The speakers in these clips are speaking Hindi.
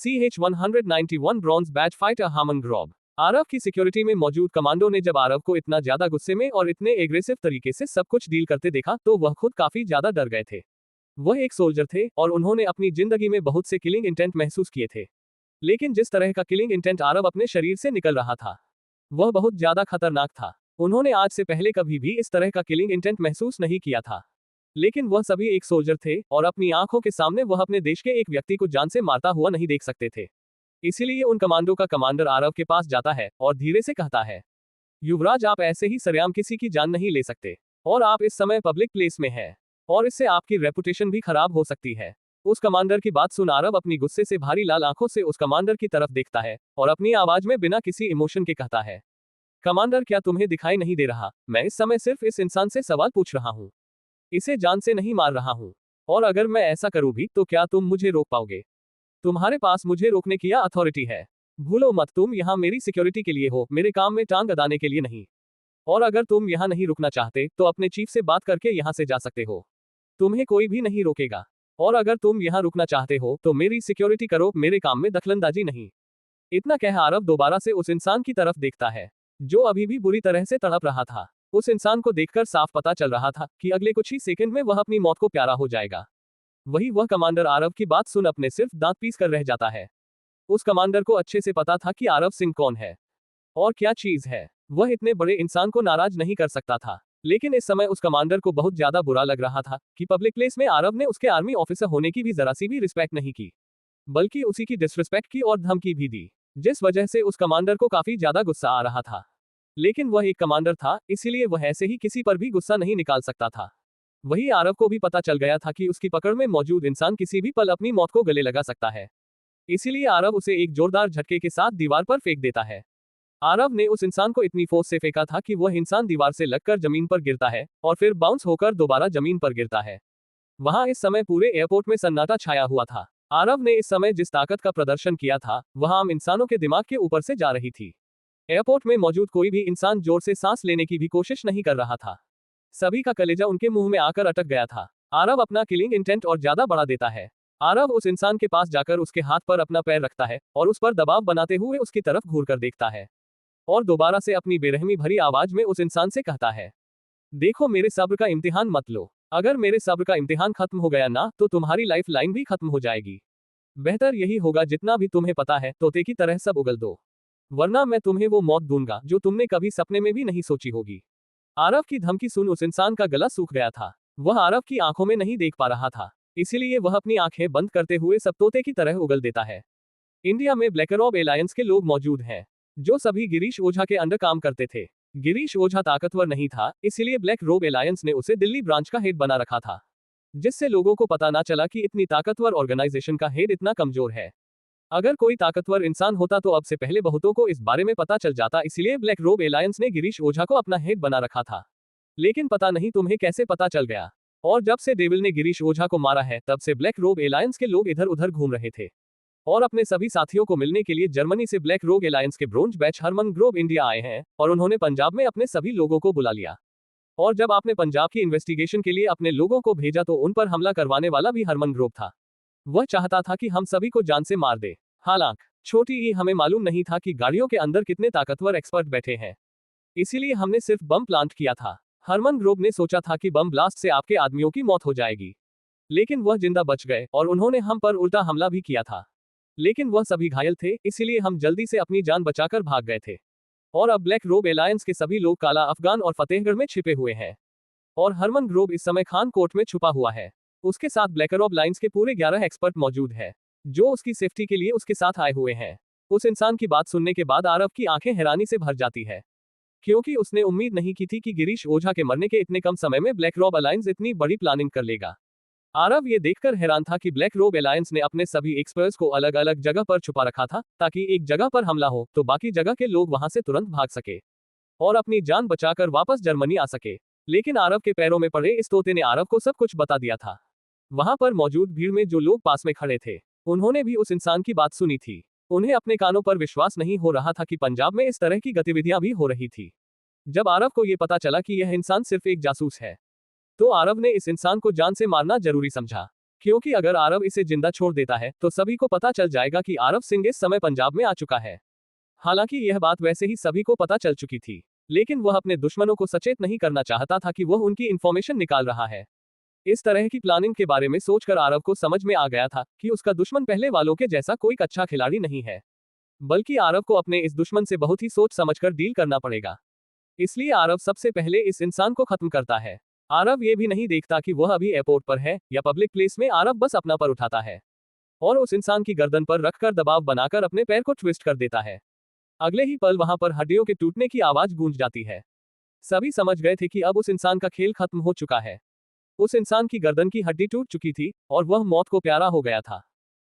CH-191 bronze badge fighter Herman Grove. Aarav की सिक्योरिटी में मौजूद कमांडो ने जब आरव को इतना ज्यादा गुस्से में और इतने एग्रेसिव तरीके से सब कुछ डील करते देखा तो वह खुद काफी ज्यादा डर गए थे। वह एक सोल्जर थे और उन्होंने अपनी जिंदगी में बहुत से किलिंग इंटेंट महसूस किए थे, लेकिन जिस तरह का किलिंग इंटेंट आरव अपने शरीर से निकल रहा था वह बहुत ज्यादा खतरनाक था। उन्होंने आज से पहले कभी भी इस तरह का किलिंग इंटेंट महसूस नहीं किया था, लेकिन वह सभी एक सोल्जर थे और अपनी आंखों के सामने वह अपने देश के एक व्यक्ति को जान से मारता हुआ नहीं देख सकते थे। इसीलिए उन कमांडो का कमांडर आरव के पास जाता है और धीरे से कहता है, युवराज, आप ऐसे ही सरेआम किसी की जान नहीं ले सकते और आप इस समय पब्लिक प्लेस में हैं और इससे आपकी रेपुटेशन भी खराब हो सकती है। उस कमांडर की बात सुन आरव अपनी गुस्से से भारी लाल आंखों से उस कमांडर की तरफ देखता है और अपनी आवाज में बिना किसी इमोशन के कहता है, कमांडर, क्या तुम्हें दिखाई नहीं दे रहा? मैं इस समय सिर्फ इस इंसान से सवाल पूछ रहा हूँ, इसे जान से नहीं मार रहा हूँ, और अगर मैं ऐसा करूँ भी तो क्या तुम मुझे रोक पाओगे? तुम्हारे पास मुझे रोकने की अथॉरिटी है। भूलो मत, तुम यहाँ मेरी सिक्योरिटी के लिए हो, मेरे काम में टांग अड़ाने के लिए नहीं। और अगर तुम यहाँ नहीं रुकना चाहते तो अपने चीफ से बात करके यहाँ से जा सकते हो, तुम्हें कोई भी नहीं रोकेगा। और अगर तुम यहाँ रुकना चाहते हो तो मेरी सिक्योरिटी करो, मेरे काम में दखलंदाजी नहीं। इतना कह आरव दोबारा से उस इंसान की तरफ देखता है जो अभी भी बुरी तरह से तड़प रहा था। उस इंसान को देखकर साफ पता चल रहा था कि अगले कुछ ही सेकंड में वह अपनी मौत को प्यारा हो जाएगा। वह कमांडर आरव की बात सुन अपने सिर्फ दांत पीस कर रह जाता है। उस कमांडर को अच्छे से पता था कि आरव सिंह कौन है और क्या चीज है। वह इतने बड़े इंसान को नाराज नहीं कर सकता था, लेकिन इस समय उस कमांडर को बहुत ज्यादा बुरा लग रहा था कि पब्लिक प्लेस में आरव ने उसके आर्मी ऑफिसर होने की भी जरा सी भी रिस्पेक्ट नहीं की, बल्कि उसी की डिसरिस्पेक्ट की और धमकी भी दी, जिस वजह से उस कमांडर को काफी ज्यादा गुस्सा आ रहा था। लेकिन वह एक कमांडर था, इसीलिए वह ऐसे ही किसी पर भी गुस्सा नहीं निकाल सकता था। वही आरव को भी पता चल गया था कि उसकी पकड़ में मौजूद इंसान किसी भी पल अपनी मौत को गले लगा सकता है। इसीलिए आरव उसे एक जोरदार झटके के साथ दीवार पर फेंक देता है। आरव ने उस इंसान को इतनी फोर्स से फेंका था कि वह इंसान दीवार से लगकर जमीन पर गिरता है और फिर बाउंस होकर दोबारा जमीन पर गिरता है। वहां इस समय पूरे एयरपोर्ट में सन्नाटा छाया हुआ था। आरव ने इस समय जिस ताकत का प्रदर्शन किया था वह आम इंसानों के दिमाग के ऊपर से जा रही थी। एयरपोर्ट में मौजूद कोई भी इंसान जोर से सांस लेने की भी कोशिश नहीं कर रहा था। सभी का कलेजा उनके मुंह में आकर अटक गया था। आरव अपना किलिंग इंटेंट और ज्यादा बढ़ा देता है। आरव उस इंसान के पास जाकर उसके हाथ पर अपना पैर रखता है और उस पर दबाव बनाते हुए उसकी तरफ घूरकर देखता है और दोबारा से अपनी बेरहमी भरी आवाज में उस इंसान से कहता है, देखो, मेरे सब्र का इम्तिहान मत लो। अगर मेरे सब्र का इम्तिहान खत्म हो गया ना तो तुम्हारी लाइफ लाइन भी खत्म हो जाएगी। बेहतर यही होगा जितना भी तुम्हें पता है तोते की तरह सब उगल दो, वरना मैं तुम्हें वो मौत दूंगा जो तुमने कभी सपने में भी नहीं सोची होगी। आरव की धमकी सुन उस इंसान का गला सूख गया था। वह आरव की आंखों में नहीं देख पा रहा था, इसीलिए वह अपनी आंखें बंद करते हुए सब तोते की तरह उगल देता है। इंडिया में ब्लैक रॉब एलायंस के लोग मौजूद हैं जो सभी गिरीश ओझा के अंडर काम करते थे। गिरीश ओझा ताकतवर नहीं था, इसीलिए ब्लैक रॉब एलायंस ने उसे दिल्ली ब्रांच का हेड बना रखा था, जिससे लोगों को पता ना चला कि इतनी ताकतवर ऑर्गेनाइजेशन का हेड इतना कमजोर है। अगर कोई ताकतवर इंसान होता तो अब से पहले बहुतों को इस बारे में पता चल जाता, इसीलिए ब्लैक रोब एलायंस ने गिरीश ओझा को अपना हेड बना रखा था। लेकिन पता नहीं तुम्हें कैसे पता चल गया। और जब से डेविल ने गिरीश ओझा को मारा है तब से ब्लैक रोब एलायंस के लोग इधर उधर घूम रहे थे और अपने सभी साथियों को मिलने के लिए जर्मनी से ब्लैक रोब एलायंस के bronze badge Herman Grove India आए हैं और उन्होंने पंजाब में अपने सभी लोगों को बुला लिया। और जब आपने पंजाब की इन्वेस्टिगेशन के लिए अपने लोगों को भेजा तो उन पर हमला करवाने वाला भी हरमन ग्रोव था। वह चाहता था कि हम सभी को जान से मार दे। हालांकि छोटी ही हमें मालूम नहीं था कि गाड़ियों के अंदर कितने ताकतवर एक्सपर्ट बैठे हैं, इसीलिए हमने सिर्फ बम प्लांट किया था। हरमन ग्रोव ने सोचा था कि बम ब्लास्ट से आपके आदमियों की मौत हो जाएगी, लेकिन वह जिंदा बच गए और उन्होंने हम पर उल्टा हमला भी किया था, लेकिन वह सभी घायल थे, इसीलिए हम जल्दी से अपनी जान बचाकर भाग गए थे। और अब ब्लैक रोब एलायंस के सभी लोग काला अफगान और फतेहगढ़ में छिपे हुए हैं और हरमन ग्रोव इस समय खान कोट में छुपा हुआ है। उसके साथ ब्लैक रॉब लाइंस के पूरे 11 एक्सपर्ट मौजूद है जो उसकी सेफ्टी के लिए उसके साथ आए हुए हैं। उस इंसान की बात सुनने के बाद आरव की आंखें हैरानी से भर जाती है, क्योंकि उसने उम्मीद नहीं की थी कि गिरीश ओझा के मरने के इतने कम समय में ब्लैक रॉब अलायंस इतनी बड़ी प्लानिंग कर लेगा। आरव ये देखकर हैरान था कि ब्लैक रोब एलायंस ने अपने सभी एक्सपर्ट्स को अलग अलग जगह पर छुपा रखा था ताकि एक जगह पर हमला हो तो बाकी जगह के लोग वहां से तुरंत भाग सके और अपनी जान बचाकर वापस जर्मनी आ सके। लेकिन आरव के पैरों में पड़े इस तोते ने आरव को सब कुछ बता दिया था। वहां पर मौजूद भीड़ में जो लोग पास में खड़े थे उन्होंने भी उस इंसान की बात सुनी थी। उन्हें अपने कानों पर विश्वास नहीं हो रहा था कि पंजाब में इस तरह की गतिविधियां भी हो रही थी। जब आरव को यह पता चला कि यह इंसान सिर्फ एक जासूस है तो आरव ने इस इंसान को जान से मारना जरूरी समझा, क्योंकि अगर आरव इसे जिंदा छोड़ देता है तो सभी को पता चल जाएगा कि आरव सिंह इस समय पंजाब में आ चुका है। हालांकि यह बात वैसे ही सभी को पता चल चुकी थी, लेकिन वह अपने दुश्मनों को सचेत नहीं करना चाहता था कि वह उनकी इंफॉर्मेशन निकाल रहा है। इस तरह की प्लानिंग के बारे में सोचकर आरव को समझ में आ गया था कि उसका दुश्मन पहले वालों के जैसा कोई अच्छा खिलाड़ी नहीं है, बल्कि आरव को अपने इस दुश्मन से बहुत ही सोच समझकर डील करना पड़ेगा। इसलिए आरव सबसे पहले इस इंसान को खत्म करता है। आरव ये भी नहीं देखता कि वह अभी एयरपोर्ट पर है या पब्लिक प्लेस में। आरव बस अपना पर उठाता है और उस इंसान की गर्दन पर रखकर दबाव बनाकर अपने पैर को ट्विस्ट कर देता है। अगले ही पल वहां पर हड्डियों के टूटने की आवाज गूंज जाती है। सभी समझ गए थे कि अब उस इंसान का खेल खत्म हो चुका है। उस इंसान की गर्दन की हड्डी टूट चुकी थी और वह मौत को प्यारा हो गया था।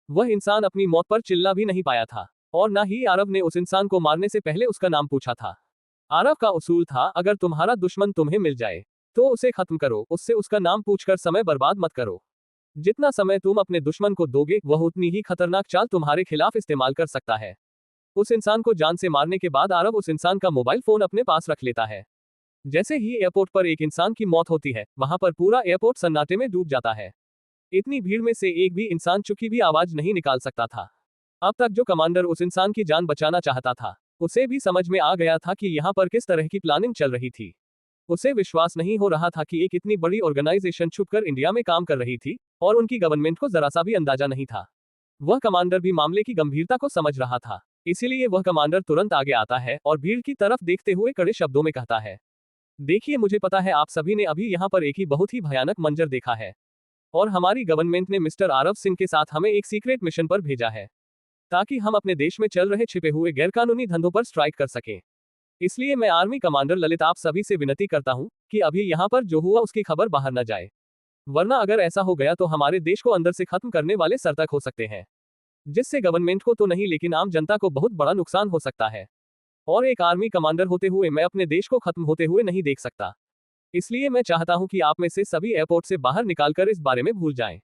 वह इंसान अपनी मौत पर चिल्ला भी नहीं पाया था और न ही आरव ने उस इंसान को मारने से पहले उसका नाम पूछा था। आरव का उसूल था, अगर तुम्हारा दुश्मन तुम्हें मिल जाए तो उसे खत्म करो, उससे उसका नाम पूछकर समय बर्बाद मत करो। जितना समय तुम अपने दुश्मन को दोगे वह उतनी ही खतरनाक चाल तुम्हारे खिलाफ इस्तेमाल कर सकता है। उस इंसान को जान से मारने के बाद आरव उस इंसान का मोबाइल फोन अपने पास रख लेता है। जैसे ही एयरपोर्ट पर एक इंसान की मौत होती है वहां पर पूरा एयरपोर्ट सन्नाटे में डूब जाता है। इतनी भीड़ में से एक भी इंसान चुकी भी आवाज नहीं निकाल सकता था। अब तक जो कमांडर उस इंसान की जान बचाना चाहता था उसे भी समझ में आ गया था कि यहाँ पर किस तरह की प्लानिंग चल रही थी। उसे विश्वास नहीं हो रहा था कि एक इतनी बड़ी ऑर्गेनाइजेशन छुपकर इंडिया में काम कर रही थी और उनकी गवर्नमेंट को जरा सा भी अंदाजा नहीं था। वह कमांडर भी मामले की गंभीरता को समझ रहा था, इसीलिए वह कमांडर तुरंत आगे आता है और भीड़ की तरफ देखते हुए कड़े शब्दों में कहता है, देखिए मुझे पता है आप सभी ने अभी यहाँ पर एक ही बहुत ही भयानक मंजर देखा है और हमारी गवर्नमेंट ने मिस्टर आरव सिंह के साथ हमें एक सीक्रेट मिशन पर भेजा है ताकि हम अपने देश में चल रहे छिपे हुए गैरकानूनी धंधों पर स्ट्राइक कर सकें। इसलिए मैं आर्मी कमांडर ललित आप सभी से विनती करता हूं कि अभी यहाँ पर जो हुआ उसकी खबर बाहर न जाए, वरना अगर ऐसा हो गया तो हमारे देश को अंदर से खत्म करने वाले सरतक हो सकते हैं, जिससे गवर्नमेंट को तो नहीं लेकिन आम जनता को बहुत बड़ा नुकसान हो सकता है। और एक आर्मी कमांडर होते हुए मैं अपने देश को खत्म होते हुए नहीं देख सकता। इसलिए मैं चाहता हूं कि आप में से सभी एयरपोर्ट से बाहर निकालकर इस बारे में भूल जाएं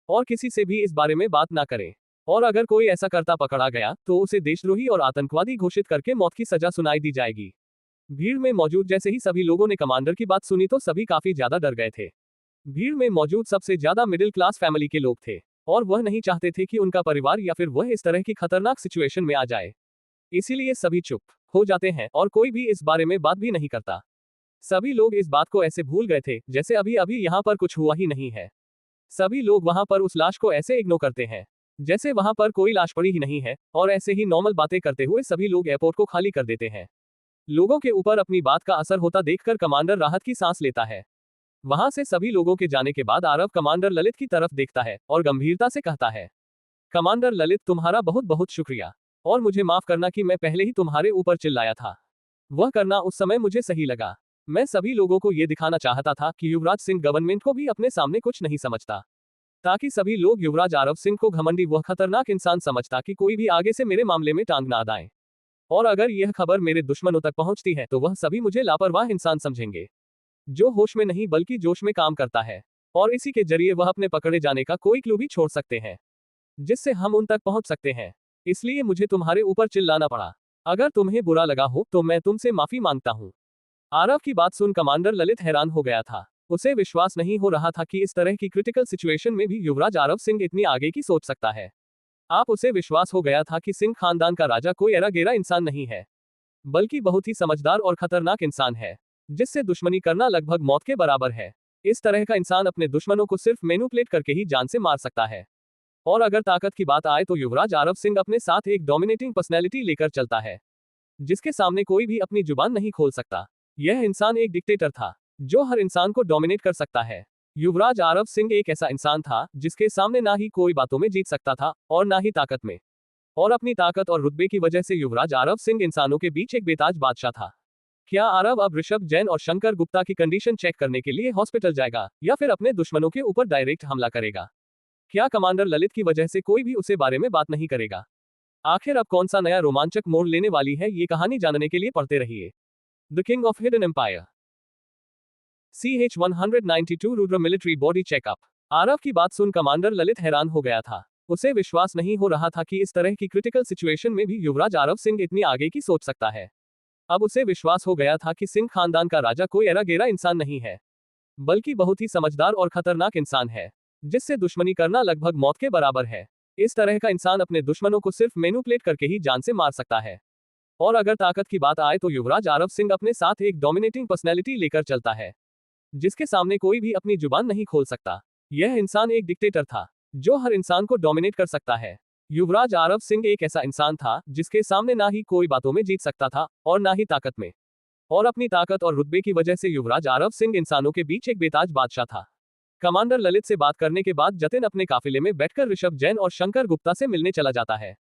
और किसी से भी इस बारे में बात ना करें। और अगर कोई ऐसा करता पकड़ा गया तो उसे देशद्रोही और आतंकवादी घोषित करके मौत की सजा सुनाई दी जाएगी। भीड़ में मौजूद जैसे ही सभी लोगों ने कमांडर की बात सुनी तो सभी काफी ज्यादा डर गए थे। भीड़ में मौजूद सबसे ज्यादा मिडिल क्लास फैमिली के लोग थे और वह नहीं चाहते थे कि उनका परिवार या फिर वह इस तरह की खतरनाक सिचुएशन में आ जाए। इसीलिए सभी चुप हो जाते हैं और कोई भी इस बारे में बात भी नहीं करता। सभी लोग इस बात को ऐसे भूल गए थे जैसे अभी अभी यहाँ पर कुछ हुआ ही नहीं है। सभी लोग वहां पर उस लाश को ऐसे इग्नोर करते हैं जैसे वहां पर कोई लाश पड़ी ही नहीं है और ऐसे ही नॉर्मल बातें करते हुए सभी लोग एयरपोर्ट को खाली कर देते हैं। लोगों के ऊपर अपनी बात का असर होता देखकर कमांडर राहत की सांस लेता है। वहां से सभी लोगों के जाने के बाद आरव कमांडर ललित की तरफ देखता है और गंभीरता से कहता है, कमांडर ललित तुम्हारा बहुत बहुत शुक्रिया और मुझे माफ करना कि मैं पहले ही तुम्हारे ऊपर चिल्लाया था। वह करना उस समय मुझे सही लगा। मैं सभी लोगों को यह दिखाना चाहता था कि युवराज सिंह गवर्नमेंट को भी अपने सामने कुछ नहीं समझता, ताकि सभी लोग युवराज आरव सिंह को घमंडी व खतरनाक इंसान समझता कि कोई भी आगे से मेरे मामले में टांग ना अड़ाए। और अगर यह खबर मेरे दुश्मनों तक पहुंचती है तो वह सभी मुझे लापरवाह इंसान समझेंगे, जो होश में नहीं बल्कि जोश में काम करता है, और इसी के जरिए वह अपने पकड़े जाने का कोई क्लू भी छोड़ सकते हैं जिससे हम उन तक पहुंच सकते हैं। इसलिए मुझे तुम्हारे ऊपर चिल्लाना पड़ा। अगर तुम्हें बुरा लगा हो तो मैं तुमसे माफी मांगता हूं। आरव की बात सुन कमांडर ललित हैरान हो गया था। उसे विश्वास नहीं हो रहा था कि इस तरह की क्रिटिकल सिचुएशन में भी युवराज आरव सिंह इतनी आगे की सोच सकता है। आप उसे विश्वास हो गया था कि सिंह खानदान का राजा कोई एरा गेरा इंसान नहीं है, बल्कि बहुत ही समझदार और खतरनाक इंसान है, जिससे दुश्मनी करना लगभग मौत के बराबर है। इस तरह का इंसान अपने दुश्मनों को सिर्फ मैनिपुलेट करके ही जान से मार सकता है। और अगर ताकत की बात आए तो युवराज आरव सिंह अपने साथ एक डोमिनेटिंग पर्सनैलिटी लेकर चलता है, जिसके सामने कोई भी अपनी जुबान नहीं खोल सकता। यह इंसान एक डिक्टेटर था जो हर इंसान को डोमिनेट कर सकता है। युवराज आरव सिंह एक ऐसा इंसान था जिसके सामने ना ही कोई बातों में जीत सकता था और ना ही ताकत में, और अपनी ताकत और रुतबे की वजह से युवराज आरव सिंह इंसानों के बीच एक बेताज बादशाह था। क्या आरव अब ऋषभ जैन और शंकर गुप्ता की कंडीशन चेक करने के लिए हॉस्पिटल जाएगा या फिर अपने दुश्मनों के ऊपर डायरेक्ट हमला करेगा? क्या कमांडर ललित की वजह से कोई भी उसे बारे में बात नहीं करेगा? आखिर अब कौन सा नया रोमांचक मोड़ लेने वाली है, ये कहानी जानने के लिए पढ़ते रहिए the king of hidden empire. CH-192 Rudra military body checkup. Aarav की बात सुन कमांडर ललित हैरान हो गया था। उसे विश्वास नहीं हो रहा था कि इस तरह की क्रिटिकल सिचुएशन में भी युवराज आरव सिंह इतनी आगे की सोच सकता है। अब उसे विश्वास हो गया था कि सिंह खानदान का राजा कोई एरा गेरा इंसान नहीं है, बल्कि बहुत ही समझदार और खतरनाक इंसान है, जिससे दुश्मनी करना लगभग मौत के बराबर है। इस तरह का इंसान अपने दुश्मनों को सिर्फ मैनिपुलेट करके ही जान से मार सकता है। और अगर ताकत की बात आए तो युवराज आरव सिंह अपने साथ एक डोमिनेटिंग पर्सनैलिटी लेकर चलता है, जिसके सामने कोई भी अपनी जुबान नहीं खोल सकता। यह इंसान एक डिक्टेटर था, जो हर इंसान को डोमिनेट कर सकता है। युवराज आरव सिंह एक ऐसा इंसान था जिसके सामने ना ही कोई बातों में जीत सकता था और ना ही ताकत में। और अपनी ताकत और रुतबे की वजह से युवराज आरव सिंह इंसानों के बीच एक बेताज बादशाह था। कमांडर ललित से बात करने के बाद जतिन अपने काफिले में बैठकर ऋषभ जैन और शंकर गुप्ता से मिलने चला जाता है।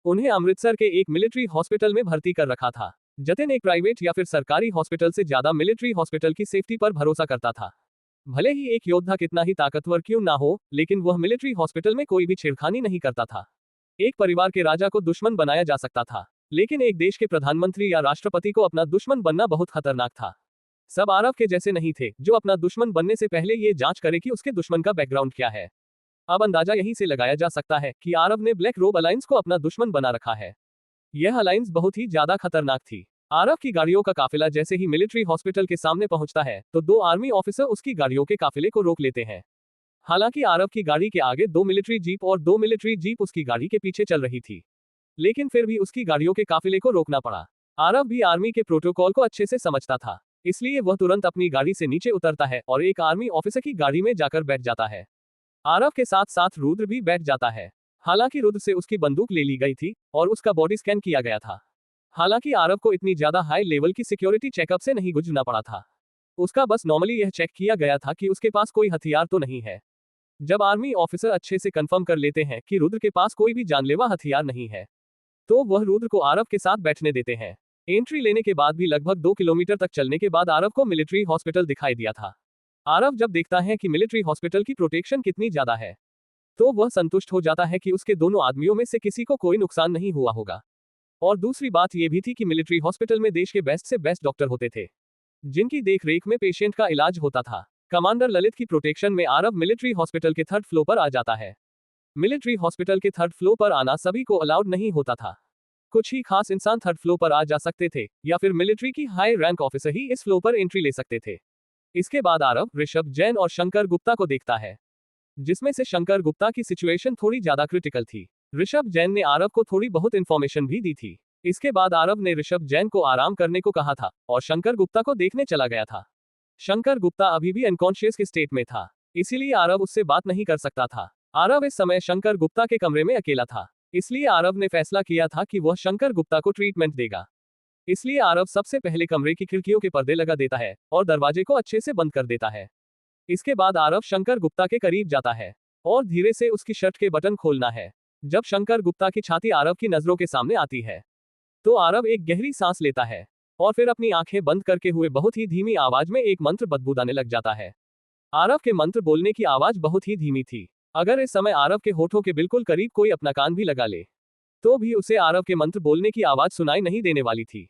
उन्हें अमृतसर के एक मिलिट्री हॉस्पिटल में भर्ती कर रखा था। जतिन एक प्राइवेट या फिर सरकारी हॉस्पिटल से ज्यादा मिलिट्री हॉस्पिटल की सेफ्टी पर भरोसा करता था। भले ही एक योद्धा कितना ही ताकतवर क्यों ना हो, लेकिन वह मिलिट्री हॉस्पिटल में कोई भी छेड़खानी नहीं करता था। एक परिवार के राजा को दुश्मन बनाया जा सकता था, लेकिन एक देश के प्रधानमंत्री या राष्ट्रपति को अपना दुश्मन बनना बहुत खतरनाक था। सब आरव के जैसे नहीं थे, जो अपना दुश्मन बनने से पहले ये जांच करे कि उसके दुश्मन का बैकग्राउंड क्या है। अब अंदाजा यहीं से लगाया जा सकता है कि आरव ने ब्लैक रोब अलायंस को अपना दुश्मन बना रखा है। यह अलायंस बहुत ही ज्यादा खतरनाक थी। आरव की गाड़ियों का काफिला जैसे ही मिलिट्री हॉस्पिटल के सामने पहुंचता है तो 2 आर्मी ऑफिसर उसकी गाड़ियों के काफिले को रोक लेते हैं। हालांकि आरव की गाड़ी के आगे 2 मिलिट्री जीप और 2 मिलिट्री जीप उसकी गाड़ी के पीछे चल रही थी, लेकिन फिर भी उसकी गाड़ियों के काफिले को रोकना पड़ा। आरव भी आर्मी के प्रोटोकॉल को अच्छे से समझता था, इसलिए वह तुरंत अपनी गाड़ी से नीचे उतरता है और एक आर्मी ऑफिसर की गाड़ी में जाकर बैठ जाता है। आरव के साथ साथ रुद्र भी बैठ जाता है। हालांकि रुद्र से उसकी बंदूक ले ली गई थी और उसका बॉडी स्कैन किया गया था। हालांकि आरव को इतनी ज्यादा हाई लेवल की सिक्योरिटी चेकअप से नहीं गुजरना पड़ा था। उसका बस नॉर्मली यह चेक किया गया था कि उसके पास कोई हथियार तो नहीं है। जब आर्मी ऑफिसर अच्छे से कंफर्म कर लेते हैं कि रुद्र के पास कोई भी जानलेवा हथियार नहीं है, तो वह रुद्र को आरव के साथ बैठने देते हैं। एंट्री लेने के बाद भी लगभग 2 किलोमीटर तक चलने के बाद आरव को मिलिट्री हॉस्पिटल दिखाई दिया था। आरव जब देखता है कि मिलिट्री हॉस्पिटल की प्रोटेक्शन कितनी ज्यादा है, तो वह संतुष्ट हो जाता है कि उसके दोनों आदमियों में से किसी को कोई नुकसान नहीं हुआ होगा। और दूसरी बात यह भी थी कि मिलिट्री हॉस्पिटल में देश के बेस्ट से बेस्ट डॉक्टर होते थे, जिनकी देखरेख में पेशेंट का इलाज होता था। कमांडर ललित की प्रोटेक्शन में आरव मिलिट्री हॉस्पिटल के 3rd फ्लोर पर आ जाता है। मिलिट्री हॉस्पिटल के 3rd फ्लोर पर आना सभी को अलाउड नहीं होता था। कुछ ही खास इंसान 3rd फ्लोर पर आ जा सकते थे, या फिर मिलिट्री की हाई रैंक ऑफिसर ही इस फ्लोर पर एंट्री ले सकते थे। इसके बाद आरव ऋषभ जैन और शंकर गुप्ता को देखता है, जिसमें से शंकर गुप्ता की सिचुएशन थोड़ी ज्यादा क्रिटिकल थी। ऋषभ जैन ने आरव को थोड़ी बहुत इंफॉर्मेशन भी दी थी। इसके बाद आरव ने ऋषभ जैन को आराम करने को कहा था और शंकर गुप्ता को देखने चला गया था। शंकर गुप्ता अभी भी अनकॉन्शियस के स्टेट में था, इसीलिए आरव उससे बात नहीं कर सकता था। आरव इस समय शंकर गुप्ता के कमरे में अकेला था, इसलिए आरव ने फैसला किया था कि वह शंकर गुप्ता को ट्रीटमेंट देगा। इसलिए आरव सबसे पहले कमरे की खिड़कियों के पर्दे लगा देता है और दरवाजे को अच्छे से बंद कर देता है। इसके बाद आरव शंकर गुप्ता के करीब जाता है और धीरे से उसकी शर्ट के बटन खोलना है। जब शंकर गुप्ता की छाती आरव की नजरों के सामने आती है, तो आरव एक गहरी सांस लेता है और फिर अपनी आंखें बंद करके हुए बहुत ही धीमी आवाज में एक मंत्र बदबूदाने लग जाता है। आरव के मंत्र बोलने की आवाज बहुत ही धीमी थी। अगर इस समय आरव के होठों के बिल्कुल करीब कोई अपना कान भी लगा ले, तो भी उसे आरव के मंत्र बोलने की आवाज सुनाई नहीं देने वाली थी।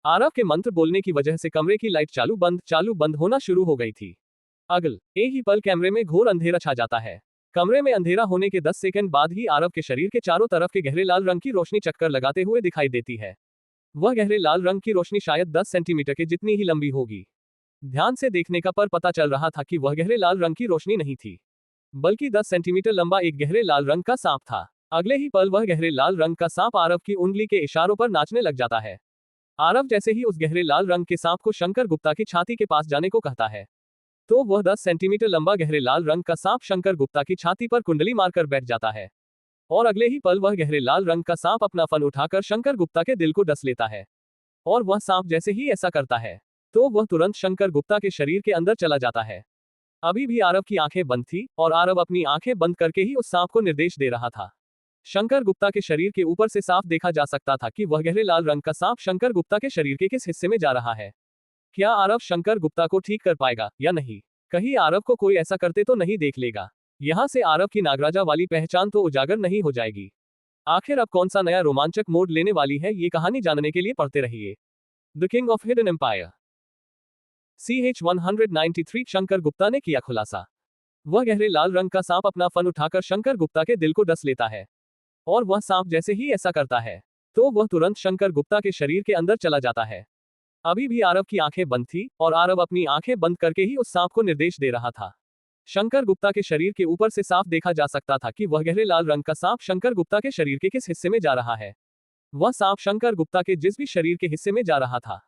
आरव के मंत्र बोलने की वजह से कमरे की लाइट चालू बंद होना शुरू हो गई थी। अगल एक ही पल कमरे में घोर अंधेरा छा जाता है। कमरे में अंधेरा होने के 10 सेकंड बाद ही आरव के शरीर के चारों तरफ के गहरे लाल रंग की रोशनी चक्कर लगाते हुए दिखाई देती है। वह गहरे लाल रंग की रोशनी शायद 10 सेंटीमीटर के जितनी ही लंबी होगी। ध्यान से देखने का पर पता चल रहा था कि वह गहरे लाल रंग की रोशनी नहीं थी, बल्कि 10 सेंटीमीटर लंबा एक गहरे लाल रंग का सांप था। अगले ही पल वह गहरे लाल रंग का सांप आरव की उंगली के इशारों पर नाचने लग जाता है। आरव जैसे ही उस गहरे लाल रंग के सांप को शंकर गुप्ता की छाती के पास जाने को कहता है, तो वह 10 सेंटीमीटर लंबा गहरे लाल रंग का सांप शंकर गुप्ता की छाती पर कुंडली मारकर बैठ जाता है। और अगले ही पल वह गहरे लाल रंग का सांप अपना फन उठाकर शंकर गुप्ता के दिल को डस लेता है। और वह सांप जैसे ही ऐसा करता है, तो वह तुरंत शंकर गुप्ता के शरीर के अंदर चला जाता है। अभी भी आरव की आंखें बंद थी और आरव अपनी आंखें बंद करके ही उस सांप को निर्देश दे रहा था। शंकर गुप्ता के शरीर के ऊपर से साफ देखा जा सकता था कि वह गहरे लाल रंग का सांप शंकर गुप्ता के शरीर के किस हिस्से में जा रहा है। क्या आरव शंकर गुप्ता को ठीक कर पाएगा या नहीं? कहीं आरव को कोई ऐसा करते तो नहीं देख लेगा। यहां से आरव की नागराजा वाली पहचान तो उजागर नहीं हो जाएगी। आखिर अब कौन सा नया रोमांचक मोड़ लेने वाली है, ये कहानी जानने के लिए पढ़ते रहिए the king of hidden empire. CH-193 Shankar Gupta ने किया खुलासा। वह गहरे लाल रंग का सांप अपना फन उठाकर शंकर गुप्ता के दिल को डस लेता है। और वह सांप जैसे ही ऐसा करता है, तो वह तुरंत शंकर गुप्ता के शरीर के अंदर चला जाता है। अभी भी आरव की आंखें बंद थी और आरव अपनी आंखें बंद करके ही उस सांप को निर्देश दे रहा था। शंकर गुप्ता के शरीर के ऊपर से साफ देखा जा सकता था कि वह गहरे लाल रंग का सांप शंकर गुप्ता के शरीर के किस हिस्से में जा रहा है। वह सांप शंकर गुप्ता के जिस भी शरीर के हिस्से में जा रहा था,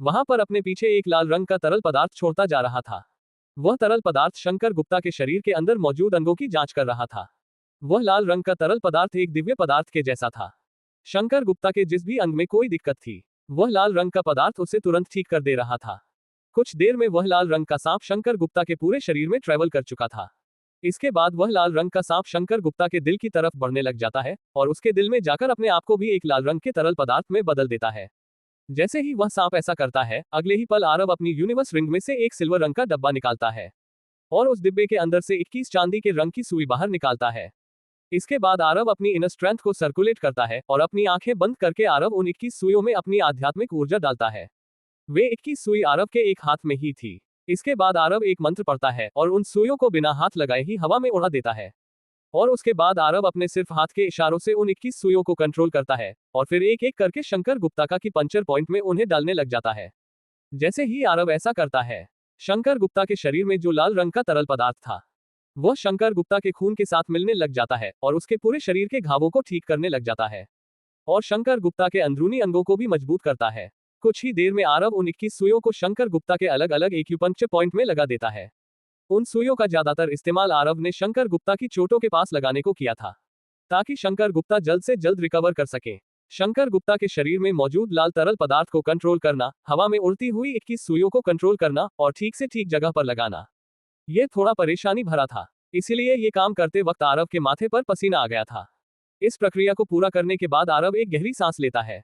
वहां पर अपने पीछे एक लाल रंग का तरल पदार्थ छोड़ता जा रहा था। वह तरल पदार्थ शंकर गुप्ता के शरीर के अंदर मौजूद अंगों की जांच कर रहा था। वह लाल रंग का तरल पदार्थ एक दिव्य पदार्थ के जैसा था। शंकर गुप्ता के जिस भी अंग में कोई दिक्कत थी, वह लाल रंग का पदार्थ उसे तुरंत ठीक कर दे रहा था। कुछ देर में वह लाल रंग का सांप शंकर गुप्ता के पूरे शरीर में ट्रेवल कर चुका था। इसके बाद वह लाल रंग का सांप शंकर गुप्ता के दिल की तरफ बढ़ने लग जाता है और उसके दिल में जाकर अपने आप को भी एक लाल रंग के तरल पदार्थ में बदल देता है। जैसे ही वह सांप ऐसा करता है, अगले ही पल आरव अपनी यूनिवर्स रिंग में से एक सिल्वर रंग का डब्बा निकालता है और उस डिब्बे के अंदर से 21 चांदी के रंग की सुई बाहर निकालता है। इसके बाद आरव अपनी इनर स्ट्रेंथ को सर्कुलेट करता है और अपनी आंखें बंद करके आरव उन 21 सुइयों में अपनी आध्यात्मिक ऊर्जा डालता है। वे 21 सुई आरव के एक हाथ में ही थी। इसके बाद आरव एक मंत्र पढ़ता है और उन सुइयों को बिना हाथ लगाए ही हवा में उड़ा देता है। और उसके बाद आरव अपने सिर्फ हाथ के इशारों से उन 21 सुइयों को कंट्रोल करता है और फिर एक एक करके शंकर गुप्ता का की पंचर पॉइंट में उन्हें डालने लग जाता है। जैसे ही आरव ऐसा करता है, शंकर गुप्ता के शरीर में जो लाल रंग का तरल पदार्थ था, वह शंकर गुप्ता के खून के साथ मिलने लग जाता है और उसके पूरे शरीर के घावों को ठीक करने लग जाता है और शंकर गुप्ता के अंदरूनी अंगों को भी मजबूत करता है। कुछ ही देर में आरव उन 21 सुइयों को शंकर गुप्ता के अलग अलग एक्यूपंक्चर पॉइंट में लगा देता है। उन सुइयों का ज्यादातर इस्तेमाल आरव ने शंकर गुप्ता की चोटों के पास लगाने को किया था, ताकि शंकर गुप्ता जल्द से जल्द रिकवर कर सके। शंकर गुप्ता के शरीर में मौजूद लाल तरल पदार्थ को कंट्रोल करना, हवा में उड़ती हुई 21 सुइयों को कंट्रोल करना और ठीक से ठीक जगह पर लगाना, यह थोड़ा परेशानी भरा था। इसीलिए ये काम करते वक्त आरव के माथे पर पसीना आ गया था। इस प्रक्रिया को पूरा करने के बाद आरव एक गहरी सांस लेता है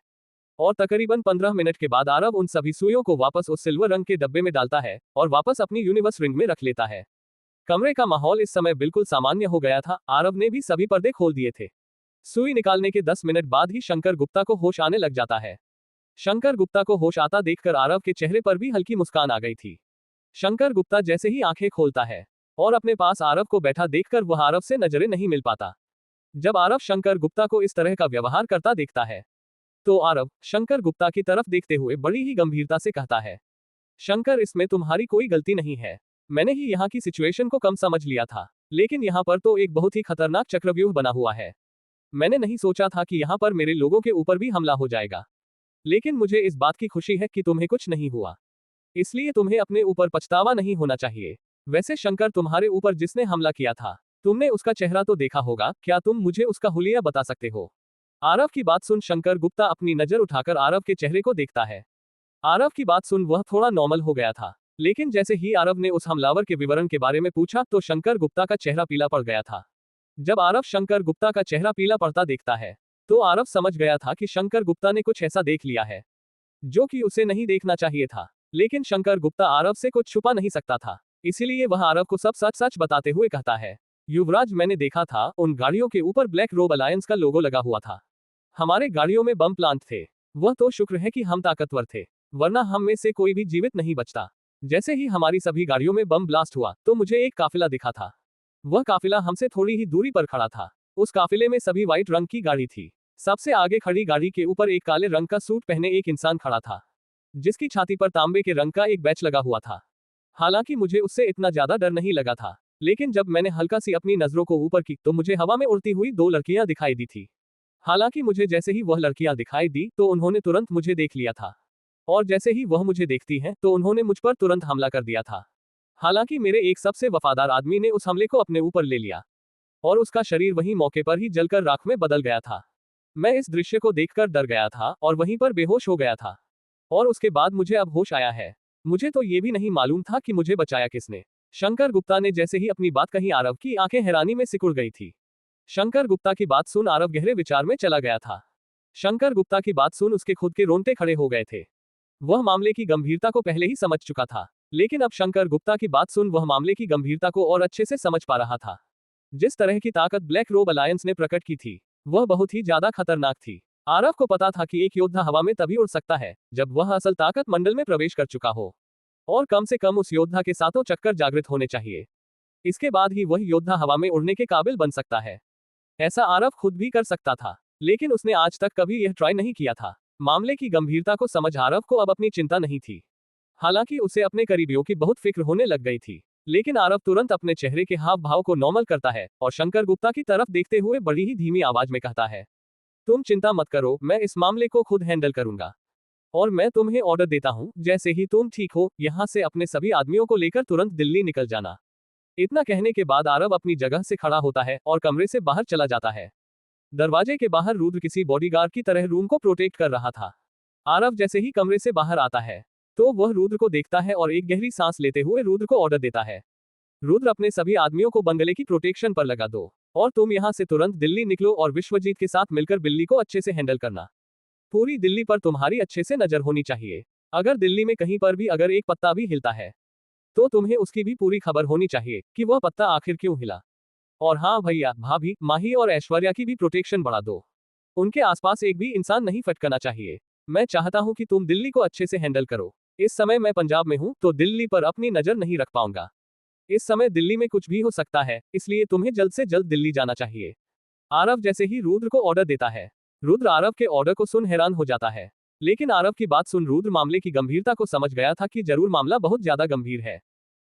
और तकरीबन 15 मिनट के बाद आरव उन सभी सुइयों को वापस उस सिल्वर रंग के डब्बे में डालता है और वापस अपनी यूनिवर्स रिंग में रख लेता है। कमरे का माहौल इस समय बिल्कुल सामान्य हो गया था। आरव ने भी सभी पर्दे खोल दिए थे। सुई निकालने के 10 मिनट बाद ही शंकर गुप्ता को होश आने लग जाता है। शंकर गुप्ता को होश आता देखकर आरव के चेहरे पर भी हल्की मुस्कान आ गई थी। शंकर गुप्ता जैसे ही आंखें खोलता है और अपने पास आरव को बैठा देखकर वह आरव से नजरें नहीं मिल पाता। जब आरव शंकर गुप्ता को इस तरह का व्यवहार करता देखता है, तो आरव शंकर गुप्ता की तरफ देखते हुए बड़ी ही गंभीरता से कहता है, शंकर, इसमें तुम्हारी कोई गलती नहीं है। मैंने ही यहाँ की सिचुएशन को कम समझ लिया था, लेकिन यहाँ पर तो एक बहुत ही खतरनाक चक्रव्यूह बना हुआ है। मैंने नहीं सोचा था कि यहाँ पर मेरे लोगों के ऊपर भी हमला हो जाएगा, लेकिन मुझे इस बात की खुशी है कि तुम्हें कुछ नहीं हुआ, इसलिए तुम्हें अपने ऊपर पछतावा नहीं होना चाहिए। वैसे शंकर, तुम्हारे ऊपर जिसने हमला किया था, तुमने उसका चेहरा तो देखा होगा, क्या तुम मुझे उसका हुलिया बता सकते हो? आरव की बात सुन शंकर गुप्ता अपनी नजर उठाकर आरव के चेहरे को देखता है। आरव की बात सुन वह थोड़ा नॉर्मल हो गया था, लेकिन जैसे ही आरव ने उस हमलावर के विवरण के बारे में पूछा तो शंकर गुप्ता का चेहरा पीला पड़ गया था। जब आरव शंकर गुप्ता का चेहरा पीला पड़ता देखता है, तो आरव समझ गया था कि शंकर गुप्ता ने कुछ ऐसा देख लिया है जो कि उसे नहीं देखना चाहिए था। लेकिन शंकर गुप्ता आरव से कुछ छुपा नहीं सकता था, इसीलिए वह आरव को सब सच सच बताते हुए कहता है, युवराज, मैंने देखा था उन गाड़ियों के ऊपर ब्लैक रोब अलायंस का लोगो लगा हुआ था। हमारे गाड़ियों में बम प्लांट थे। वह तो शुक्र है कि हम ताकतवर थे, वरना हम में से कोई भी जीवित नहीं बचता। जैसे ही हमारी सभी गाड़ियों में बम ब्लास्ट हुआ तो मुझे एक काफिला दिखा था। वह काफिला हमसे थोड़ी ही दूरी पर खड़ा था। उस काफिले में सभी व्हाइट रंग की गाड़ी थी। सबसे आगे खड़ी गाड़ी के ऊपर एक काले रंग का सूट पहने एक इंसान खड़ा था, जिसकी छाती पर तांबे के रंग का एक बैच लगा हुआ था। हालांकि मुझे उससे इतना ज्यादा डर नहीं लगा था, लेकिन जब मैंने हल्का सी अपनी नजरों को ऊपर की तो मुझे हवा में उड़ती हुई 2 लड़कियां दिखाई दी थी। हालांकि मुझे जैसे ही वह लड़कियां दिखाई दी तो उन्होंने तुरंत मुझे देख लिया था, और जैसे ही वह मुझे देखती हैं तो उन्होंने मुझ पर तुरंत हमला कर दिया था। हालांकि मेरे एक सबसे वफादार आदमी ने उस हमले को अपने ऊपर ले लिया और उसका शरीर वहीं मौके पर ही जलकर राख में बदल गया था। मैं इस दृश्य को देखकर डर गया था और वहीं पर बेहोश हो गया था, और उसके बाद मुझे अब होश आया है। मुझे तो ये भी नहीं मालूम था कि मुझे बचाया किसने। शंकर गुप्ता ने जैसे ही अपनी बात कही, आरव की आंखें हैरानी में सिकुड़ गई थी। शंकर गुप्ता की बात सुन आरव गहरे विचार में चला गया था। शंकर गुप्ता की बात सुन उसके खुद के रोंगटे खड़े हो गए थे। वह मामले की गंभीरता को पहले ही समझ चुका था, लेकिन अब शंकर गुप्ता की बात सुन वह मामले की गंभीरता को और अच्छे से समझ पा रहा था। जिस तरह की ताकत ब्लैक रोब अलायंस ने प्रकट की थी, वह बहुत ही ज्यादा खतरनाक थी। आरव को पता था कि एक योद्धा हवा में तभी उड़ सकता है जब वह असल ताकत मंडल में प्रवेश कर चुका हो, और कम से कम उस योद्धा के सातों चक्कर जागृत होने चाहिए। इसके बाद ही वह योद्धा हवा में उड़ने के काबिल बन सकता है। ऐसा आरव खुद भी कर सकता था, लेकिन उसने आज तक कभी यह ट्राई नहीं किया था। मामले की गंभीरता को समझ आरव को अब अपनी चिंता नहीं थी। हालांकि उसे अपने करीबियों की बहुत फिक्र होने लग गई थी। लेकिन आरव तुरंत अपने चेहरे के हाव भाव को नॉर्मल करता है और शंकर गुप्ता की तरफ देखते हुए बड़ी ही धीमी आवाज में कहता है, तुम चिंता मत करो, मैं इस मामले को खुद हैंडल करूंगा। और मैं तुम्हें ऑर्डर देता हूं, जैसे ही तुम ठीक हो यहां से अपने सभी आदमियों को लेकर तुरंत दिल्ली निकल जाना। इतना कहने के बाद आरव अपनी जगह से खड़ा होता है और कमरे से बाहर चला जाता है। दरवाजे के बाहर रुद्र किसी बॉडीगार्ड की तरह रूम को प्रोटेक्ट कर रहा था। आरव जैसे ही कमरे से बाहर आता है तो वह रुद्र को देखता है और एक गहरी सांस लेते हुए रुद्र को ऑर्डर देता है, रुद्र अपने सभी आदमियों को बंगले की प्रोटेक्शन पर लगा दो और तुम यहां से तुरंत दिल्ली निकलो और विश्वजीत के साथ मिलकर बिल्ली को अच्छे से हैंडल करना। पूरी दिल्ली पर तुम्हारी अच्छे से नजर होनी चाहिए। अगर दिल्ली में कहीं पर भी अगर एक पत्ता भी हिलता है तो तुम्हें उसकी भी पूरी खबर होनी चाहिए कि वह पत्ता आखिर क्यों हिला। और हाँ भैया, भाभी, माही और ऐश्वर्या की भी प्रोटेक्शन बढ़ा दो। उनके आसपास एक भी इंसान नहीं फटकना चाहिए। मैं चाहता हूं कि तुम दिल्ली को अच्छे से हैंडल करो। इस समय मैं पंजाब में हूं तो दिल्ली पर अपनी नजर नहीं रख पाऊंगा। इस समय दिल्ली में कुछ भी हो सकता है, इसलिए तुम्हें जल्द से जल्द दिल्ली जाना चाहिए। आरव जैसे ही रुद्र को ऑर्डर देता है, रुद्र आरव के ऑर्डर को सुन हैरान हो जाता है। लेकिन आरव की बात सुन रुद्र मामले की गंभीरता को समझ गया था कि जरूर मामला बहुत ज्यादा गंभीर है,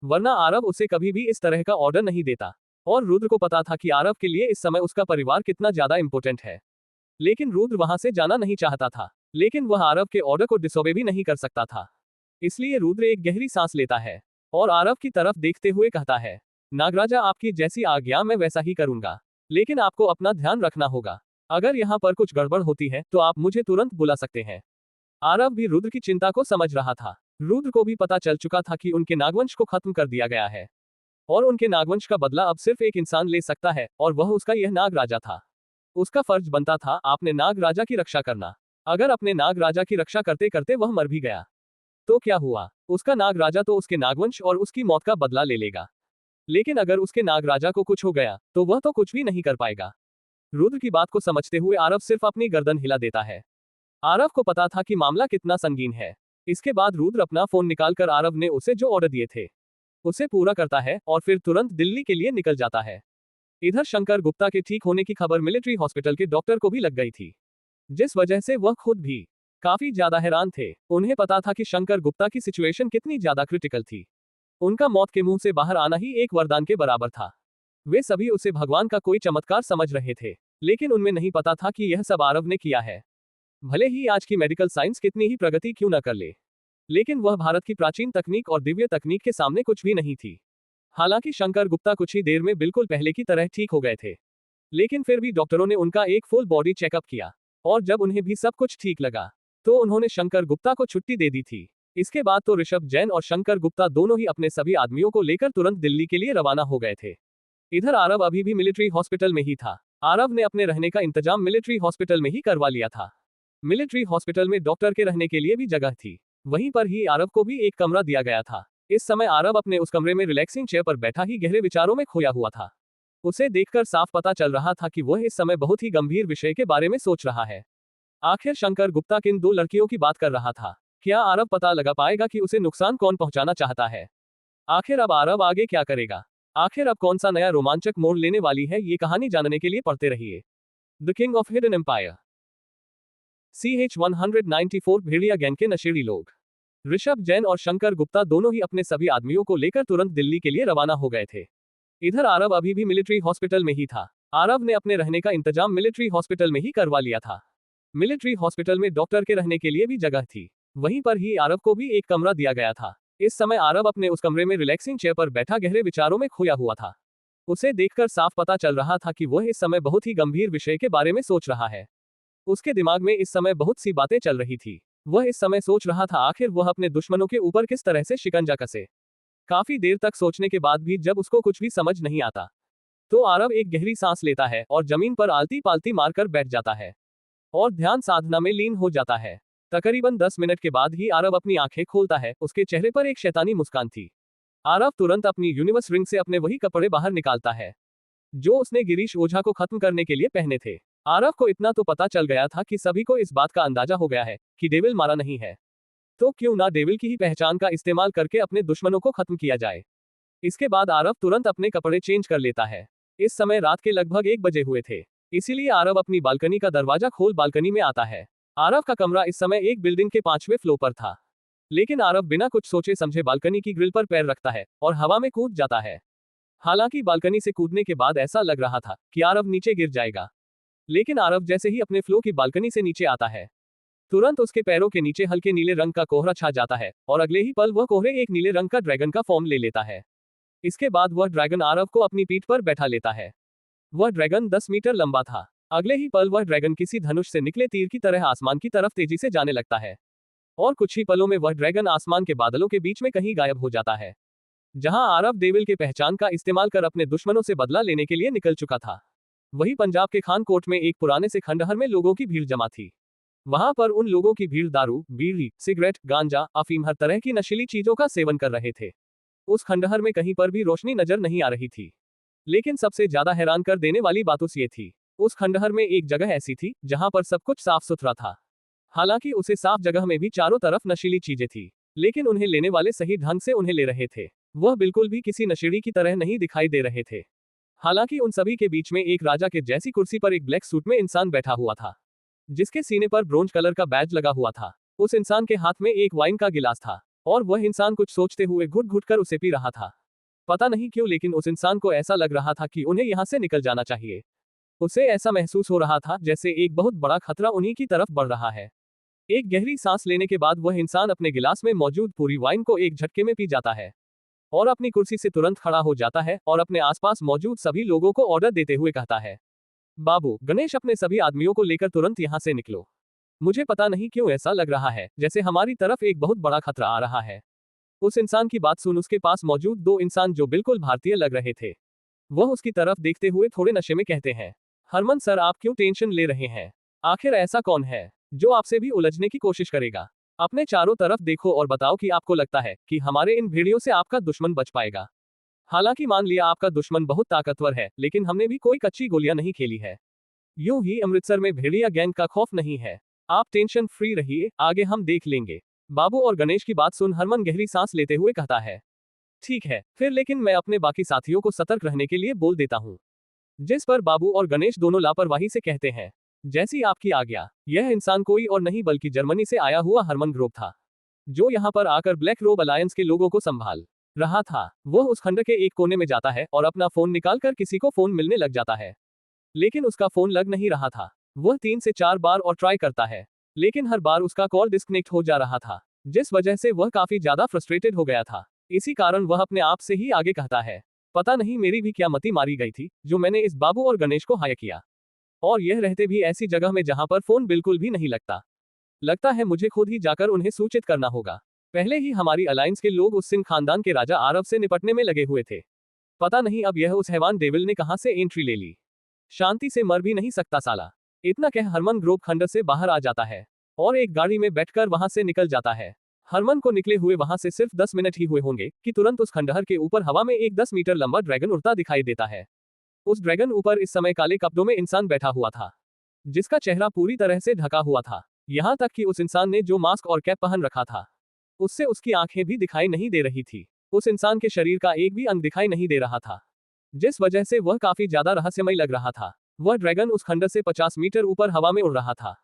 वरना आरव उसे कभी भी इस तरह का ऑर्डर नहीं देता। और रुद्र को पता था कि आरव के लिए इस समय उसका परिवार कितना ज्यादा इंपॉर्टेंट है। लेकिन रुद्र वहां से जाना नहीं चाहता था, लेकिन वह आरव के ऑर्डर को डिसोबे भी नहीं कर सकता था। इसलिए रुद्र एक गहरी सांस लेता है और आरव की तरफ देखते हुए कहता है, नागराजा, आपकी जैसी आज्ञा मैं वैसा ही करूंगा, लेकिन आपको अपना ध्यान रखना होगा। अगर यहाँ पर कुछ गड़बड़ होती है तो आप मुझे तुरंत बुला सकते हैं। आरव भी रुद्र की चिंता को समझ रहा था। रुद्र को भी पता चल चुका था कि उनके नागवंश को खत्म कर दिया गया है और उनके नागवंश का बदला अब सिर्फ एक इंसान ले सकता है और वह उसका यह नाग राजा था। उसका फर्ज बनता था आपने नाग राजा की रक्षा करना। अगर अपने नाग राजा की रक्षा करते करते वह मर भी गया तो क्या हुआ, उसका नाग राजा तो उसके नागवंश और उसकी मौत का बदला ले लेगा। लेकिन अगर उसके नाग राजा को कुछ हो गया तो वह तो कुछ भी नहीं कर पाएगा। रुद्र की बात को समझते हुए आरव सिर्फ अपनी गर्दन हिला देता है। आरव को पता था कि मामला कितना संगीन है। इसके बाद रुद्र अपना फोन निकालकर आरव ने उसे जो ऑर्डर दिए थे उसे पूरा करता है और फिर तुरंत दिल्ली के लिए निकल जाता है। इधर शंकर गुप्ता के ठीक होने की खबर मिलिट्री हॉस्पिटल के डॉक्टर को भी लग गई थी, जिस वजह से वह खुद भी काफी ज्यादा हैरान थे। उन्हें पता था कि शंकर गुप्ता की सिचुएशन कितनी ज्यादा क्रिटिकल थी। उनका मौत के मुंह से बाहर आना ही एक वरदान के बराबर था। वे सभी उसे भगवान का कोई चमत्कार समझ रहे थे, लेकिन उनमें नहीं पता था कि यह सब आरव ने किया है। भले ही आज की मेडिकल साइंस कितनी ही प्रगति क्यों न कर ले, लेकिन वह भारत की प्राचीन तकनीक और दिव्य तकनीक के सामने कुछ भी नहीं थी। हालांकि शंकर गुप्ता कुछ ही देर में बिल्कुल पहले की तरह ठीक हो गए थे, लेकिन फिर भी डॉक्टरों ने उनका एक फुल बॉडी चेकअप किया और जब उन्हें भी सब कुछ ठीक लगा तो उन्होंने शंकर गुप्ता को छुट्टी दे दी थी। इसके बाद तो ऋषभ जैन और शंकर गुप्ता दोनों ही अपने सभी आदमियों को लेकर तुरंत दिल्ली के लिए रवाना हो गए थे। इधर आरव अभी भी मिलिट्री हॉस्पिटल में ही था। आरव ने अपने रहने का इंतजाम मिलिट्री हॉस्पिटल में ही करवा लिया था। मिलिट्री हॉस्पिटल में डॉक्टर के रहने के लिए भी जगह थी, वहीं पर ही आरव को भी एक कमरा दिया गया था। इस समय आरव अपने उस कमरे में रिलैक्सिंग चेयर पर बैठा ही गहरे विचारों में खोया हुआ था। उसे देखकर साफ पता चल रहा था कि वह इस समय बहुत ही गंभीर विषय के बारे में सोच रहा है। आखिर शंकर गुप्ता किन दो लड़कियों की बात कर रहा था? क्या आरव पता लगा पाएगा कि उसे नुकसान कौन पहुंचाना चाहता है? आखिर अब आरव आगे क्या करेगा? आखिर अब कौन सा नया रोमांचक मोड़ लेने वाली है? ये कहानी जानने के लिए पढ़ते रहिए the king of hidden empire. CH-194 भेड़िया गैंग के नशेड़ी लोग। ऋषभ जैन और शंकर गुप्ता दोनों ही अपने सभी आदमियों को लेकर तुरंत दिल्ली के लिए रवाना हो गए थे। इधर आरव अभी भी मिलिट्री हॉस्पिटल में ही था। आरव ने अपने रहने का इंतजाम मिलिट्री हॉस्पिटल में ही करवा लिया था। मिलिट्री हॉस्पिटल में डॉक्टर के रहने के लिए भी जगह थी, वहीं पर ही आरव को भी एक कमरा दिया गया था। इस समय आरव अपने उस कमरे में रिलैक्सिंग चेयर पर बैठा गहरे विचारों में खोया हुआ था। उसे देखकर साफ पता चल रहा था कि वह इस समय बहुत ही गंभीर विषय के बारे में सोच रहा है। उसके दिमाग में इस समय बहुत सी बातें चल रही थी। वह इस समय सोच रहा था आखिर वह अपने दुश्मनों के ऊपर किस तरह से शिकंजा कसे। काफी देर तक सोचने के बाद भी जब उसको कुछ भी समझ नहीं आता तो आरव एक गहरी सांस लेता है और जमीन पर आलती पालती मारकर बैठ जाता है और ध्यान साधना में लीन हो जाता है। तकरीबन 10 मिनट के बाद ही आरव अपनी आंखें खोलता है। उसके चेहरे पर एक शैतानी मुस्कान थी। आरव तुरंत अपनी यूनिवर्स रिंग से अपने वही कपड़े बाहर निकालता है जो उसने गिरीश ओझा को खत्म करने के लिए पहने थे। आरव को इतना तो पता चल गया था कि सभी को इस बात का अंदाजा हो गया है कि डेविल मारा नहीं है, तो क्यों ना डेविल की ही पहचान का इस्तेमाल करके अपने दुश्मनों को खत्म किया जाए। इसके बाद आरव तुरंत अपने कपड़े चेंज कर लेता है। इस समय रात के लगभग 1 बजे हुए थे, इसीलिए आरव अपनी बालकनी का दरवाजा खोल बालकनी में आता है। आरव का कमरा इस समय एक बिल्डिंग के 5वें फ्लोर पर था। लेकिन आरव बिना कुछ सोचे समझे बालकनी की ग्रिल पर पैर रखता है और हवा में कूद जाता है। हालांकि बालकनी से कूदने के बाद ऐसा लग रहा था कि आरव नीचे गिर जाएगा, लेकिन आरव जैसे ही अपने फ्लो की बालकनी से नीचे आता है, तुरंत उसके पैरों के नीचे हल्के नीले रंग का कोहरा छा जाता है और अगले ही पल वह कोहरे एक नीले रंग का ड्रैगन का फॉर्म ले लेता है। इसके बाद वह ड्रैगन आरव को अपनी पीठ पर बैठा लेता है। वह ड्रैगन 10 मीटर लंबा था। अगले ही पल वह ड्रैगन किसी धनुष से निकले तीर की तरह आसमान की तरफ तेजी से जाने लगता है और कुछ ही पलों में वह ड्रैगन आसमान के बादलों के बीच में कहीं गायब हो जाता है, जहां आरव डेविल के पहचान का इस्तेमाल कर अपने दुश्मनों से बदला लेने के लिए निकल चुका था। वही पंजाब के खान कोट में एक पुराने से खंडहर में लोगों की भीड़ जमा थी। वहां पर उन लोगों की भीड़ दारू, बीड़ी, सिगरेट, गांजा, अफीम हर तरह की नशीली चीजों का सेवन कर रहे थे। उस खंडहर में कहीं पर भी रोशनी नजर नहीं आ रही थी। लेकिन सबसे ज्यादा हैरान कर देने वाली बात उस ये थी, उस खंडहर में एक जगह ऐसी थी जहां पर सब कुछ साफ सुथरा था। हालांकि उसे साफ जगह में भी चारों तरफ नशीली चीजें थी, लेकिन उन्हें लेने वाले सही ढंग से उन्हें ले रहे थे। वह बिल्कुल भी किसी नशेड़ी की तरह नहीं दिखाई दे रहे थे। हालांकि उन सभी के बीच में एक राजा के जैसी कुर्सी पर एक ब्लैक सूट में इंसान बैठा हुआ था, जिसके सीने पर ब्रोंज कलर का बैज लगा हुआ था। उस इंसान के हाथ में एक वाइन का गिलास था और वह इंसान कुछ सोचते हुए घुट घुट कर उसे पी रहा था। पता नहीं क्यों, लेकिन उस इंसान को ऐसा लग रहा था कि उन्हें यहाँ से निकल जाना चाहिए। उसे ऐसा महसूस हो रहा था जैसे एक बहुत बड़ा खतरा उन्हीं की तरफ बढ़ रहा है। एक गहरी सांस लेने के बाद वह इंसान अपने गिलास में मौजूद पूरी वाइन को एक झटके में पी जाता है और अपनी कुर्सी से तुरंत खड़ा हो जाता है और अपने आसपास मौजूद सभी लोगों को ऑर्डर देते हुए कहता है, बाबू गणेश, अपने सभी आदमियों को लेकर तुरंत यहाँ से निकलो। मुझे पता नहीं क्यों ऐसा लग रहा है जैसे हमारी तरफ एक बहुत बड़ा खतरा आ रहा है। उस इंसान की बात सुन उसके पास मौजूद दो इंसान जो बिल्कुल भारतीय लग रहे थे, वह उसकी तरफ देखते हुए थोड़े नशे में कहते हैं, हरमन सर, आप क्यों टेंशन ले रहे हैं? आखिर ऐसा कौन है जो आपसे भी उलझने की कोशिश करेगा? अपने चारों तरफ देखो और बताओ कि आपको लगता है कि हमारे इन भेड़ियों से आपका दुश्मन बच पाएगा। हालांकि मान लिया आपका दुश्मन बहुत ताकतवर है, लेकिन हमने भी कोई कच्ची गोलियां नहीं खेली है। यूं ही अमृतसर में भेड़िया गैंग का खौफ नहीं है। आप टेंशन फ्री रहिए, आगे हम देख लेंगे। बाबू और गणेश की बात सुन हरमन गहरी सांस लेते हुए कहता है, ठीक है फिर, लेकिन मैं अपने बाकी साथियों को सतर्क रहने के लिए बोल देता हूँ। जिस पर बाबू और गणेश दोनों लापरवाही से कहते हैं, जैसी आपकी आज्ञा। यह इंसान कोई और नहीं बल्कि जर्मनी से आया हुआ हरमन ग्रोव था, जो यहाँ पर आकर ब्लैक रोब अलायंस के लोगों को संभाल रहा था। वह उस खंड के एक कोने में जाता है और अपना फोन निकालकर किसी को फोन मिलने लग जाता है, लेकिन उसका फोन लग नहीं रहा था। वह 3 से 4 बार और ट्राई करता है, लेकिन हर बार उसका कॉल डिस्कनेक्ट हो जा रहा था, जिस वजह से वह काफी ज्यादा फ्रस्ट्रेटेड हो गया था। इसी कारण वह अपने आप से ही आगे कहता है, पता नहीं मेरी भी क्या मति मारी गई थी जो मैंने इस बाबू और गणेश को हायर किया, और यह रहते भी ऐसी जगह में जहां पर फोन बिल्कुल भी नहीं लगता। लगता है मुझे खुद ही जाकर उन्हें सूचित करना होगा। पहले ही हमारी अलायंस के लोग उस सिंह खानदान के राजा आरव से निपटने में लगे हुए थे। पता नहीं अब यह उस हैवान डेविल ने कहां से एंट्री ले ली। शांति से मर भी नहीं सकता साला। इतना कह हरमन ग्रोव खंडर से बाहर आ जाता है और एक गाड़ी में बैठकर वहां से निकल जाता है। हरमन को निकले हुए वहां से सिर्फ 10 मिनट ही हुए होंगे कि तुरंत उस खंडहर के ऊपर हवा में एक 10 मीटर लंबा ड्रैगन उड़ता दिखाई देता है। उस ड्रैगन ऊपर इस समय काले कपड़ों में इंसान बैठा हुआ था, जिसका चेहरा पूरी तरह से ढका हुआ था। यहाँ तक कि उस इंसान ने जो मास्क और कैप पहन रखा था, उससे उसकी आंखें भी दिखाई नहीं दे रही थी। उस इंसान के शरीर का एक भी अंग दिखाई नहीं दे रहा था, जिस वजह से वह काफी ज्यादा रहस्यमय लग रहा था। वह ड्रैगन उस खंडर से 50 मीटर ऊपर हवा में उड़ रहा था।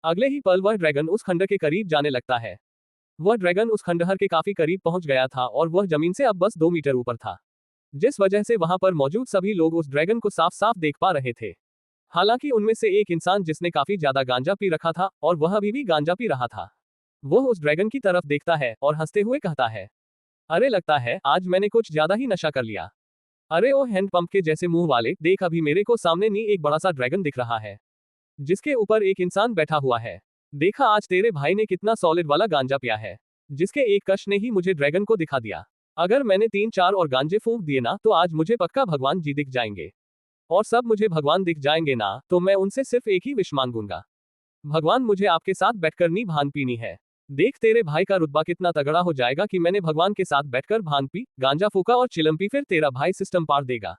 अगले ही पल वह ड्रैगन उस खंडर के करीब जाने लगता है। वह ड्रैगन उस खंडहर के काफी करीब पहुंच गया था और वह जमीन से अब बस 2 मीटर ऊपर था, जिस वजह से वहां पर मौजूद सभी लोग उस ड्रैगन को साफ साफ देख पा रहे थे। हालांकि उनमें से एक इंसान जिसने काफी ज्यादा गांजा पी रखा था और वह अभी भी गांजा पी रहा था, वह उस ड्रैगन की तरफ देखता है और हंसते हुए कहता है, अरे लगता है आज मैंने कुछ ज्यादा ही नशा कर लिया। अरे ओ हैंडपंप के जैसे मुंह वाले, देख अभी मेरे को सामने नहीं एक बड़ा सा ड्रैगन दिख रहा है, जिसके ऊपर एक इंसान बैठा हुआ है। देखा आज तेरे भाई ने कितना सॉलिड वाला गांजा पिया है, जिसके एक कश ने ही मुझे ड्रैगन को दिखा दिया। अगर मैंने 3-4 और गांजे फूंक दिए ना तो आज मुझे पक्का भगवान जी दिख जाएंगे, और सब मुझे भगवान दिख जाएंगे ना तो मैं उनसे सिर्फ एक ही विश मांगूंगा, भगवान मुझे आपके साथ बैठकर नी भान पीनी है। देख तेरे भाई का रुतबा कितना तगड़ा हो जाएगा कि मैंने भगवान के साथ बैठकर भान पी, गांजा फूका और चिलम पी, फिर तेरा भाई सिस्टम पार देगा।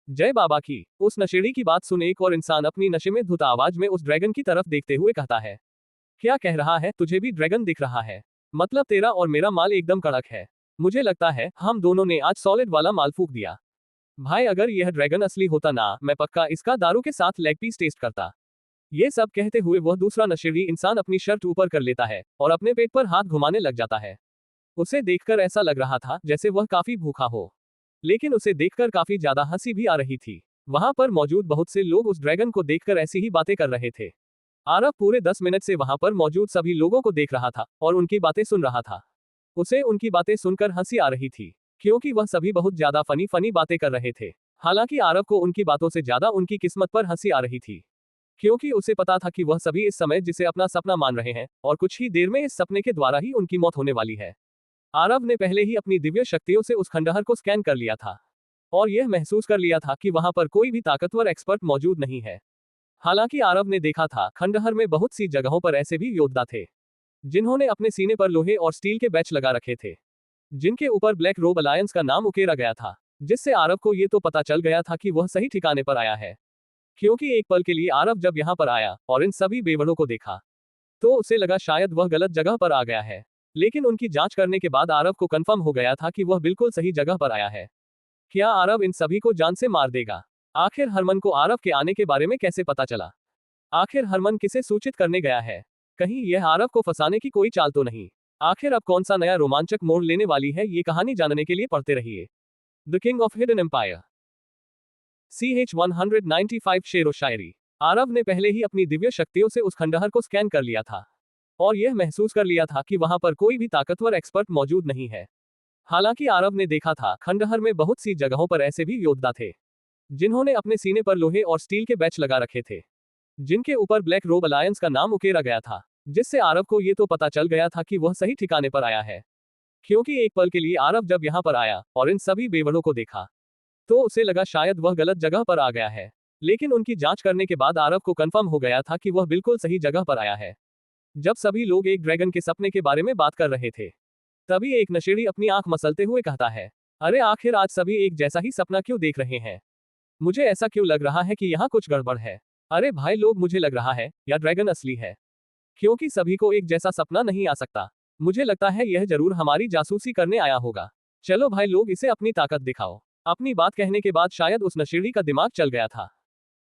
जय बाबा की। उस नशेड़ी की बात सुन एक और इंसान अपनी नशे में धुत आवाज में उस ड्रैगन की तरफ देखते हुए कहता है, क्या कह रहा है, तुझे भी ड्रैगन दिख रहा है? मतलब तेरा और मेरा माल एकदम कड़क है। मुझे लगता है हम दोनों ने आज सॉलिड वाला माल फूक दिया। भाई अगर यह ड्रैगन असली होता ना, मैं पक्का इसका दारू के साथ लेग पीस टेस्ट करता। ये सब कहते हुए वह दूसरा नशेड़ी इंसान अपनी शर्ट ऊपर कर लेता है और अपने पेट पर हाथ घुमाने लग जाता है। उसे देखकर ऐसा लग रहा था जैसे वह काफी भूखा हो, लेकिन उसे देखकर काफी ज्यादा हंसी भी आ रही थी। वहां पर मौजूद बहुत से लोग उस ड्रैगन को देखकर ऐसी ही बातें कर रहे थे। आरव पूरे 10 मिनट से वहां पर मौजूद सभी लोगों को देख रहा था और उनकी बातें सुन रहा था। उसे उनकी बातें सुनकर हंसी आ रही थी, क्योंकि वह सभी बहुत ज्यादा फनी बातें कर रहे थे। हालांकि आरव को उनकी बातों से ज्यादा उनकी किस्मत पर हंसी आ रही थी, क्योंकि उसे पता था कि वह सभी इस समय जिसे अपना सपना मान रहे हैं और कुछ ही देर में इस सपने के द्वारा ही उनकी मौत होने वाली है। आरव ने पहले ही अपनी दिव्य शक्तियों से उस खंडहर को स्कैन कर लिया था और यह महसूस कर लिया था कि वहां पर कोई भी ताकतवर एक्सपर्ट मौजूद नहीं है। हालांकि आरव ने देखा था खंडहर में बहुत सी जगहों पर ऐसे भी योद्धा थे, जिन्होंने अपने सीने पर लोहे और स्टील के बैच लगा रखे थे, जिनके ऊपर ब्लैक रोब अलायंस का नाम उकेरा गया था, जिससे आरव को ये तो पता चल गया था कि वह सही ठिकाने पर आया है। क्योंकि एक पल के लिए आरव जब यहाँ पर आया और इन सभी बेवड़ों को देखा, तो उसे लगा शायद वह गलत जगह पर आ गया है, लेकिन उनकी जांच करने के बाद आरव को कंफर्म हो गया था कि वह बिल्कुल सही जगह पर आया है। क्या आरव इन सभी को जान से मार देगा? आखिर हरमन को आरव के आने के बारे में कैसे पता चला? आखिर हरमन किसे सूचित करने गया है? कहीं यह आरव को फंसाने की कोई चाल तो नहीं? आखिर अब कौन सा नया रोमांचक मोड़ लेने वाली है, ये कहानी जानने के लिए पढ़ते रहिए the king of hidden empire. CH 195 शेरो शायरी। आरव ने पहले ही अपनी दिव्य शक्तियों से उस खंडहर को स्कैन कर लिया था और यह महसूस कर लिया था कि वहां पर कोई भी ताकतवर एक्सपर्ट मौजूद नहीं है। हालांकि आरव ने देखा था खंडहर में बहुत सी जगहों पर ऐसे भी योद्धा थे, जिन्होंने अपने सीने पर लोहे और स्टील के बैच लगा रखे थे, जिनके ऊपर ब्लैक रोब अलायंस का नाम उकेरा गया था, जिससे आरव को ये तो पता चल गया था कि वह सही ठिकाने पर आया है। क्योंकि एक पल के लिए आरव जब यहाँ पर आया और इन सभी बेवड़ों को देखा, तो उसे लगा शायद वह गलत जगह पर आ गया है, लेकिन उनकी जांच करने के बाद आरव को कंफर्म हो गया था कि वह बिल्कुल सही जगह पर आया है। जब सभी लोग एक ड्रैगन के सपने के बारे में बात कर रहे थे, तभी एक नशेड़ी अपनी आंख मसलते हुए कहता है, अरे आखिर आज सभी एक जैसा ही सपना क्यों देख रहे हैं? मुझे ऐसा क्यों लग रहा है कि यहाँ कुछ गड़बड़ है। अरे भाई लोग, मुझे लग रहा है या ड्रैगन असली है, क्योंकि सभी को एक जैसा सपना नहीं आ सकता। मुझे लगता है यह जरूर हमारी जासूसी करने आया होगा। चलो भाई लोग, इसे अपनी ताकत दिखाओ। अपनी बात कहने के बाद शायद उस नशेड़ी का दिमाग चल गया था।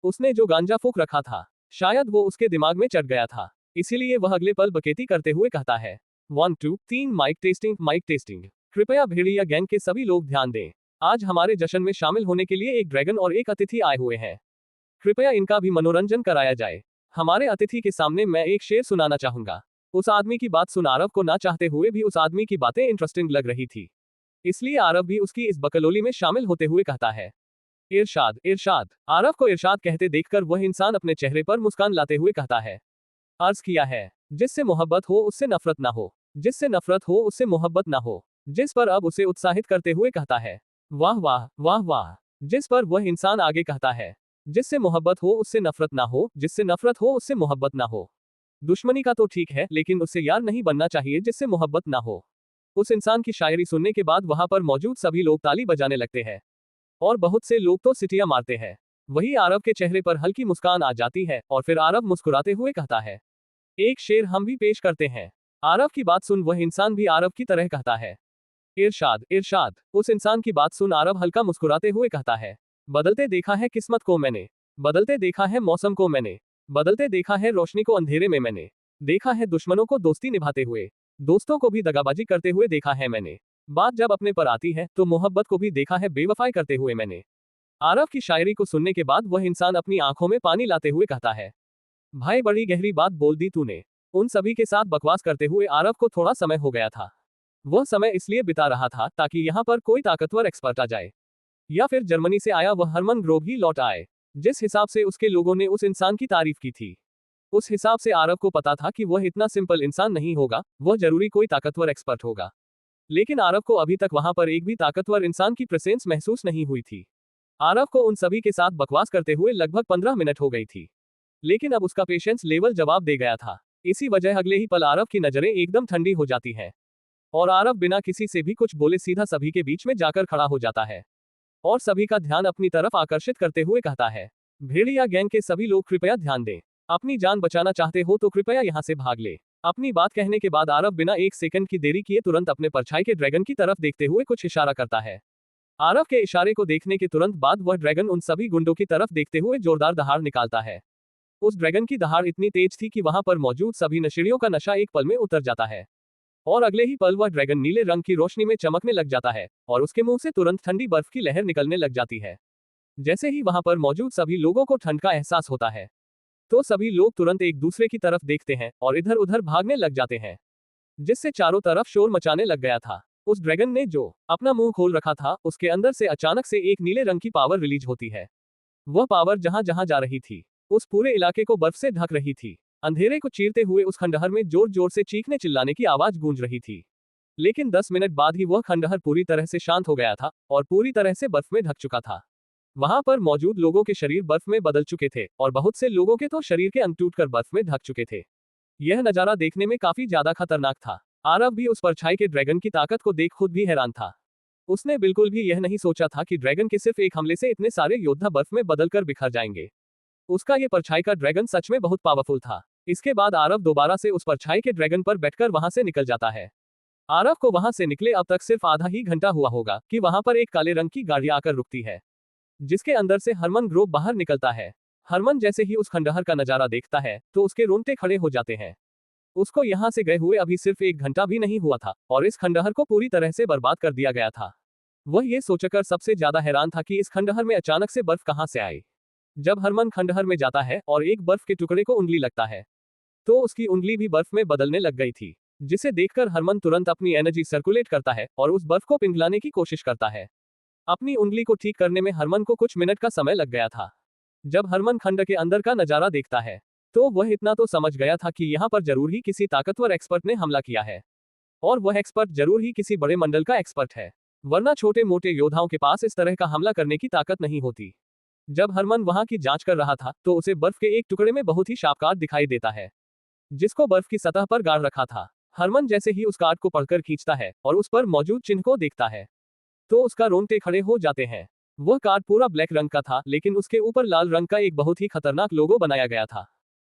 उसने जो गांजा फूंक रखा था, शायद वो उसके दिमाग में चढ़ गया था, इसीलिए वह अगले पल बकेती करते हुए कहता है, 1 2 3 माइक टेस्टिंग। कृपया भेड़िया गैंग के सभी लोग ध्यान दें। आज हमारे जश्न में शामिल होने के लिए एक ड्रैगन और एक अतिथि आए हुए हैं। कृपया इनका भी मनोरंजन कराया जाए। हमारे अतिथि के सामने मैं एक शेर सुनाना चाहूंगा। उस आदमी की बात सुन आरव को ना चाहते हुए भी उस आदमी की बातें इंटरेस्टिंग लग रही थी, इसलिए आरव भी उसकी इस बकलोली में शामिल होते हुए कहता है, इरशाद इरशाद। आरव को इरशाद कहते देखकर वह इंसान अपने चेहरे पर मुस्कान लाते हुए कहता है, अर्ज किया है, जिससे मोहब्बत हो उससे नफरत ना हो, जिससे नफरत हो उससे मोहब्बत ना हो। जिस पर अब उसे उत्साहित करते हुए कहता है, वाह वाह वाह वाह। जिस पर वह इंसान आगे कहता है, जिससे मोहब्बत हो उससे नफरत ना हो, जिससे नफरत हो उससे मोहब्बत ना हो। दुश्मनी का तो ठीक है, लेकिन उससे यार नहीं बनना चाहिए जिससे मोहब्बत ना हो। उस इंसान की शायरी सुनने के बाद वहां पर मौजूद सभी लोग ताली बजाने लगते हैं और बहुत से लोग तो सिटियां मारते हैं। वही आरव के चेहरे पर हल्की मुस्कान आ जाती है और फिर आरव मुस्कुराते हुए कहता है, एक शेर हम भी पेश करते हैं। आरव की बात सुन वह इंसान भी आरव की तरह कहता है, इरशाद इरशाद। उस इंसान की बात सुन आरव हल्का मुस्कुराते हुए कहता है, बदलते देखा है किस्मत को मैंने, बदलते देखा है मौसम को मैंने, बदलते देखा है रोशनी को अंधेरे में मैंने, देखा है दुश्मनों को दोस्ती निभाते हुए, दोस्तों को भी दगाबाजी करते हुए देखा है मैंने। बात जब अपने पर आती है तो मोहब्बत को भी देखा है बेवफाई करते हुए मैंने। आरव की शायरी को सुनने के बाद वह इंसान अपनी आंखों में पानी लाते हुए कहता है, भाई बड़ी गहरी बात बोल दी तूने। उन सभी के साथ बकवास करते हुए आरव को थोड़ा समय हो गया था। वह समय इसलिए बिता रहा था ताकि यहाँ पर कोई ताकतवर एक्सपर्ट आ जाए, या फिर जर्मनी से आया वह हरमन ग्रोव ही लौट आए। जिस हिसाब से उसके लोगों ने उस इंसान की तारीफ की थी, उस हिसाब से आरव को पता था कि वह इतना सिंपल इंसान नहीं होगा, वह जरूरी कोई ताकतवर एक्सपर्ट होगा। लेकिन आरव को अभी तक वहां पर एक भी ताकतवर इंसान की प्रेजेंस महसूस नहीं हुई थी। आरव को उन सभी के साथ बकवास करते हुए लगभग 15 मिनट हो गई थी, लेकिन अब उसका पेशेंस लेवल जवाब दे गया था। इसी वजह अगले ही पल आरव की नजरें एकदम ठंडी हो जाती हैं और आरव बिना किसी से भी कुछ बोले सीधा सभी के बीच में जाकर खड़ा हो जाता है और सभी का ध्यान अपनी तरफ आकर्षित करते हुए कहता है, भेड़िया गैंग के सभी लोग कृपया ध्यान दें। अपनी जान बचाना चाहते हो तो कृपया यहाँ से भाग ले। अपनी बात कहने के बाद आरव बिना एक सेकंड की देरी किए तुरंत अपने परछाई के ड्रैगन की तरफ देखते हुए कुछ इशारा करता है। आरव के इशारे को देखने के तुरंत बाद वह ड्रैगन उन सभी गुंडों की तरफ देखते हुए जोरदार दहाड़ निकालता है। उस ड्रैगन की दहाड़ इतनी तेज थी कि वहां पर मौजूद सभी नशेड़ियों का नशा एक पल में उतर जाता है। और अगले ही पल वह ड्रैगन नीले रंग की रोशनी में चमकने लग जाता है और उसके मुंह से तुरंत ठंडी बर्फ की लहर निकलने लग जाती है। जैसे ही वहां पर मौजूद सभी लोगों को ठंड का एहसास होता है, तो सभी लोग तुरंत एक दूसरे की तरफ देखते हैं और इधर उधर भागने लग जाते हैं, जिससे चारों तरफ शोर मचाने लग गया था। उस ड्रैगन ने जो अपना मुंह खोल रखा था, उसके अंदर से अचानक से एक नीले रंग की पावर रिलीज होती है। वह पावर जहां जहां जा रही थी, उस पूरे इलाके को बर्फ से ढक रही थी। अंधेरे को चीरते हुए उस खंडहर में जोर जोर से चीखने चिल्लाने की आवाज गूंज रही थी। लेकिन 10 मिनट बाद ही वह खंडहर पूरी तरह से शांत हो गया था और पूरी तरह से बर्फ में ढक चुका था। वहां पर मौजूद लोगों के शरीर बर्फ में बदल चुके थे और बहुत से लोगों के तो शरीर के अंग टूटकर बर्फ में ढक चुके थे। यह नजारा देखने में काफी ज्यादा खतरनाक था। आरव भी उस परछाई के ड्रैगन की ताकत को देख खुद भी हैरान था। उसने बिल्कुल भी यह नहीं सोचा था कि ड्रैगन के सिर्फ एक हमले से इतने सारे योद्धा बर्फ में बदलकर बिखर जाएंगे। उसका ये परछाई का ड्रैगन सच में बहुत पावरफुल था। इसके बाद आरव दोबारा से उस परछाई के ड्रैगन पर बैठकर वहां से निकल जाता है। आरव को वहां से निकले अब तक सिर्फ आधा ही घंटा हुआ होगा कि वहां पर एक काले रंग की गाड़ी आकर रुकती है, जिसके अंदर से हरमन ग्रोव बाहर निकलता है। हरमन जैसे ही उस खंडहर का नजारा देखता है तो उसके रोंगटे खड़े हो जाते हैं। उसको यहाँ से गए हुए अभी सिर्फ 1 घंटा भी नहीं हुआ था और इस खंडहर को पूरी तरह से बर्बाद कर दिया गया था। वह ये सोचकर सबसे ज्यादा हैरान था कि इस खंडहर में अचानक से बर्फ कहां से आई। जब हरमन खंडहर में जाता है और एक बर्फ के टुकड़े को उंगली लगता है, तो उसकी उंगली भी बर्फ में बदलने लग गई थी, जिसे देखकर हरमन तुरंत अपनी एनर्जी सर्कुलेट करता है और उस बर्फ को पिघलाने की कोशिश करता है। अपनी उंगली को ठीक करने में हरमन को कुछ मिनट का समय लग गया था। जब हरमन खंड के अंदर का नजारा देखता है, तो वह इतना तो समझ गया था कि यहाँ पर जरूर ही किसी ताकतवर एक्सपर्ट ने हमला किया है और वह एक्सपर्ट जरूर ही किसी बड़े मंडल का एक्सपर्ट है, वरना छोटे मोटे योद्धाओं के पास इस तरह का हमला करने की ताकत नहीं होती। जब हरमन वहां की जांच कर रहा था तो उसे बर्फ के एक टुकड़े में बहुत ही शार्प कार्ड दिखाई देता है, जिसको बर्फ की सतह पर गाड़ रखा था। हरमन जैसे ही उस कार्ड को पढ़कर खींचता है और उस पर मौजूद चिन्ह को देखता है, तो उसका रोंगटे खड़े हो जाते हैं। वह कार्ड पूरा ब्लैक रंग का था, लेकिन उसके ऊपर लाल रंग का एक बहुत ही खतरनाक लोगो बनाया गया था,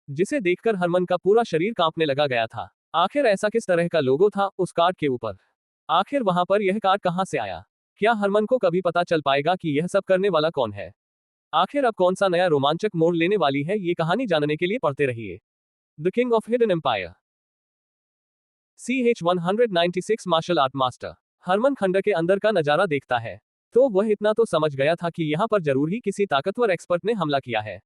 जिसे देखकर हरमन का पूरा शरीर कांपने लगा गया था। आखिर ऐसा किस तरह का लोगो था उस कार्ड के ऊपर? आखिर वहां पर यह कार्ड कहां से आया? क्या हरमन को कभी पता चल पाएगा कि यह सब करने वाला कौन है? आखिर अब कौन सा नया रोमांचक मोड़ लेने वाली है, ये कहानी जानने के लिए पढ़ते रहिए the king of hidden empire. CH-196 martial art master. Herman खंड के अंदर का नजारा देखता है, तो वह इतना तो समझ गया था कि यहाँ पर जरूर ही किसी ताकतवर एक्सपर्ट ने हमला किया है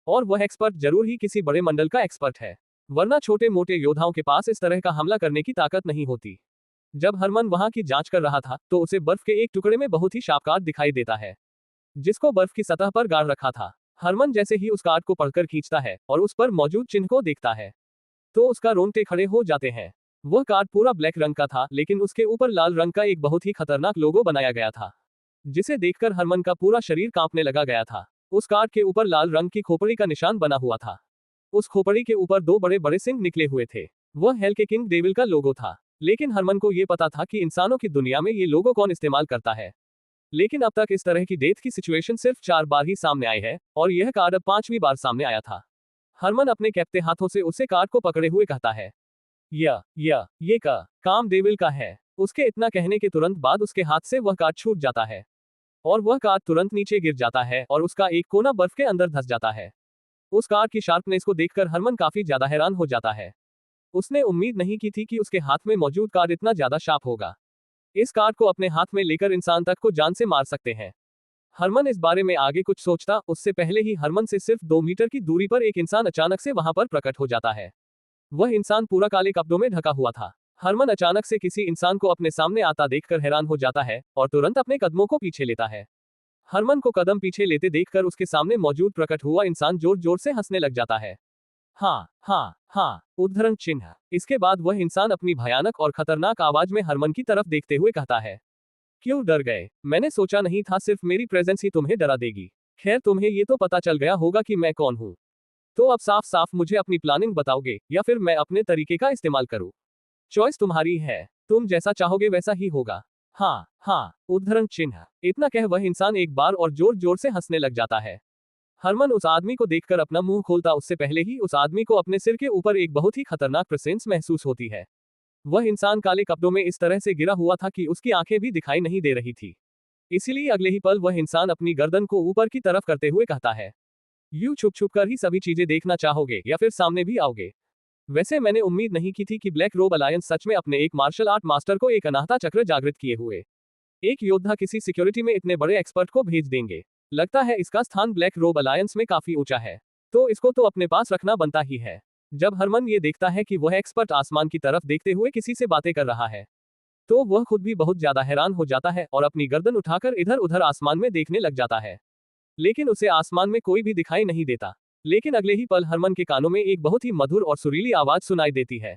और वह एक्सपर्ट जरूर ही किसी बड़े मंडल का एक्सपर्ट है, वरना छोटे मोटे योद्धाओं के पास इस तरह का हमला करने की ताकत नहीं होती। जब हरमन वहां की जांच कर रहा था तो उसे बर्फ के एक टुकड़े में बहुत ही शार्प कार्ड दिखाई देता है, जिसको बर्फ की सतह पर गाड़ रखा था। हरमन जैसे ही उस कार्ड को पढ़कर खींचता है और उस पर मौजूद चिन्ह को देखता है, तो उसका रोंगटे खड़े हो जाते हैं। वह कार्ड पूरा ब्लैक रंग का था, लेकिन उसके ऊपर लाल रंग का एक बहुत ही खतरनाक लोगो बनाया गया था, जिसे देखकर हरमन का पूरा शरीर कांपने लगा गया था। उस कार्ड के ऊपर लाल रंग की खोपड़ी का निशान बना हुआ था। उस खोपड़ी के ऊपर 2 बड़े बड़े सिंह निकले हुए थे। वह हेल के किंग डेविल का लोगो था, लेकिन हरमन को यह पता था कि इंसानों की दुनिया में ये लोगो कौन इस्तेमाल करता है। लेकिन अब तक इस तरह की डेथ की सिचुएशन सिर्फ 4 बार ही सामने आई है और यह कार्ड अब 5वीं बार सामने आया था। हरमन अपने कैप्टे हाथों से उसे कार्ड को पकड़े हुए कहता है, ये काम डेविल का है। उसके इतना कहने के तुरंत बाद उसके हाथ से वह कार्ड छूट जाता है और वह कार्ड तुरंत नीचे गिर जाता है और उसका एक कोना बर्फ के अंदर धंस जाता है। उस कार्ड की शार्पनेस को देखकर हरमन काफी ज्यादा हैरान हो जाता है। उसने उम्मीद नहीं की थी कि उसके हाथ में मौजूद कार्ड इतना ज्यादा शार्प होगा। इस कार्ड को अपने हाथ में लेकर इंसान तक को जान से मार सकते हैं। हरमन इस बारे में आगे कुछ सोचता उससे पहले ही हरमन से सिर्फ 2 मीटर की दूरी पर एक इंसान अचानक से वहां पर प्रकट हो जाता है। वह इंसान पूरा काले कपड़ों में ढका हुआ था। हरमन अचानक से किसी इंसान को अपने सामने आता देखकर हैरान हो जाता है और तुरंत अपने कदमों को पीछे लेता है। हरमन को कदम पीछे लेते देखकर उसके सामने मौजूद प्रकट हुआ इंसान जोर जोर से हंसने लग जाता है। हाँ, उद्धरण चिन्ह। इसके बाद वह इंसान अपनी भयानक और खतरनाक आवाज में हरमन की तरफ देखते हुए कहता है, क्यों डर गए? मैंने सोचा नहीं था सिर्फ मेरी प्रेजेंस ही तुम्हें डरा देगी। खैर, तुम्हें ये तो पता चल गया होगा कि मैं कौन हूँ। तो अब साफ साफ मुझे अपनी प्लानिंग बताओगे या फिर मैं अपने तरीके का इस्तेमाल करूँ? चॉइस तुम्हारी है, तुम जैसा चाहोगे वैसा ही होगा। हाँ, उद्धरण चिन्ह। इतना कह वह इंसान एक बार और जोर जोर से हंसने लग जाता है। हरमन उस आदमी को देखकर अपना मुंह खोलता उससे पहले ही उस आदमी को अपने सिर के ऊपर एक बहुत ही खतरनाक प्रेजेंस महसूस होती है। वह इंसान काले कपड़ों में इस तरह से गिरा हुआ था कि उसकी आंखें भी दिखाई नहीं दे रही थी। इसीलिए अगले ही पल वह इंसान अपनी गर्दन को ऊपर की तरफ करते हुए कहता है, यूं छुप छुप कर ही सभी चीजें देखना चाहोगे या फिर सामने भी आओगे? वैसे मैंने उम्मीद नहीं की थी कि ब्लैक रोब अलायंस सच में अपने एक मार्शल आर्ट मास्टर को एक अनाहता चक्र जागृत किए हुए एक योद्धा किसी सिक्योरिटी में इतने बड़े एक्सपर्ट को भेज देंगे। लगता है इसका स्थान ब्लैक रोब अलायंस में काफी ऊंचा है, तो इसको तो अपने पास रखना बनता ही है। जब हरमन ये देखता है कि वह एक्सपर्ट आसमान की तरफ देखते हुए किसी से बातें कर रहा है, तो वह खुद भी बहुत ज्यादा हैरान हो जाता है और अपनी गर्दन उठाकर इधर उधर आसमान में देखने लग जाता है। लेकिन उसे आसमान में कोई भी दिखाई नहीं देता। लेकिन अगले ही पल हरमन के कानों में एक बहुत ही मधुर और सुरीली आवाज सुनाई देती है।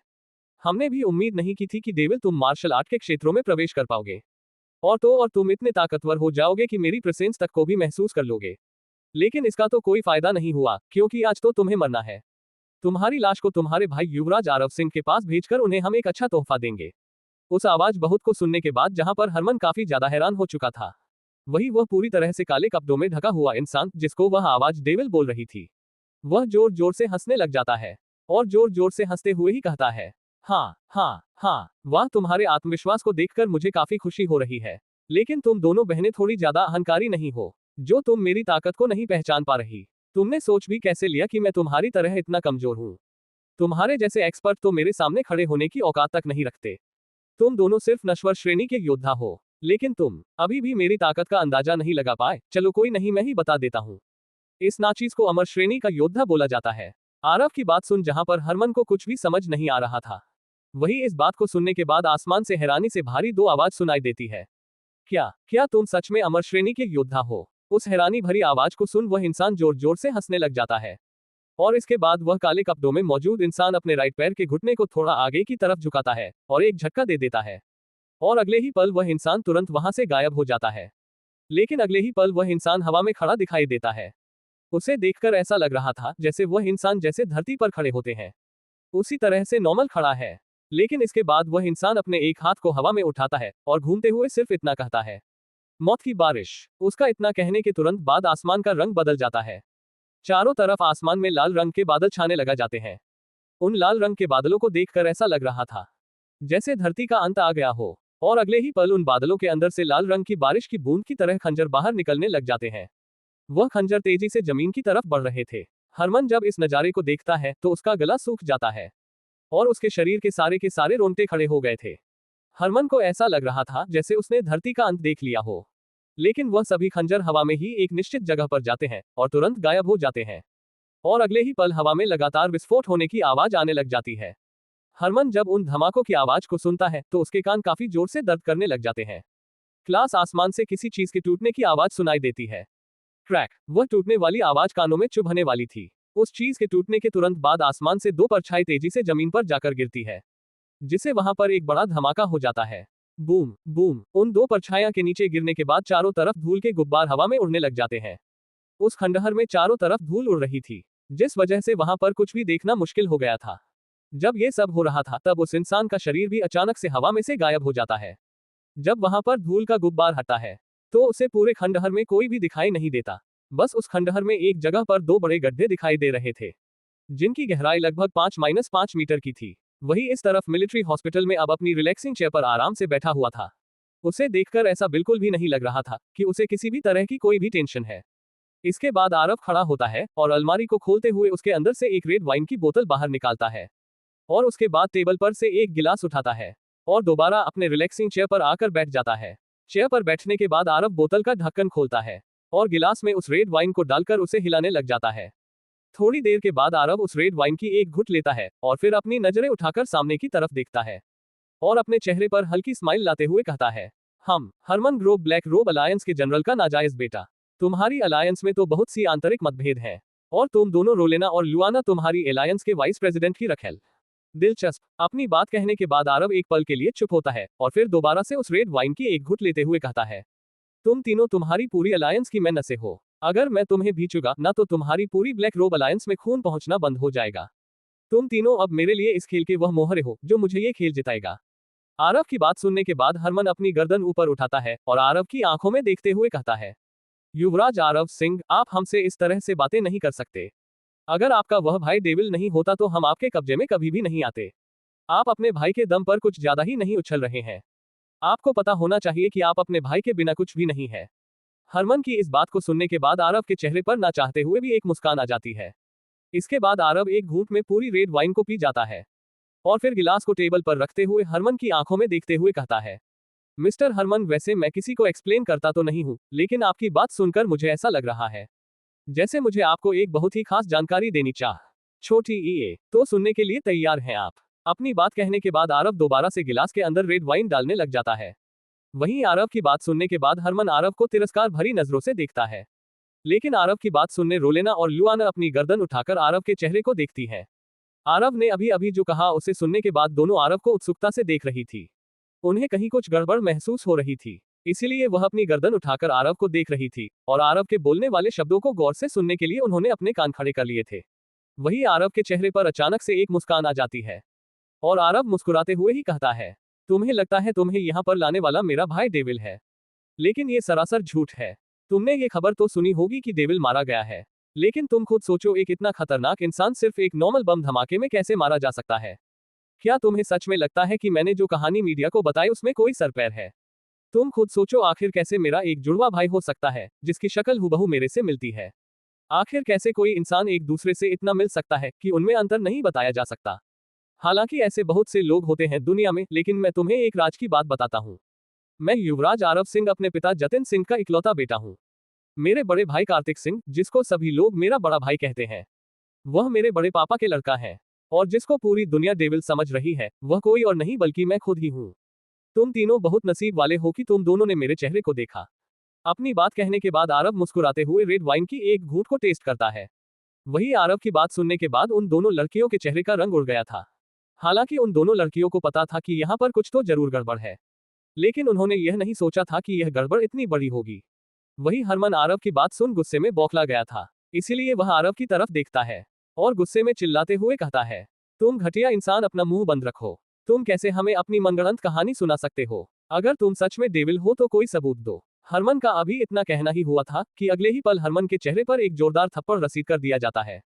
हमने भी उम्मीद नहीं की थी कि डेविल तुम मार्शल आर्ट के क्षेत्रों में प्रवेश कर पाओगे, और तुम इतने ताकतवर हो जाओगे कि मेरी प्रेजेंस तक को भी महसूस कर लोगे। लेकिन इसका तो कोई फायदा नहीं हुआ, क्योंकि आज तो तुम्हें मरना है। तुम्हारी लाश को तुम्हारे भाई युवराज आरव सिंह के पास भेजकर उन्हें हम एक अच्छा तोहफा देंगे। उस आवाज बहुत को सुनने के बाद जहां पर हरमन काफी ज्यादा हैरान हो चुका था, वही वह पूरी तरह से काले कपड़ों में ढका हुआ इंसान जिसको वह आवाज डेविल बोल रही थी, वह जोर जोर से हंसने लग जाता है और जोर जोर से हंसते हुए ही कहता है, हाँ हाँ हाँ, वाह, तुम्हारे आत्मविश्वास को देखकर मुझे काफी खुशी हो रही है। लेकिन तुम दोनों बहनें थोड़ी ज्यादा अहंकारी नहीं हो, जो तुम मेरी ताकत को नहीं पहचान पा रही। तुमने सोच भी कैसे लिया कि मैं तुम्हारी तरह इतना कमजोर हूँ? तुम्हारे जैसे एक्सपर्ट तो मेरे सामने खड़े होने की औकात तक नहीं रखते। तुम दोनों सिर्फ नश्वर श्रेणी के योद्धा हो, लेकिन तुम अभी भी मेरी ताकत का अंदाजा नहीं लगा पाए। चलो कोई नहीं, मैं ही बता देता हूँ। इस नाचीज को अमर श्रेणी का योद्धा बोला जाता है। आरव की बात सुन जहां पर हरमन को कुछ भी समझ नहीं आ रहा था, वही इस बात को सुनने के बाद आसमान से हैरानी से भारी दो आवाज सुनाई देती है। क्या क्या तुम सच में अमर श्रेणी के योद्धा हो? उस हैरानी भरी आवाज को सुन वह इंसान जोर जोर से हंसने लग जाता है, और इसके बाद वह काले कपड़ों में मौजूद इंसान अपने राइट पैर के घुटने को थोड़ा आगे की तरफ झुकाता है और एक झटका दे देता है, और अगले ही पल वह इंसान तुरंत वहां से गायब हो जाता है। लेकिन अगले ही पल वह इंसान हवा में खड़ा दिखाई देता है। उसे देखकर ऐसा लग रहा था जैसे वह इंसान जैसे धरती पर खड़े होते हैं उसी तरह से नॉर्मल खड़ा है। लेकिन इसके बाद वह इंसान अपने एक हाथ को हवा में उठाता है और घूमते हुए सिर्फ इतना कहता है, मौत की बारिश। उसका इतना कहने के तुरंत बाद आसमान का रंग बदल जाता है। चारों तरफ आसमान में लाल रंग के बादल छाने लगा जाते हैं। उन लाल रंग के बादलों को देखकर ऐसा लग रहा था जैसे धरती का अंत आ गया हो, और अगले ही पल उन बादलों के अंदर से लाल रंग की बारिश की बूंद की तरह खंजर बाहर निकलने लग जाते हैं। वह खंजर तेजी से जमीन की तरफ बढ़ रहे थे। हरमन जब इस नजारे को देखता है तो उसका गला सूख जाता है और उसके शरीर के सारे रोंगटे खड़े हो गए थे। हरमन को ऐसा लग रहा था जैसे उसने धरती का अंत देख लिया हो। लेकिन वह सभी खंजर हवा में ही एक निश्चित जगह पर जाते हैं और तुरंत गायब हो जाते हैं, और अगले ही पल हवा में लगातार विस्फोट होने की आवाज आने लग जाती है। हरमन जब उन धमाकों की आवाज को सुनता है तो उसके कान काफी जोर से दर्द करने लग जाते हैं। क्लास आसमान से किसी चीज के टूटने की आवाज सुनाई देती है। क्रैक। वह टूटने वाली आवाज कानों में चुभने वाली थी। उस चीज के टूटने के तुरंत बाद आसमान से दो परछाई तेजी से जमीन पर जाकर गिरती है, जिससे वहां पर एक बड़ा धमाका हो जाता है। Boom boom. उन दो परछाइयां के नीचे गिरने के बाद चारों तरफ धूल के गुब्बार हवा में उड़ने लग जाते हैं। उस खंडहर में चारों तरफ धूल उड़ रही थी, जिस वजह से वहां पर कुछ भी देखना मुश्किल हो गया था। जब ये सब हो रहा था तब उस इंसान का शरीर भी अचानक से हवा में से गायब हो जाता है। जब वहां पर धूल का गुब्बार हटता है तो उसे पूरे खंडहर में कोई भी दिखाई नहीं देता। बस उस खंडहर में एक जगह पर दो बड़े गड्ढे दिखाई दे रहे थे, जिनकी गहराई लगभग 5-5 मीटर की थी। वही इस तरफ मिलिट्री हॉस्पिटल में अब अपनी रिलैक्सिंग चेयर पर आराम से बैठा हुआ था। उसे देखकर ऐसा बिल्कुल भी नहीं लग रहा था कि उसे किसी भी तरह की कोई भी टेंशन है। इसके बाद आरव खड़ा होता है और अलमारी को खोलते हुए उसके अंदर से एक रेड वाइन की बोतल बाहर निकालता है, और उसके बाद टेबल पर से एक गिलास उठाता है और दोबारा अपने रिलैक्सिंग चेयर पर आकर बैठ जाता है। चेयर पर बैठने के बाद आरव बोतल का ढक्कन खोलता है और गिलास में उस रेड वाइन को डालकर उसे हिलाने लग जाता है। थोड़ी देर के बाद आरव उस रेड वाइन की एक घुट लेता है और फिर अपनी नजरें उठाकर सामने की तरफ देखता है और अपने चेहरे पर हल्की स्माइल लाते हुए कहता है, हम हरमन ग्रोव ब्लैक रोब अलायंस के जनरल का नाजायज बेटा। तुम्हारी अलायंस में तो बहुत सी आंतरिक मतभेद हैं, और तुम दोनों रोलेना और लुआना तुम्हारी अलायंस के वाइस प्रेसिडेंट की रखेल। दिलचस्प। अपनी बात कहने के बाद आरव एक पल के लिए चुप होता है और फिर दोबारा से उस रेड वाइन की एक घुट लेते हुए कहता है, तुम तीनों तुम्हारी पूरी अलायंस की मैं नसे हो। अगर मैं तुम्हें भी चुका ना तो तुम्हारी पूरी ब्लैक रोब अलायंस में खून पहुंचना बंद हो जाएगा। तुम तीनों अब मेरे लिए इस खेल के वह मोहरे हो जो मुझे ये खेल जिताएगा। आरव की बात सुनने के बाद हरमन अपनी गर्दन ऊपर उठाता है और आरव की आंखों में देखते हुए कहता है, युवराज आरव सिंह, आप हमसे इस तरह से बातें नहीं कर सकते। अगर आपका वह भाई डेविल नहीं होता तो हम आपके कब्जे में कभी भी नहीं आते। आप अपने भाई के दम पर कुछ ज्यादा ही नहीं उछल रहे हैं। आपको पता होना चाहिए कि आप अपने भाई के बिना कुछ भी नहीं है। हरमन की इस बात को सुनने के बाद आरव के चेहरे पर ना चाहते हुए भी एक मुस्कान आ जाती है। इसके बाद आरव एक घूंट में पूरी रेड वाइन को पी जाता है और फिर गिलास को टेबल पर रखते हुए हरमन की आंखों में देखते हुए कहता है, मिस्टर हरमन, वैसे मैं किसी को एक्सप्लेन करता तो नहीं हूँ, लेकिन आपकी बात सुनकर मुझे ऐसा लग रहा है जैसे मुझे आपको एक बहुत ही खास जानकारी देनी चाह छोटी ई तो सुनने के लिए तैयार हैं आप। अपनी बात कहने के बाद आरव दोबारा से गिलास के अंदर रेड वाइन डालने लग जाता है। वहीं आरव की बात सुनने के बाद हरमन आरव को तिरस्कार भरी नजरों से देखता है, लेकिन आरव की बात सुनने रोलेना और लुआना अपनी गर्दन उठाकर आरव के चेहरे को देखती है। आरव ने अभी अभी जो कहा उसे सुनने के बाद दोनों आरव को उत्सुकता से देख रही थी। उन्हें कहीं कुछ गड़बड़ महसूस हो रही थी, इसीलिए वह अपनी गर्दन उठाकर आरव को देख रही थी और आरव के बोलने वाले शब्दों को गौर से सुनने के लिए उन्होंने अपने कान खड़े कर लिए थे। वही आरव के चेहरे पर अचानक से एक मुस्कान आ जाती है और आरव मुस्कुराते हुए ही कहता है, तुम्हें लगता है तुम्हें यहाँ पर लाने वाला मेरा भाई डेविल है, लेकिन ये सरासर झूठ है। तुमने ये खबर तो सुनी होगी कि डेविल मारा गया है, लेकिन तुम खुद सोचो एक इतना खतरनाक इंसान सिर्फ एक नॉर्मल बम धमाके में कैसे मारा जा सकता है। क्या तुम्हें सच में लगता है कि मैंने जो कहानी मीडिया को बताई उसमें कोई सर पैर है? तुम खुद सोचो, आखिर कैसे मेरा एक जुड़वा भाई हो सकता है जिसकी शक्ल हुबहू मेरे से मिलती है? आखिर कैसे कोई इंसान एक दूसरे से इतना मिल सकता है कि उनमें अंतर नहीं बताया जा सकता? हालांकि ऐसे बहुत से लोग होते हैं दुनिया में, लेकिन मैं तुम्हें एक राज की बात बताता हूँ। मैं युवराज आरव सिंह अपने पिता जतिन सिंह का इकलौता बेटा हूँ। मेरे बड़े भाई कार्तिक सिंह, जिसको सभी लोग मेरा बड़ा भाई कहते हैं, वह मेरे बड़े पापा के लड़का है, और जिसको पूरी दुनिया डेविल समझ रही है वह कोई और नहीं बल्कि मैं खुद ही हूँ। तुम तीनों बहुत नसीब वाले हो कि तुम दोनों ने मेरे चेहरे को देखा। अपनी बात कहने के बाद आरव मुस्कुराते हुए रेड वाइन की एक घूंट को टेस्ट करता है। वही आरव की बात सुनने के बाद उन दोनों लड़कियों के चेहरे का रंग उड़ गया था। हालांकि उन दोनों लड़कियों को पता था कि यहाँ पर कुछ तो जरूर गड़बड़ है, लेकिन उन्होंने यह नहीं सोचा था कि यह गड़बड़ इतनी बड़ी होगी। वही हरमन आरव की बात सुन गुस्से में बौखला गया था, इसीलिए वह आरव की तरफ देखता है और गुस्से में चिल्लाते हुए कहता है, तुम घटिया इंसान, अपना मुंह बंद रखो। तुम कैसे हमें अपनी मनगढ़ंत कहानी सुना सकते हो? अगर तुम सच में डेविल हो तो कोई सबूत दो। हरमन का अभी इतना कहना ही हुआ था कि अगले ही पल हरमन के चेहरे पर एक जोरदार थप्पड़ रसीद कर दिया जाता है।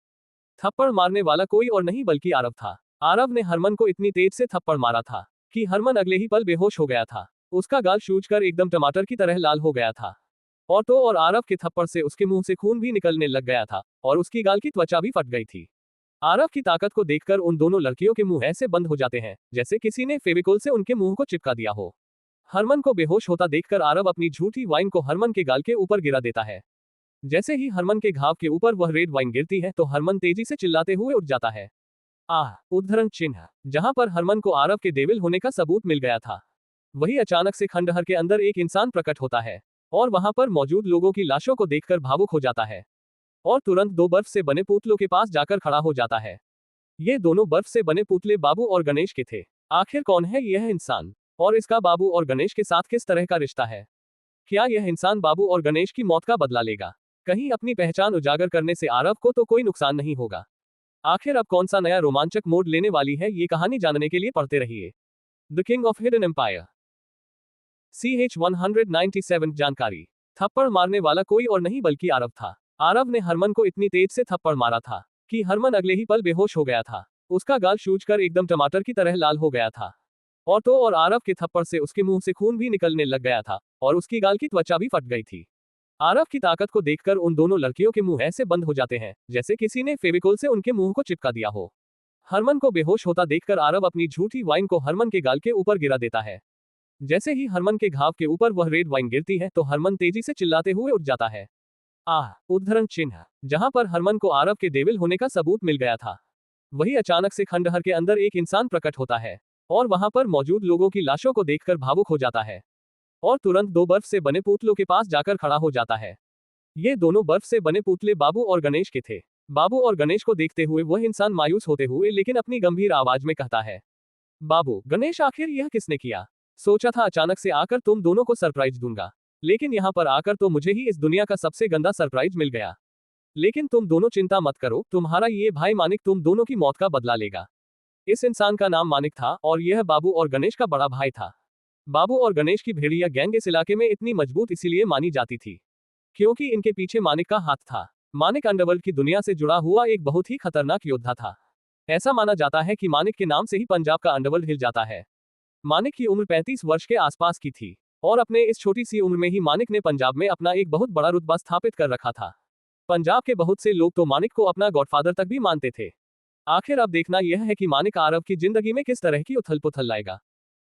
थप्पड़ मारने वाला कोई और नहीं बल्कि आरव था। आरव ने हरमन को इतनी तेज से थप्पड़ मारा था कि हरमन अगले ही पल बेहोश हो गया था। उसका गाल सूजकर एकदम टमाटर की तरह लाल हो गया था और आरव के थप्पड़ से उसके मुंह से खून भी निकलने लग गया था और उसकी गाल की त्वचा भी फट गई थी। आरव की ताकत को देखकर उन दोनों लड़कियों के मुंह ऐसे बंद हो जाते हैं जैसे किसी ने फेविकोल से उनके मुंह को चिपका दिया हो। हरमन को बेहोश होता देखकर आरव अपनी झूठी वाइन को हरमन के गाल के ऊपर गिरा देता है। जैसे ही हरमन के घाव के ऊपर वह रेड वाइन गिरती है तो हरमन तेजी से चिल्लाते हुए उठ जाता है। उद्धरण चिन्ह, जहां पर हरमन को आरव के डेविल होने का सबूत मिल गया था, वही अचानक से खंडहर के अंदर एक इंसान प्रकट होता है और वहां पर मौजूद लोगों की लाशों को देखकर भावुक हो जाता है और तुरंत दो बर्फ से बने पुतलों के पास जाकर खड़ा हो जाता है। ये दोनों बर्फ से बने पुतले बाबू और गणेश के थे। आखिर कौन है यह इंसान और इसका बाबू और गणेश के साथ किस तरह का रिश्ता है? क्या यह इंसान बाबू और गणेश की मौत का बदला लेगा? कहीं अपनी पहचान उजागर करने से आरव को तो कोई नुकसान नहीं होगा। आखिर अब कौन सा नया रोमांचक मोड़ लेने वाली है ये कहानी जानने के लिए पढ़ते रहिए the king of hidden empire. CH 197 जानकारी। थप्पड़ मारने वाला कोई और नहीं बल्कि आरव था। आरव ने हरमन को इतनी तेज से थप्पड़ मारा था कि हरमन अगले ही पल बेहोश हो गया था। उसका गाल सूजकर एकदम टमाटर की तरह लाल हो गया था और आरव के थप्पड़ से उसके मुंह से खून भी निकलने लग गया था और उसकी गाल की त्वचा भी फट गई थी। आरव की ताकत को देखकर उन दोनों लड़कियों के मुंह ऐसे बंद हो जाते हैं जैसे किसी ने फेविकोल से उनके मुंह को चिपका दिया हो। हरमन को बेहोश होता देखकर आरव अपनी झूठी वाइन को हरमन के गाल के ऊपर गिरा देता है। जैसे ही हरमन के घाव के ऊपर वह रेड वाइन गिरती है तो हरमन तेजी से चिल्लाते हुए उठ जाता है। उद्धरण चिन्ह, जहां पर हरमन को आरव के डेविल होने का सबूत मिल गया था, वही अचानक से खंडहर के अंदर एक इंसान प्रकट होता है और वहां पर मौजूद लोगों की लाशों को देखकर भावुक हो जाता है और तुरंत दो बर्फ से बने पुतलों के पास जाकर खड़ा हो जाता है। ये दोनों बर्फ से बने पुतले बाबू और गणेश के थे। बाबू और गणेश को देखते हुए वह इंसान मायूस होते हुए लेकिन अपनी गंभीर आवाज में कहता है, बाबू गणेश, आखिर यह किसने किया? सोचा था अचानक से आकर तुम दोनों को सरप्राइज दूंगा, लेकिन यहाँ पर आकर तो मुझे ही इस दुनिया का सबसे गंदा सरप्राइज मिल गया। लेकिन तुम दोनों चिंता मत करो, तुम्हारा ये भाई मानिक तुम दोनों की मौत का बदला लेगा। इस इंसान का नाम मानिक था और यह बाबू और गणेश का बड़ा भाई था। बाबू और गणेश की भेड़िया गैंग इस इलाके में इतनी मजबूत इसीलिए मानी जाती थी क्योंकि इनके पीछे मानिक का हाथ था। मानिक अंडरवर्ल्ड की दुनिया से जुड़ा हुआ एक बहुत ही खतरनाक योद्धा था। ऐसा माना जाता है कि मानिक के नाम से ही पंजाब का अंडरवर्ल्ड हिल जाता है। मानिक की उम्र 35 वर्ष के आसपास की थी और अपने इस छोटी सी उम्र में ही मानिक ने पंजाब में अपना एक बहुत बड़ा रुतबा स्थापित कर रखा था। पंजाब के बहुत से लोग तो मानिक को अपना गॉडफादर तक भी मानते थे। आखिर अब देखना यह है कि मानिक आरव की जिंदगी में किस तरह की उथल पुथल लाएगा।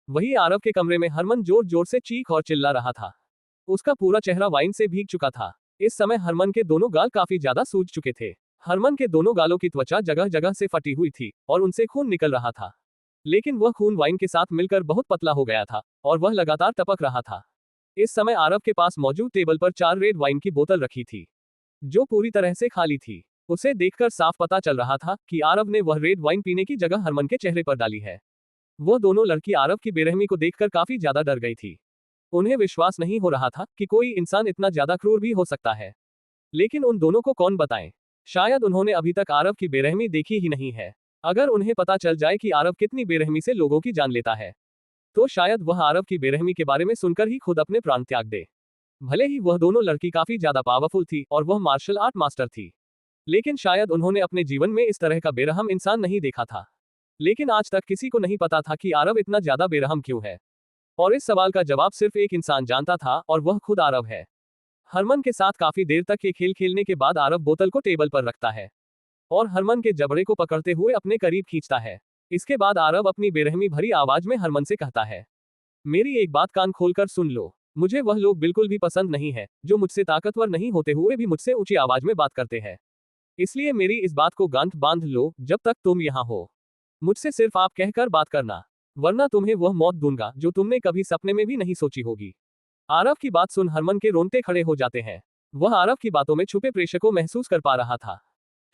वही आरव के कमरे में हरमन जोर जोर से चीख और चिल्ला रहा था। उसका पूरा चेहरा वाइन से भीग चुका था। इस समय हरमन के दोनों गाल काफी ज्यादा सूज चुके थे। हरमन के दोनों गालों की त्वचा जगह जगह से फटी हुई थी और उनसे खून निकल रहा था। लेकिन वह खून वाइन के साथ मिलकर बहुत पतला हो गया था और वह लगातार टपक रहा था। इस समय आरव के पास मौजूद टेबल पर 4 रेड वाइन की बोतल रखी थी, जो पूरी तरह से खाली थी। उसे देखकर साफ पता चल रहा था कि आरव ने वह रेड वाइन पीने की जगह हरमन के चेहरे पर डाली है। वो दोनों लड़की आरव की बेरहमी को देखकर काफी ज्यादा डर गई थी। उन्हें विश्वास नहीं हो रहा था कि कोई इंसान इतना ज्यादा क्रूर भी हो सकता है। लेकिन उन दोनों को कौन बताए? शायद उन्होंने अभी तक आरव की बेरहमी देखी ही नहीं है। अगर उन्हें पता चल जाए कि आरव कितनी बेरहमी से लोगों की जान लेता है, तो शायद वह आरव की बेरहमी के बारे में सुनकर ही खुद अपने प्राण त्याग दे। भले ही वह दोनों लड़की काफी ज्यादा पावरफुल थी और वह मार्शल आर्ट मास्टर थी, लेकिन शायद उन्होंने अपने जीवन में इस तरह का बेरहम इंसान नहीं देखा था। लेकिन आज तक किसी को नहीं पता था कि आरव इतना ज्यादा बेरहम क्यों है। और इस सवाल का जवाब सिर्फ एक इंसान जानता था और वह खुद आरव है। हरमन के साथ काफी देर तक ये खेल खेलने के बाद आरव बोतल को टेबल पर रखता है और हरमन के जबड़े को पकड़ते हुए अपने करीब खींचता है। इसके बाद आरव अपनी बेरहमी भरी आवाज में हरमन से कहता है, मेरी एक बात कान खोलकर सुन लो। मुझे वह लोग बिल्कुल भी पसंद नहीं है जो मुझसे ताकतवर नहीं होते हुए भी मुझसे ऊंची आवाज में बात करते हैं। इसलिए मेरी इस बात को गांठ बांध लो, जब तक तुम यहाँ हो मुझसे सिर्फ आप कहकर बात करना, वरना तुम्हें वह मौत दूंगा जो तुमने कभी सपने में भी नहीं सोची होगी। आरव की बात सुन हरमन के रोंगटे खड़े हो जाते हैं। वह आरव की बातों में छुपे प्रेशर को महसूस कर पा रहा था।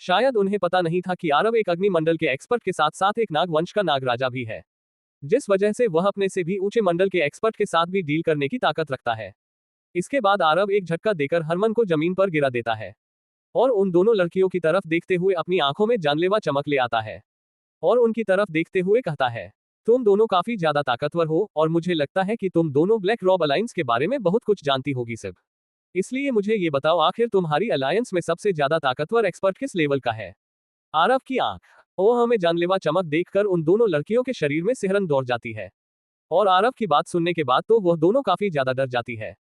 शायद उन्हें पता नहीं था कि आरव एक अग्नि मंडल के एक्सपर्ट के साथ साथ एक नाग वंश का नाग राजा भी है, जिस वजह से वह अपने से भी ऊंचे मंडल के एक्सपर्ट के साथ भी डील करने की ताकत रखता है। इसके बाद आरव एक झटका देकर हरमन को जमीन पर गिरा देता है और उन दोनों लड़कियों की तरफ देखते हुए अपनी आंखों में जानलेवा चमक ले आता है और उनकी तरफ देखते हुए कहता है, तुम दोनों काफी ज्यादा ताकतवर हो और मुझे लगता है कि तुम दोनों ब्लैक रॉब अलायंस के बारे में बहुत कुछ जानती होगी सब। इसलिए मुझे ये बताओ, आखिर तुम्हारी अलायंस में सबसे ज्यादा ताकतवर एक्सपर्ट किस लेवल का है? आरव की आंख ओह में जानलेवा चमक देखकर उन दोनों लड़कियों के शरीर में सिहरन दौड़ जाती है और आरव की बात सुनने के बाद तो वह दोनों काफी ज्यादा डर जाती है।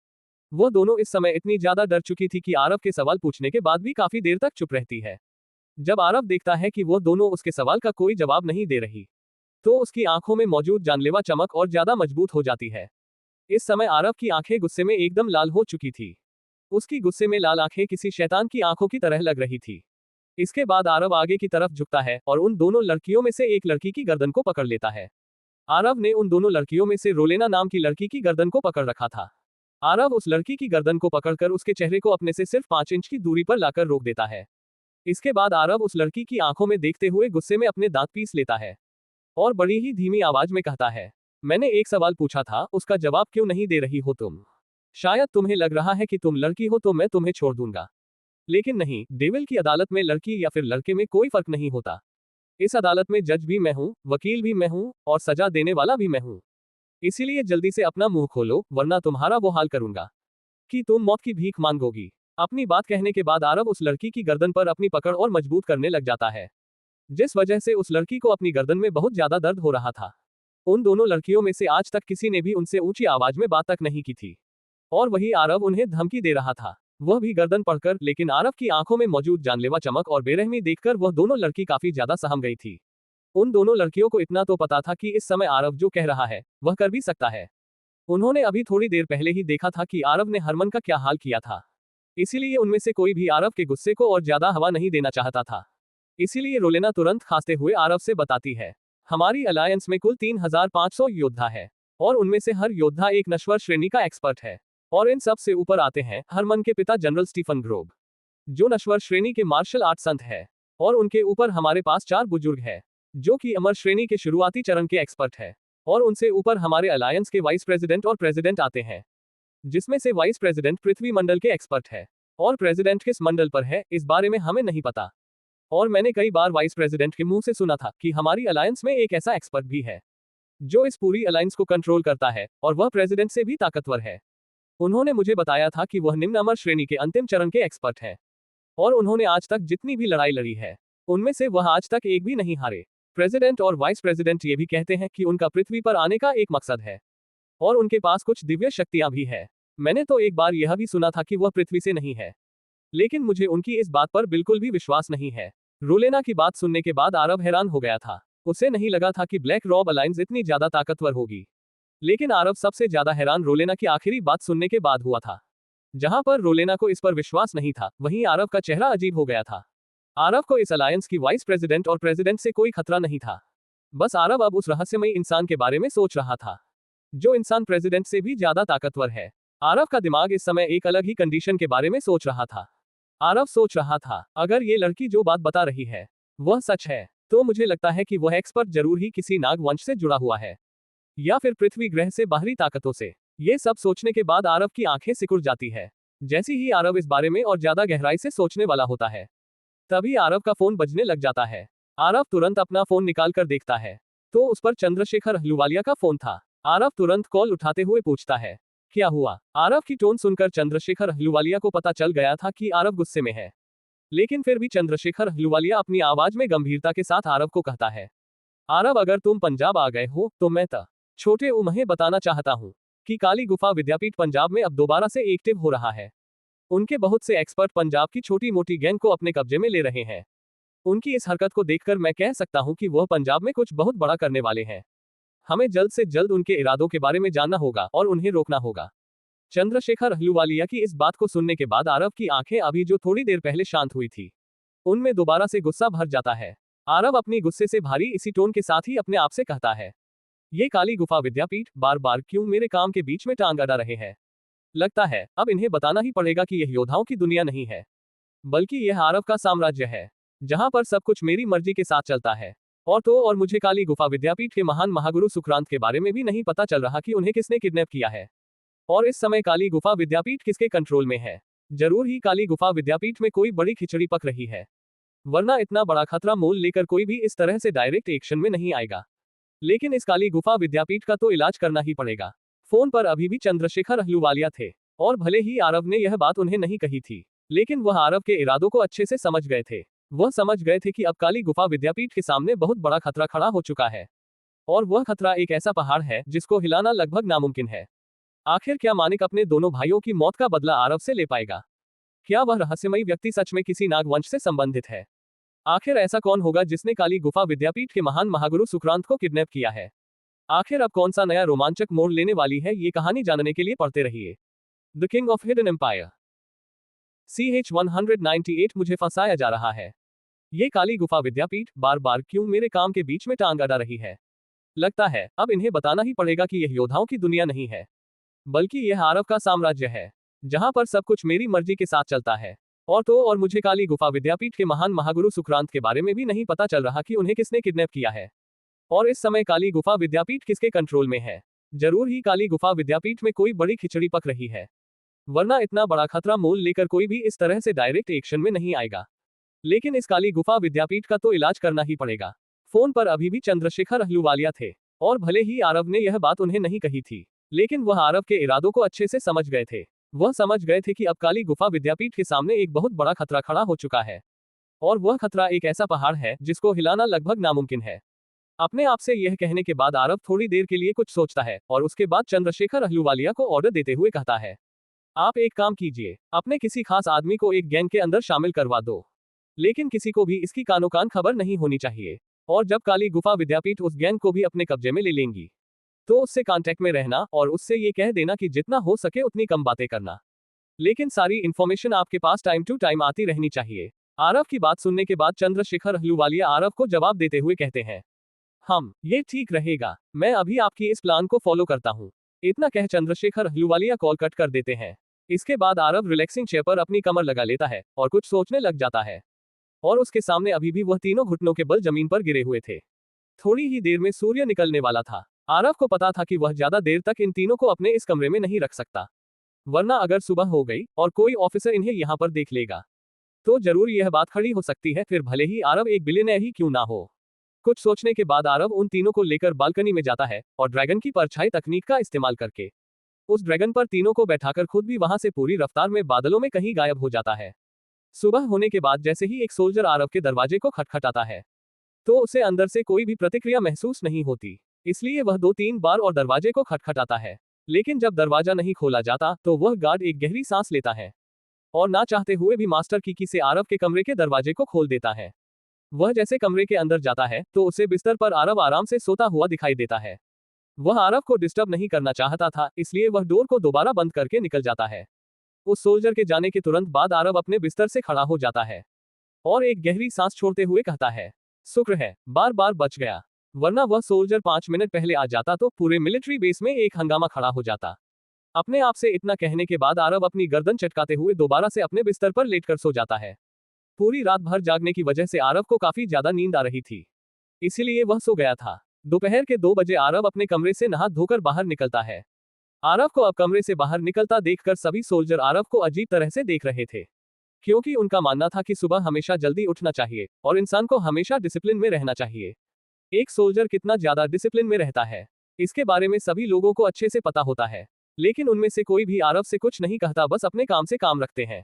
वह दोनों इस समय इतनी ज्यादा डर चुकी थी कि आरव के सवाल पूछने के बाद भी काफी देर तक चुप रहती है। जब आरव देखता है कि वह दोनों उसके सवाल का कोई जवाब नहीं दे रही, तो उसकी आंखों में मौजूद जानलेवा चमक और ज्यादा मजबूत हो जाती है। इस समय आरव की आंखें गुस्से में एकदम लाल हो चुकी थी। उसकी गुस्से में लाल आंखें किसी शैतान की आंखों की तरह लग रही थी। इसके बाद आरव आगे की तरफ झुकता है और उन दोनों लड़कियों में से एक लड़की की गर्दन को पकड़ लेता है। आरव ने उन दोनों लड़कियों में से रोलेना नाम की लड़की की गर्दन को पकड़ रखा था। आरव उस लड़की की गर्दन को पकड़कर उसके चेहरे को अपने से सिर्फ 5 इंच की दूरी पर लाकर रोक देता है। इसके बाद आरव उस लड़की की आंखों में देखते हुए गुस्से में अपने दांत पीस लेता है और बड़ी ही धीमी आवाज में कहता है, मैंने एक सवाल पूछा था, उसका जवाब क्यों नहीं दे रही हो तुम? शायद तुम्हें लग रहा है कि तुम लड़की हो तो मैं तुम्हें छोड़ दूंगा, लेकिन नहीं, डेविल की अदालत में लड़की या फिर लड़के में कोई फर्क नहीं होता। इस अदालत में जज भी मैं हूँ, वकील भी मैं हूँ और सजा देने वाला भी मैं हूँ। इसीलिए जल्दी से अपना मुंह खोलो, वरना तुम्हारा वो हाल करूंगा कि तुम मौत की भीख मांगोगी। अपनी बात कहने के बाद आरव उस लड़की की गर्दन पर अपनी पकड़ और मजबूत करने लग जाता है, जिस वजह से उस लड़की को अपनी गर्दन में बहुत ज्यादा दर्द हो रहा था। उन दोनों लड़कियों में से आज तक किसी ने भी उनसे ऊंची आवाज में बात तक नहीं की थी और वही आरव उन्हें धमकी दे रहा था, वह भी गर्दन पकड़कर। लेकिन आरव की आंखों में मौजूद जानलेवा चमक और बेरहमी देखकर वह दोनों लड़की काफी ज्यादा सहम गई थी। उन दोनों लड़कियों को इतना तो पता था कि इस समय आरव जो कह रहा है वह कर भी सकता है। उन्होंने अभी थोड़ी देर पहले ही देखा था कि आरव ने हरमन का क्या हाल किया था। इसीलिए उनमें से कोई भी आरव के गुस्से को और ज्यादा हवा नहीं देना चाहता था। इसीलिए रोलेना तुरंत खांसते हुए आरव से बताती है, हमारी अलायंस में कुल 3500 योद्धा है और उनमें से हर योद्धा एक नश्वर श्रेणी का एक्सपर्ट है और इन सब से ऊपर आते हैं हरमन के पिता जनरल स्टीफन ग्रोब, जो नश्वर श्रेणी के मार्शल आर्ट संत है, और उनके ऊपर हमारे पास 4 बुजुर्ग है जो कि अमर श्रेणी के शुरुआती चरण के एक्सपर्ट है, और उनसे ऊपर हमारे अलायंस के वाइस प्रेसिडेंट और प्रेसिडेंट आते हैं, जिसमें से वाइस प्रेसिडेंट पृथ्वी मंडल के एक्सपर्ट है और प्रेसिडेंट किस मंडल पर है इस बारे में हमें नहीं पता। और मैंने कई बार वाइस प्रेसिडेंट के मुंह से सुना था कि हमारी अलायंस में एक ऐसा एक्सपर्ट भी है जो इस पूरी अलायंस को कंट्रोल करता है और वह प्रेसिडेंट से भी ताकतवर है। उन्होंने मुझे बताया था कि वह निम्न अमर श्रेणी के अंतिम चरण के एक्सपर्ट है और उन्होंने आज तक जितनी भी लड़ाई लड़ी है उनमें से वह आज तक एक भी नहीं हारे। प्रेसिडेंट और वाइस प्रेसिडेंट ये भी कहते हैं कि उनका पृथ्वी पर आने का एक मकसद है और उनके पास कुछ दिव्य शक्तियां भी है। मैंने तो एक बार यह भी सुना था कि वह पृथ्वी से नहीं है। लेकिन मुझे उनकी इस बात पर बिल्कुल भी विश्वास नहीं है। रोलेना की बात सुनने के बाद आरव हैरान हो गया था। उसे नहीं लगा था कि ब्लैक रॉब अलायंस इतनी ज्यादा ताकतवर होगी। लेकिन आरव सबसे ज्यादा हैरान रोलेना की आखिरी बात सुनने के बाद हुआ था। जहां पर रोलेना को इस पर विश्वास नहीं था, वहीं आरव का चेहरा अजीब हो गया था। आरव को इस अलायंस की वाइस प्रेसिडेंट और प्रेसिडेंट से कोई खतरा नहीं था। बस आरव अब उस रहस्यमयी इंसान के बारे में सोच रहा था, जो इंसान प्रेसिडेंट से भी ज्यादा ताकतवर है। आरव का दिमाग इस समय एक अलग ही कंडीशन के बारे में सोच रहा था। आरव सोच रहा था, अगर ये लड़की जो बात बता रही है वह सच है, तो मुझे लगता है कि वह एक्सपर्ट जरूर ही किसी नाग वंश से जुड़ा हुआ है, या फिर पृथ्वी ग्रह से बाहरी ताकतों से। ये सब सोचने के बाद आरव की आंखें सिकुड़ जाती है। जैसे ही आरव इस बारे में और ज्यादा गहराई से सोचने वाला होता है, तभी आरव का फोन बजने लग जाता है। आरव तुरंत अपना फोन निकाल कर देखता है, तो उस पर चंद्रशेखर अहलूवालिया का फोन था। आरव तुरंत कॉल उठाते हुए पूछता है, क्या हुआ? आरव की टोन सुनकर चंद्रशेखर अहलूवालिया को पता चल गया था कि आरव गुस्से में है। लेकिन फिर भी चंद्रशेखर अहलूवालिया अपनी आवाज में गंभीरता के साथ आरव को कहता है, आरव, अगर तुम पंजाब आ गए हो तो मैं छोटे उम्हें बताना चाहता हूँ कि काली गुफा विद्यापीठ पंजाब में अब दोबारा से एक्टिव हो रहा है। उनके बहुत से एक्सपर्ट पंजाब की छोटी मोटी गैंग को अपने कब्जे में ले रहे हैं। उनकी इस हरकत को देखकर मैं कह सकता हूं कि वह पंजाब में कुछ बहुत बड़ा करने वाले हैं। हमें जल्द से जल्द उनके इरादों के बारे में जानना होगा और उन्हें रोकना होगा। चंद्रशेखर अहलूवालिया की इस बात को सुनने के बाद आरव की आंखें अभी जो थोड़ी देर पहले शांत हुई थी, उनमें दोबारा से गुस्सा भर जाता है। आरव अपनी गुस्से से भारी इसी टोन के साथ ही अपने आप से कहता है, ये काली गुफा विद्यापीठ बार बार क्यों मेरे काम के बीच में टांग अड़ा रहे हैं? लगता है अब इन्हें बताना ही पड़ेगा कि यह योद्धाओं की दुनिया नहीं है, बल्कि यह आरव का साम्राज्य है, जहां पर सब कुछ मेरी मर्जी के साथ चलता है। और तो और मुझे काली गुफा विद्यापीठ के महान महागुरु सुक्रांत के बारे में भी नहीं पता चल रहा कि उन्हें किसने किडनैप किया है, और इस समय काली गुफा विद्यापीठ किसके कंट्रोल में है। जरूर ही काली गुफा विद्यापीठ में कोई बड़ी खिचड़ी पक रही है, वरना इतना बड़ा खतरा मोल लेकर कोई भी इस तरह से डायरेक्ट एक्शन में नहीं आएगा। लेकिन इस काली गुफा विद्यापीठ का तो इलाज करना ही पड़ेगा। फोन पर अभी भी चंद्रशेखर अहलूवालिया थे, और भले ही आरव ने यह बात उन्हें नहीं कही थी, लेकिन वह आरव के इरादों को अच्छे से समझ गए थे। वह समझ गए थे कि अब काली गुफा विद्यापीठ के सामने बहुत बड़ा खतरा खड़ा हो चुका है, और वह खतरा एक ऐसा पहाड़ है जिसको हिलाना लगभग नामुमकिन है। आखिर क्या मानिक अपने दोनों भाइयों की मौत का बदला आरव से ले पाएगा? क्या वह रहस्यमयी व्यक्ति सच में किसी नागवंश से संबंधित है? आखिर ऐसा कौन होगा जिसने काली गुफा विद्यापीठ के महान महागुरु सुक्रांत को किडनैप किया है? आखिर अब कौन सा नया रोमांचक मोड़ लेने वाली है, ये कहानी जानने के लिए पढ़ते रहिए the king of hidden empire. CH-198 मुझे फंसाया जा रहा है। ये काली गुफा विद्यापीठ बार बार क्यों मेरे काम के बीच में टांग अड़ा रही है? लगता है अब इन्हें बताना ही पड़ेगा कि यह योद्धाओं की दुनिया नहीं है, बल्कि यह आरव का साम्राज्य है, जहां पर सब कुछ मेरी मर्जी के साथ चलता है। और तो और मुझे काली गुफा विद्यापीठ के महान महागुरु सुक्रांत के बारे में भी नहीं पता चल रहा कि उन्हें किसने किडनैप किया है, और इस समय काली गुफा विद्यापीठ किसके कंट्रोल में है। जरूर ही काली गुफा विद्यापीठ में कोई बड़ी खिचड़ी पक रही है, वरना इतना बड़ा खतरा मोल लेकर कोई भी इस तरह से डायरेक्ट एक्शन में नहीं आएगा। लेकिन इस काली गुफा विद्यापीठ का तो इलाज करना ही पड़ेगा। फोन पर अभी भी चंद्रशेखर अहलूवालिया थे, और भले ही आरव ने यह बात उन्हें नहीं कही थी, लेकिन वह आरव के इरादों को अच्छे से समझ गए थे। वह समझ गए थे कि अब काली गुफा विद्यापीठ के सामने एक बहुत बड़ा खतरा खड़ा हो चुका है, और वह खतरा एक ऐसा पहाड़ है जिसको हिलाना लगभग नामुमकिन है। अपने आप से यह कहने के बाद आरव थोड़ी देर के लिए कुछ सोचता है, और उसके बाद चंद्रशेखर अहलूवालिया को ऑर्डर देते हुए कहता है, आप एक काम कीजिए, अपने किसी खास आदमी को एक गैंग के अंदर शामिल करवा दो, लेकिन किसी को भी इसकी कानो कान खबर नहीं होनी चाहिए। और जब काली गुफा विद्यापीठ उस गैंग को भी अपने कब्जे में ले लेंगी, तो उससे कांटेक्ट में रहना और उससे ये कह देना कि जितना हो सके उतनी कम बातें करना, लेकिन सारी इन्फॉर्मेशन आपके पास टाइम टू टाइम आती रहनी चाहिए। आरव की बात सुनने के बाद चंद्रशेखर अहलूवालिया आरव को जवाब देते हुए कहते हैं, ये ठीक रहेगा, मैं अभी आपकी इस प्लान को फॉलो करता हूँ। इतना कह चंद्रशेखर अहलूवालिया कॉल कट कर देते हैं। इसके बाद आरव रिलैक्सिंग चेयर पर अपनी कमर लगा लेता है और कुछ सोचने लग जाता है, और उसके सामने अभी भी वह तीनों घुटनों के बल जमीन पर गिरे हुए थे। थोड़ी ही देर में सूर्य निकलने वाला था। आरव को पता था कि वह ज्यादा देर तक इन तीनों को अपने इस कमरे में नहीं रख सकता, वरना अगर सुबह हो गई और कोई ऑफिसर इन्हें यहाँ पर देख लेगा, तो जरूर यह बात खड़ी हो सकती है, फिर भले ही आरव एक बिलियनर ही क्यों ना हो। कुछ सोचने के बाद आरव उन तीनों को लेकर बालकनी में जाता है, और ड्रैगन की परछाई तकनीक का इस्तेमाल करके उस ड्रैगन पर तीनों को बैठाकर खुद भी वहां से पूरी रफ्तार में बादलों में कहीं गायब हो जाता है। सुबह होने के बाद जैसे ही एक सोल्जर आरव के दरवाजे को खटखटाता है, तो उसे अंदर से कोई भी प्रतिक्रिया महसूस नहीं होती, इसलिए वह 2-3 बार और दरवाजे को खटखटाता है। लेकिन जब दरवाजा नहीं खोला जाता, तो वह गार्ड एक गहरी सांस लेता है, और ना चाहते हुए भी मास्टर की से आरव के कमरे के दरवाजे को खोल देता है। वह जैसे कमरे के अंदर जाता है तो उसे बिस्तर पर आरव आराम से सोता हुआ दिखाई देता है। वह आरव को डिस्टर्ब नहीं करना चाहता था, इसलिए वह डोर को दोबारा बंद करके निकल जाता है। उस सोल्जर के जाने के तुरंत बाद आरव अपने बिस्तर से खड़ा हो जाता है और एक गहरी सांस छोड़ते हुए कहता है, शुक्र है बार बार बच गया, वरना वह सोल्जर 5 मिनट पहले आ जाता तो पूरे मिलिट्री बेस में एक हंगामा खड़ा हो जाता। अपने आप से इतना कहने के बाद आरव अपनी गर्दन चटकाते हुए दोबारा से अपने बिस्तर पर लेटकर सो जाता है। पूरी रात भर जागने की वजह से आरव को काफी ज्यादा नींद आ रही थी, इसीलिए वह सो गया था। दोपहर के 2 बजे आरव अपने कमरे से नहा धोकर बाहर निकलता है। आरव को अब कमरे से बाहर निकलता देखकर सभी सोल्जर आरव को अजीब तरह से देख रहे थे, क्योंकि उनका मानना था कि सुबह हमेशा जल्दी उठना चाहिए और इंसान को हमेशा डिसिप्लिन में रहना चाहिए। एक सोल्जर कितना ज्यादा डिसिप्लिन में रहता है, इसके बारे में सभी लोगों को अच्छे से पता होता है, लेकिन उनमें से कोई भी आरव से कुछ नहीं कहता, बस अपने काम से काम रखते हैं।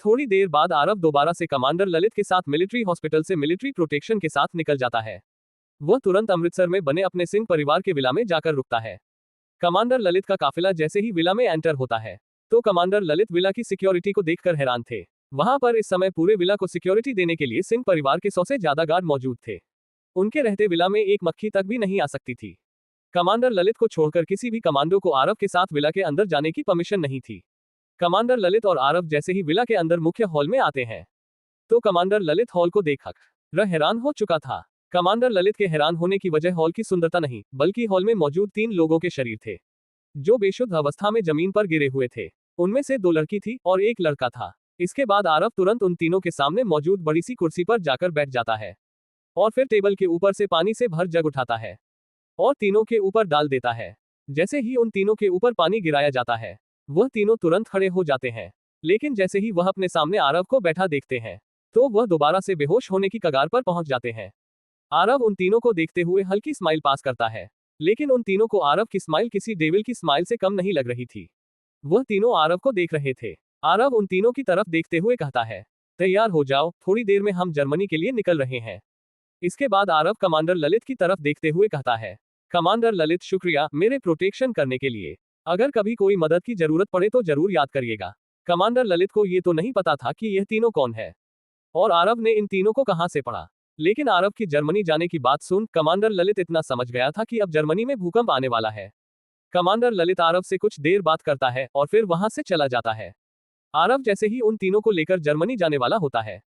थोड़ी देर बाद आरव दोबारा से कमांडर ललित के साथ मिलिट्री हॉस्पिटल से मिलिट्री प्रोटेक्शन के साथ निकल जाता है। वह तुरंत अमृतसर में बने अपने सिंह परिवार के विला में जाकर रुकता है। कमांडर ललित का काफिला जैसे ही विला में एंटर होता है तो कमांडर ललित विला की सिक्योरिटी को देखकर हैरान थे। वहां पर इस समय पूरे विला को सिक्योरिटी देने के लिए सिंह परिवार के 100 से ज्यादा गार्ड मौजूद थे। उनके रहते विला में एक मक्खी तक भी नहीं आ सकती थी। कमांडर ललित को छोड़कर किसी भी कमांडो को आरव के साथ विला के अंदर जाने की परमिशन नहीं थी। कमांडर ललित और आरव जैसे ही विला के अंदर मुख्य हॉल में आते हैं तो कमांडर ललित हॉल को देखकर हैरान हो चुका था। कमांडर ललित के हैरान होने की वजह हॉल की सुंदरता नहीं, बल्कि हॉल में मौजूद 3 लोगों के शरीर थे जो बेशुद्ध अवस्था में जमीन पर गिरे हुए थे। उनमें से 2 लड़की थी और 1 लड़का था। इसके बाद आरव तुरंत उन तीनों के सामने मौजूद बड़ी सी कुर्सी पर जाकर बैठ जाता है और फिर टेबल के ऊपर से पानी से भर जग उठाता है और तीनों के ऊपर डाल देता है। जैसे ही उन तीनों के ऊपर पानी गिराया जाता है वह तीनों तुरंत खड़े हो जाते हैं, लेकिन जैसे ही वह अपने सामने आरव को बैठा देखते हैं तो वह दोबारा से बेहोश होने की कगार पर पहुंच जाते हैं। आरव उन तीनों को देखते हुए हल्की स्माइल पास करता है, लेकिन उन तीनों को आरव की स्माइल किसी डेविल की स्माइल से कम नहीं लग रही थी। वह तीनों आरव को देख रहे थे। आरव उन तीनों की तरफ देखते हुए कहता है, तैयार हो जाओ, थोड़ी देर में हम जर्मनी के लिए निकल रहे हैं। इसके बाद आरव कमांडर ललित की तरफ देखते हुए कहता है, कमांडर ललित शुक्रिया मेरे प्रोटेक्शन करने के लिए। अगर कभी कोई मदद की जरूरत पड़े तो जरूर याद करिएगा। कमांडर ललित को ये तो नहीं पता था कि यह तीनों कौन है और आरव ने इन तीनों को कहां से पढ़ा, लेकिन आरव की जर्मनी जाने की बात सुन कमांडर ललित इतना समझ गया था कि अब जर्मनी में भूकंप आने वाला है। कमांडर ललित आरव से कुछ देर बात करता है और फिर वहां से चला जाता है। आरव जैसे ही उन तीनों को लेकर जर्मनी जाने वाला होता है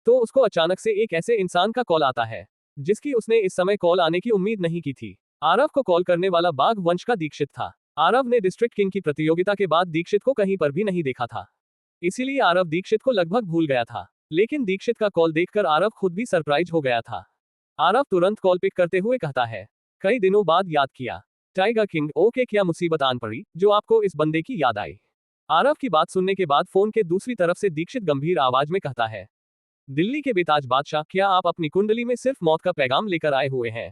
तो उसको अचानक से एक ऐसे इंसान का कॉल आता है जिसकी उसने इस समय कॉल आने की उम्मीद नहीं की थी। आरव को कॉल करने वाला बाघ वंश का दीक्षित था। आरव ने डिस्ट्रिक्ट किंग की प्रतियोगिता के बाद दीक्षित को कहीं पर भी नहीं देखा था, इसीलिए आरव दीक्षित को लगभग भूल गया था। लेकिन दीक्षित का कॉल देखकर आरव खुद भी सरप्राइज हो गया था। आरव तुरंत कॉल पिक करते हुए कहता है, कई दिनों बाद याद किया टाइगर किंग, ओके क्या मुसीबत आन पड़ी जो आपको इस बंदे की याद आई। आरव की बात सुनने के बाद फोन के दूसरी तरफ से दीक्षित गंभीर आवाज में कहता है, दिल्ली के बेताज बादशाह, क्या आप अपनी कुंडली में सिर्फ मौत का पैगाम लेकर आए हुए हैं?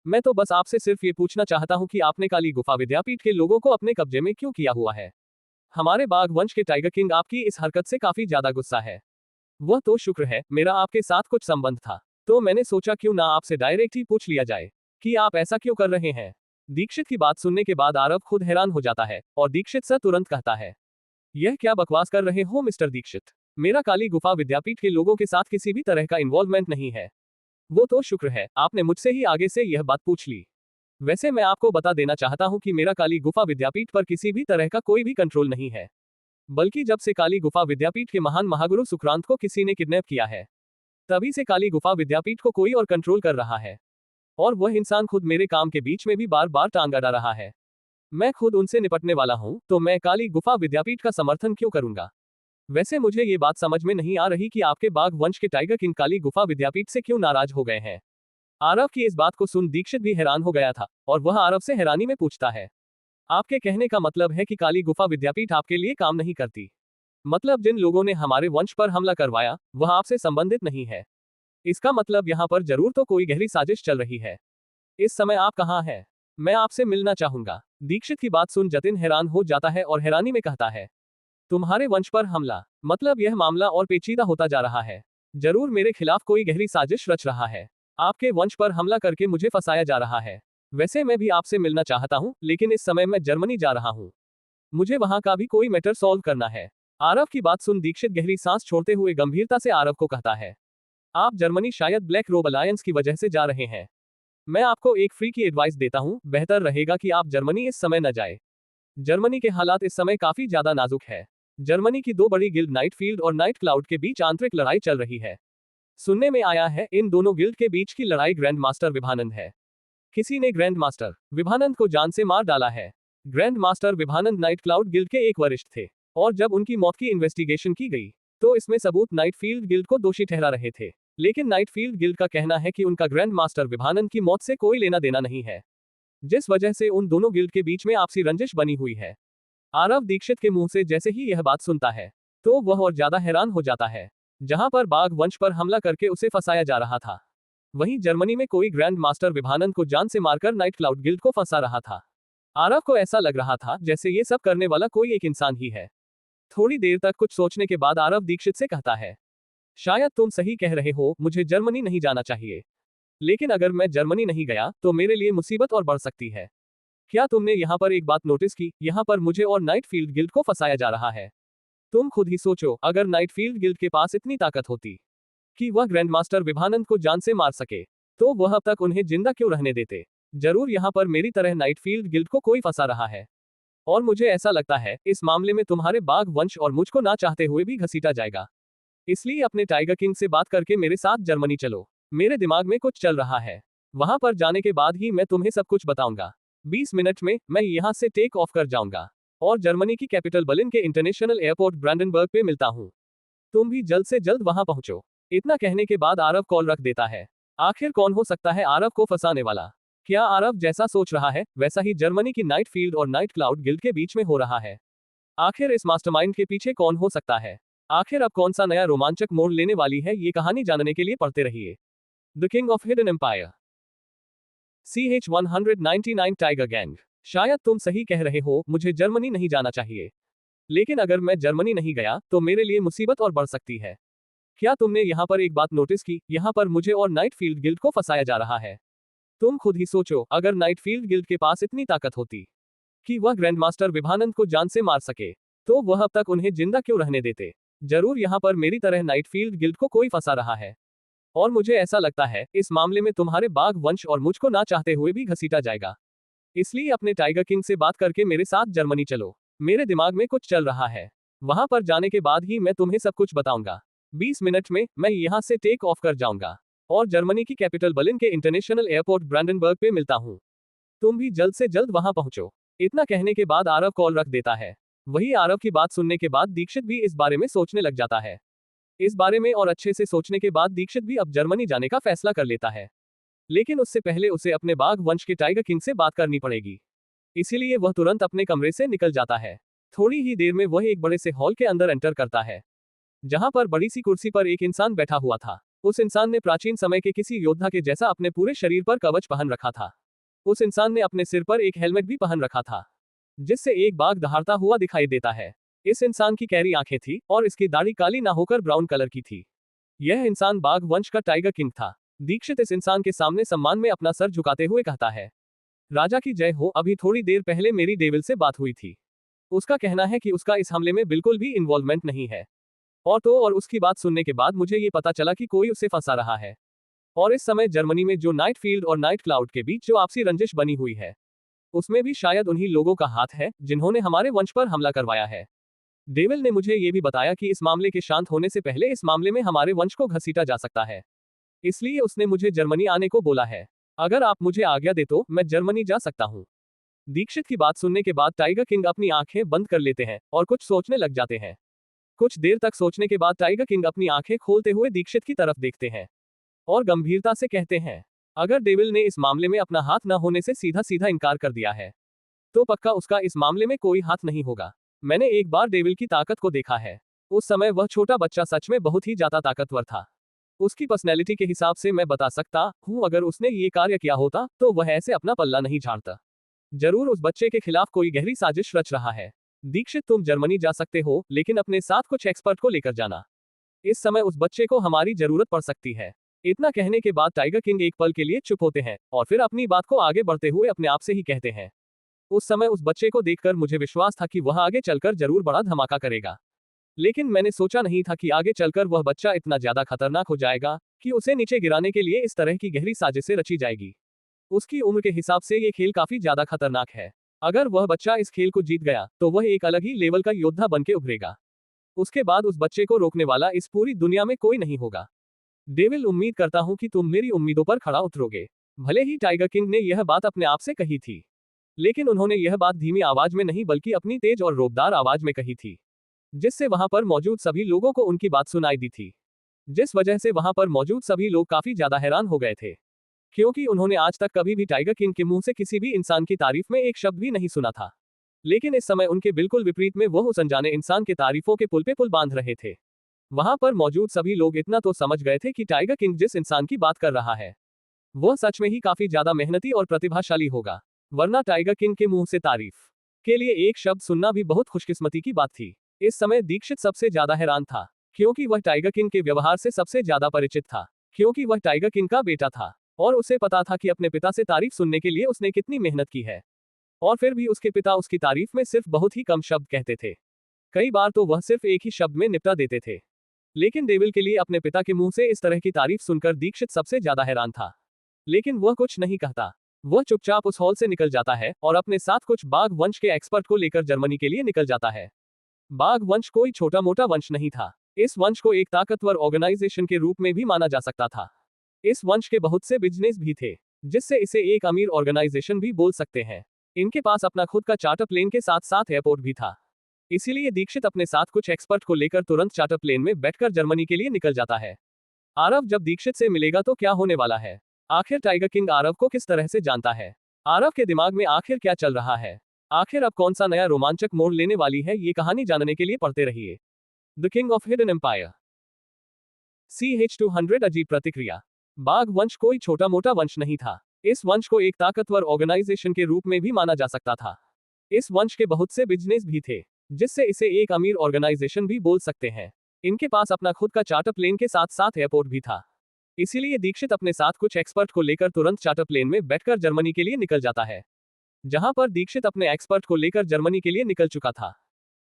मैं तो बस आपसे सिर्फ ये पूछना चाहता हूं कि आपने काली गुफा विद्यापीठ के लोगों को अपने कब्जे में क्यों किया हुआ है? हमारे बाघ वंश के टाइगर किंग आपकी इस हरकत से काफी ज्यादा गुस्सा है। वह तो शुक्र है मेरा आपके साथ कुछ संबंध था, तो मैंने सोचा क्यों ना आपसे डायरेक्ट ही पूछ लिया जाए कि आप ऐसा क्यों कर रहे हैं। दीक्षित की बात सुनने के बाद आरव खुद हैरान हो जाता है और दीक्षित सर तुरंत कहता है, यह क्या बकवास कर रहे हो मिस्टर दीक्षित, मेरा काली गुफा विद्यापीठ के लोगों के साथ किसी भी तरह का इन्वॉल्वमेंट नहीं है। वो तो शुक्र है आपने मुझसे ही आगे से यह बात पूछ ली। वैसे मैं आपको बता देना चाहता हूं कि मेरा काली गुफा विद्यापीठ पर किसी भी तरह का कोई भी कंट्रोल नहीं है, बल्कि जब से काली गुफा विद्यापीठ के महान महागुरु सुक्रांत को किसी ने किडनैप किया है तभी से काली गुफा विद्यापीठ को कोई और कंट्रोल कर रहा है, और वह इंसान खुद मेरे काम के बीच में भी बार बार टांग अड़ा रहा है। मैं खुद उनसे निपटने वाला हूं, तो मैं काली गुफा विद्यापीठ का समर्थन क्यों करूंगा? वैसे मुझे ये बात समझ में नहीं आ रही कि आपके बाघ वंश के टाइगर किंग काली गुफा विद्यापीठ से क्यों नाराज हो गए हैं। आरव की इस बात को सुन दीक्षित भी हैरान हो गया था और वह आरव से हैरानी में पूछता है, आपके कहने का मतलब है कि काली गुफा विद्यापीठ आपके लिए काम नहीं करती? मतलब जिन लोगों ने हमारे वंश पर हमला करवाया वह आपसे संबंधित नहीं है? इसका मतलब यहाँ पर जरूर तो कोई गहरी साजिश चल रही है। इस समय आप कहाँ हैं? मैं आपसे मिलना चाहूंगा। दीक्षित की बात सुन जतिन हैरान हो जाता है और हैरानी में कहता है, तुम्हारे वंश पर हमला? मतलब यह मामला और पेचीदा होता जा रहा है। जरूर मेरे खिलाफ कोई गहरी साजिश रच रहा है। आपके वंश पर हमला करके मुझे फंसाया जा रहा है। वैसे मैं भी आपसे मिलना चाहता हूँ, लेकिन इस समय मैं जर्मनी जा रहा हूँ। मुझे वहां का भी कोई मैटर सॉल्व करना है। आरव की बात सुन दीक्षित गहरी सांस छोड़ते हुए गंभीरता से आरव को कहता है, आप जर्मनी शायद ब्लैक रोब अलायंस की वजह से जा रहे हैं। मैं आपको एक फ्री की एडवाइस देता हूं, बेहतर रहेगा कि आप जर्मनी इस समय न जाए। जर्मनी के हालात इस समय काफी ज्यादा नाजुक है। जर्मनी की दो बड़ी गिल्ड नाइट फील्ड और नाइट क्लाउड के बीच आंतरिक लड़ाई चल रही है। सुनने में आया है इन दोनों गिल्ड के बीच की लड़ाई ग्रैंड मास्टर विभानंद है। किसी ने ग्रैंड मास्टर विभानंद को जान से मार डाला है। Grand master Vibhanand night cloud guild के एक वरिष्ठ थे और जब उनकी मौत की इन्वेस्टिगेशन की गई तो इसमें सबूत नाइट फील्ड गिल्ड को दोषी ठहरा रहे थे। लेकिन नाइट फील्ड गिल्ड का कहना है कि उनका ग्रैंड मास्टर विभानंद की मौत से कोई लेना देना नहीं है, जिस वजह से उन दोनों गिल्ड के बीच में आपसी रंजिश बनी हुई है। आरव दीक्षित के मुंह से जैसे ही यह बात सुनता है तो वह और ज्यादा हैरान हो जाता है। जहां पर बाघ वंश पर हमला करके उसे फंसाया जा रहा था, वहीं जर्मनी में कोई ग्रैंड मास्टर विभानंद को जान से मारकर नाइट क्लाउड गिल्ड को फंसा रहा था। आरव को ऐसा लग रहा था जैसे ये सब करने वाला कोई एक इंसान ही है। थोड़ी देर तक कुछ सोचने के बाद आरव दीक्षित से कहता है, शायद तुम सही कह रहे हो, मुझे जर्मनी नहीं जाना चाहिए। लेकिन अगर मैं जर्मनी नहीं गया तो मेरे लिए मुसीबत और बढ़ सकती है। क्या तुमने यहाँ पर एक बात नोटिस की, यहाँ पर मुझे और नाइट फील्ड गिल्ड को फंसाया जा रहा है। तुम खुद ही सोचो, अगर नाइट फील्ड गिल्ड के पास इतनी ताकत होती कि वह ग्रैंड मास्टर विभानंद को जान से मार सके तो वह अब तक उन्हें जिंदा क्यों रहने देते। जरूर यहाँ पर मेरी तरह नाइट फील्ड गिल्ड को कोई फंसा रहा है और मुझे ऐसा लगता है इस मामले में तुम्हारे बाघ वंश और मुझको ना चाहते हुए भी घसीटा जाएगा। इसलिए अपने टाइगर किंग से बात करके मेरे साथ जर्मनी चलो। मेरे दिमाग में कुछ चल रहा है, वहां पर जाने के बाद ही मैं तुम्हें सब कुछ बताऊंगा। 20 मिनट में मैं यहां से टेक ऑफ कर जाऊंगा और जर्मनी की कैपिटल बर्लिन के इंटरनेशनल एयरपोर्ट ब्रांडनबर्ग पे मिलता हूं। तुम भी जल्द से जल्द वहां पहुंचो। इतना कहने के बाद आरव कॉल रख देता है। आखिर कौन हो सकता है आरव को फंसाने वाला? क्या आरव जैसा सोच रहा है वैसा ही जर्मनी की नाइट फील्ड और नाइट क्लाउड गिल्ड के बीच में हो रहा है? आखिर इस मास्टरमाइंड के पीछे कौन हो सकता है? आखिर अब कौन सा नया रोमांचक मोड़ लेने वाली है, ये कहानी जानने के लिए पढ़ते रहिए the king of hidden empire. CH-199 tiger gang. शायद तुम सही कह रहे हो, मुझे जर्मनी नहीं जाना चाहिए। लेकिन अगर मैं जर्मनी नहीं गया तो मेरे लिए मुसीबत और बढ़ सकती है। क्या तुमने यहाँ पर एक बात नोटिस की, यहाँ पर मुझे और नाइट फील्ड गिल्ड को फंसाया जा रहा है। तुम खुद ही सोचो, अगर नाइट फील्ड गिल्ड के पास इतनी ताकत होती कि वह ग्रैंड मास्टर विभानंद को जान से मार सके तो वह अब तक उन्हें जिंदा क्यों रहने देते। जरूर यहाँ पर मेरी तरह नाइट फील्ड गिल्ड को कोई फंसा रहा है और मुझे ऐसा लगता है इस मामले में तुम्हारे बाघ वंश और मुझको ना चाहते हुए भी घसीटा जाएगा। इसलिए अपने टाइगर किंग से बात करके मेरे साथ जर्मनी चलो। मेरे दिमाग में कुछ चल रहा है, वहां पर जाने के बाद ही मैं तुम्हें सब कुछ बताऊंगा। 20 मिनट में मैं यहाँ से टेक ऑफ कर जाऊंगा और जर्मनी की कैपिटल बर्लिन के इंटरनेशनल एयरपोर्ट ब्रांडनबर्ग पे मिलता हूँ। तुम भी जल्द से जल्द वहां पहुंचो। इतना कहने के बाद आरव कॉल रख देता है। वही आरव की बात सुनने के बाद दीक्षित भी इस बारे में सोचने लग जाता है। इस बारे में और अच्छे से सोचने के बाद दीक्षित भी अब जर्मनी जाने का फैसला कर लेता है। लेकिन उससे पहले उसे अपने बाघ वंश के टाइगर किंग से बात करनी पड़ेगी, इसीलिए वह तुरंत अपने कमरे से निकल जाता है। थोड़ी ही देर में वह एक बड़े से हॉल के अंदर एंटर करता है, जहां पर बड़ी सी कुर्सी पर एक इंसान बैठा हुआ था। उस इंसान ने प्राचीन समय के किसी योद्धा के जैसा अपने पूरे शरीर पर कवच पहन रखा था। उस इंसान ने अपने सिर पर एक हेलमेट भी पहन रखा था, जिससे एक बाघ दहाड़ता हुआ दिखाई देता है। इस इंसान की गहरी आंखें थी और इसकी दाढ़ी काली ना होकर ब्राउन कलर की थी। यह इंसान बाघ वंश का टाइगर किंग था। दीक्षित इस इंसान के सामने सम्मान में अपना सर झुकाते हुए कहता है, राजा की जय हो। अभी थोड़ी देर पहले मेरी डेविल से बात हुई थी। उसका कहना है कि उसका इस हमले में बिल्कुल भी इन्वॉल्वमेंट नहीं है। और उसकी बात सुनने के बाद मुझे ये पता चला कि कोई उसे फंसा रहा है। और इस समय जर्मनी में जो नाइट फील्ड और नाइट क्लाउड के बीच जो आपसी रंजिश बनी हुई है, उसमें भी शायद उन्हीं लोगों का हाथ है जिन्होंने हमारे वंश पर हमला करवाया है। डेविल ने मुझे ये भी बताया कि इस मामले के शांत होने से पहले इस मामले में हमारे वंश को घसीटा जा सकता है, इसलिए उसने मुझे जर्मनी आने को बोला है। अगर आप मुझे आज्ञा दे तो मैं जर्मनी जा सकता हूँ। दीक्षित की बात सुनने के बाद टाइगर किंग अपनी आंखें बंद कर लेते हैं और कुछ सोचने लग जाते हैं। कुछ देर तक सोचने के बाद टाइगर किंग अपनी आंखें खोलते हुए दीक्षित की तरफ देखते हैं और गंभीरता से कहते हैं, अगर डेविल ने इस मामले में अपना हाथ न होने से सीधा सीधा इनकार कर दिया है तो पक्का उसका इस मामले में कोई हाथ नहीं होगा। मैंने एक बार डेविल की ताकत को देखा है। उस समय वह छोटा बच्चा सच में बहुत ही ज्यादा ताकतवर था। उसकी पर्सनैलिटी के हिसाब से मैं बता सकता हूँ अगर उसने ये कार्य किया होता तो वह ऐसे अपना पल्ला नहीं झाड़ता। जरूर उस बच्चे के खिलाफ कोई गहरी साजिश रच रहा है। दीक्षित तुम जर्मनी जा सकते हो, लेकिन अपने साथ कुछ एक्सपर्ट को लेकर जाना। इस समय उस बच्चे को हमारी जरूरत पड़ सकती है। इतना कहने के बाद टाइगर किंग एक पल के लिए चुप होते हैं और फिर अपनी बात को आगे बढ़ते हुए अपने आप से ही कहते हैं, उस समय उस बच्चे को देखकर मुझे विश्वास था कि वह आगे चलकर जरूर बड़ा धमाका करेगा। लेकिन मैंने सोचा नहीं था कि आगे चलकर वह बच्चा इतना ज्यादा खतरनाक हो जाएगा कि उसे नीचे गिराने के लिए इस तरह की गहरी साजिशें रची जाएगी। उसकी उम्र के हिसाब से ये खेल काफी ज्यादा खतरनाक है। अगर वह बच्चा इस खेल को जीत गया तो वह एक अलग ही लेवल का योद्धा बन के उभरेगा। उसके बाद उस बच्चे को रोकने वाला इस पूरी दुनिया में कोई नहीं होगा। डेविल, उम्मीद करता हूं कि तुम मेरी उम्मीदों पर खरा उतरोगे। भले ही टाइगर किंग ने यह बात अपने आप से कही थी, लेकिन उन्होंने यह बात धीमी आवाज में नहीं बल्कि अपनी तेज और रोबदार आवाज में कही थी, जिससे वहां पर मौजूद सभी लोगों को उनकी बात सुनाई दी थी। जिस वजह से वहां पर मौजूद सभी लोग काफी ज्यादा हैरान हो गए थे, क्योंकि उन्होंने आज तक कभी भी टाइगर किंग के मुंह से किसी भी इंसान की तारीफ में एक शब्द भी नहीं सुना था। लेकिन इस समय उनके बिल्कुल विपरीत में वह उस अनजाने इंसान के तारीफों के पुल पे पुल बांध रहे थे। वहां पर मौजूद सभी लोग इतना तो समझ गए थे कि टाइगर किंग जिस इंसान की बात कर रहा है वह सच में ही काफी ज्यादा मेहनती और प्रतिभाशाली होगा, वरना टाइगर किंग के मुंह से तारीफ के लिए एक शब्द सुनना भी बहुत खुशकिस्मती की बात थी। इस समय दीक्षित सबसे ज्यादा हैरान था, क्योंकि वह टाइगर किंग के व्यवहार से सबसे ज्यादा परिचित था, क्योंकि वह टाइगर किंग का बेटा था और उसे पता था कि अपने पिता से तारीफ सुनने के लिए उसने कितनी मेहनत की है। और फिर भी उसके पिता उसकी तारीफ में सिर्फ बहुत ही कम शब्द कहते थे। कई बार तो वह सिर्फ एक ही शब्द में निपटा देते थे। लेकिन डेविल के लिए अपने पिता के मुंह से इस तरह की तारीफ सुनकर दीक्षित सबसे ज्यादा हैरान था। लेकिन वह कुछ नहीं कहता। वह चुपचाप उस हॉल से निकल जाता है और अपने साथ कुछ बाघ वंश के एक्सपर्ट को लेकर जर्मनी के लिए निकल जाता है। बाघ वंश कोई छोटा मोटा वंश नहीं था। इस वंश को एक ताकतवर ऑर्गेनाइजेशन के रूप में भी माना जा सकता था। इस वंश के बहुत से बिजनेस भी थे, जिससे इसे एक अमीर ऑर्गेनाइजेशन भी बोल सकते हैं। इनके पास अपना खुद का चार्टर प्लेन के साथ साथ एयरपोर्ट भी था। इसीलिए दीक्षित अपने साथ कुछ एक्सपर्ट को लेकर तुरंत चार्टर प्लेन में बैठकर जर्मनी के लिए निकल जाता है। आरव जब दीक्षित से मिलेगा तो क्या होने वाला है? आखिर टाइगर किंग आरव को किस तरह से जानता है? आरव के दिमाग में आखिर क्या चल रहा है? आखिर अब कौन सा नया रोमांचक मोड़ लेने वाली है? ये कहानी जानने के लिए पढ़ते रहिए the king of hidden empire. CH200 अजीब प्रतिक्रिया। बाघ वंश कोई छोटा मोटा वंश नहीं था। इस वंश को एक ताकतवर ऑर्गेनाइजेशन के रूप में भी माना जा सकता था। इस वंश के बहुत से बिजनेस भी थे, जिससे इसे एक अमीर ऑर्गेनाइजेशन भी बोल सकते हैं। इनके पास अपना खुद का चार्टर प्लेन के साथ साथ एयरपोर्ट भी था। इसीलिए दीक्षित अपने साथ कुछ एक्सपर्ट को लेकर तुरंत चार्टर प्लेन में बैठकर जर्मनी के लिए निकल जाता है। जहां पर दीक्षित अपने एक्सपर्ट को लेकर जर्मनी के लिए निकल चुका था,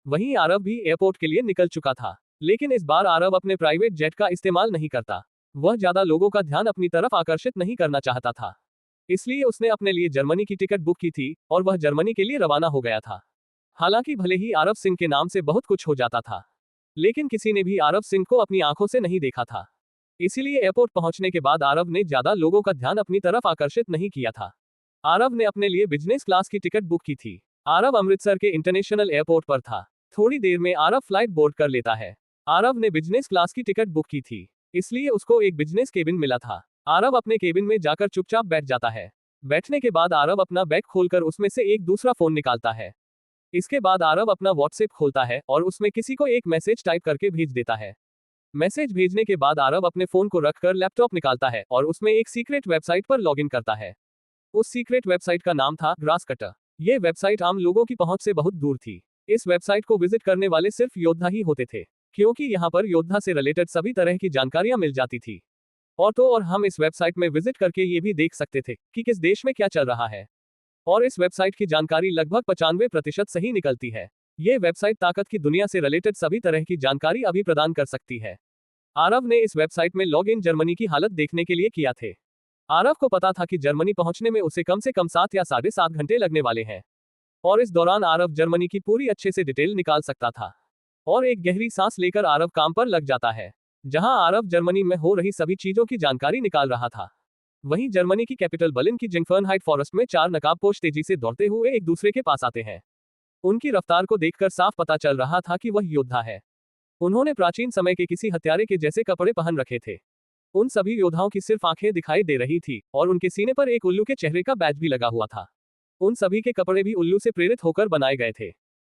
वहीं आरव भी एयरपोर्ट के लिए निकल चुका था। लेकिन इस बार आरव अपने प्राइवेट जेट का इस्तेमाल नहीं करता। वह ज्यादा लोगों का ध्यान अपनी तरफ आकर्षित नहीं करना चाहता था। इसलिए उसने अपने लिए जर्मनी की टिकट बुक की थी और वह जर्मनी के लिए रवाना हो गया था। हालांकि भले ही आरव सिंह के नाम से बहुत कुछ हो जाता था, लेकिन किसी ने भी आरव सिंह को अपनी आंखों से नहीं देखा था। इसीलिए एयरपोर्ट पहुंचने के बाद आरव ने ज्यादा लोगों का ध्यान अपनी तरफ आकर्षित नहीं किया था। आरव ने अपने लिए बिजनेस क्लास की टिकट बुक की थी। आरव अमृतसर के इंटरनेशनल एयरपोर्ट पर था। थोड़ी देर में आरव फ्लाइट बोर्ड कर लेता है। आरव ने बिजनेस क्लास की टिकट बुक की थी, इसलिए उसको एक बिजनेस केबिन मिला था। आरव अपने केबिन में जाकर चुपचाप बैठ जाता है। बैठने के बाद आरव अपना बैग खोलकर उसमें से एक दूसरा फोन निकालता है। इसके बाद आरव अपना व्हाट्सएप खोलता है और उसमें किसी को एक मैसेज टाइप करके भेज देता है। मैसेज भेजने के बाद आरव अपने फोन को रखकर लैपटॉप निकालता है और उसमें एक सीक्रेट वेबसाइट पर लॉगिन करता है। उस सीक्रेट वेबसाइट का नाम था ग्रासकटर। यह वेबसाइट आम लोगों की पहुंच से बहुत दूर थी। इस वेबसाइट को विजिट करने वाले सिर्फ योद्धा ही होते थे, क्योंकि यहाँ पर योद्धा से रिलेटेड सभी तरह की जानकारियां मिल जाती थी। और हम इस वेबसाइट में विजिट करके ये भी देख सकते थे कि किस देश में क्या चल रहा है। और इस वेबसाइट की जानकारी लगभग 95% सही निकलती है। ये वेबसाइट ताकत की दुनिया से रिलेटेड सभी तरह की जानकारी अभी प्रदान कर सकती है। आरव ने इस वेबसाइट में लॉग इन जर्मनी की हालत देखने के लिए किया थे। आरव को पता था कि जर्मनी पहुंचने में उसे कम से कम 7 या 7.5 घंटे लगने वाले हैं। और इस दौरान आरव जर्मनी की पूरी अच्छे से डिटेल निकाल सकता था। और एक गहरी सांस लेकर आरव काम पर लग जाता है, जहां आरव जर्मनी में हो रही सभी चीजों की जानकारी निकाल रहा था। वहीं जर्मनी की कैपिटल बर्लिन की जिंगफर्नहाइट फॉरेस्ट में 4 नकाबपोश तेजी से दौड़ते हुए एक दूसरे के पास आते हैं। उनकी रफ्तार को देखकर साफ पता चल रहा था कि वह योद्धा है। उन्होंने प्राचीन समय के किसी हत्यारे के जैसे कपड़े पहन रखे थे। उन सभी योद्धाओं की सिर्फ आंखें दिखाई दे रही थी और उनके सीने पर एक उल्लू के चेहरे का बैज भी लगा हुआ था। उन सभी के कपड़े भी उल्लू से प्रेरित होकर बनाए गए थे।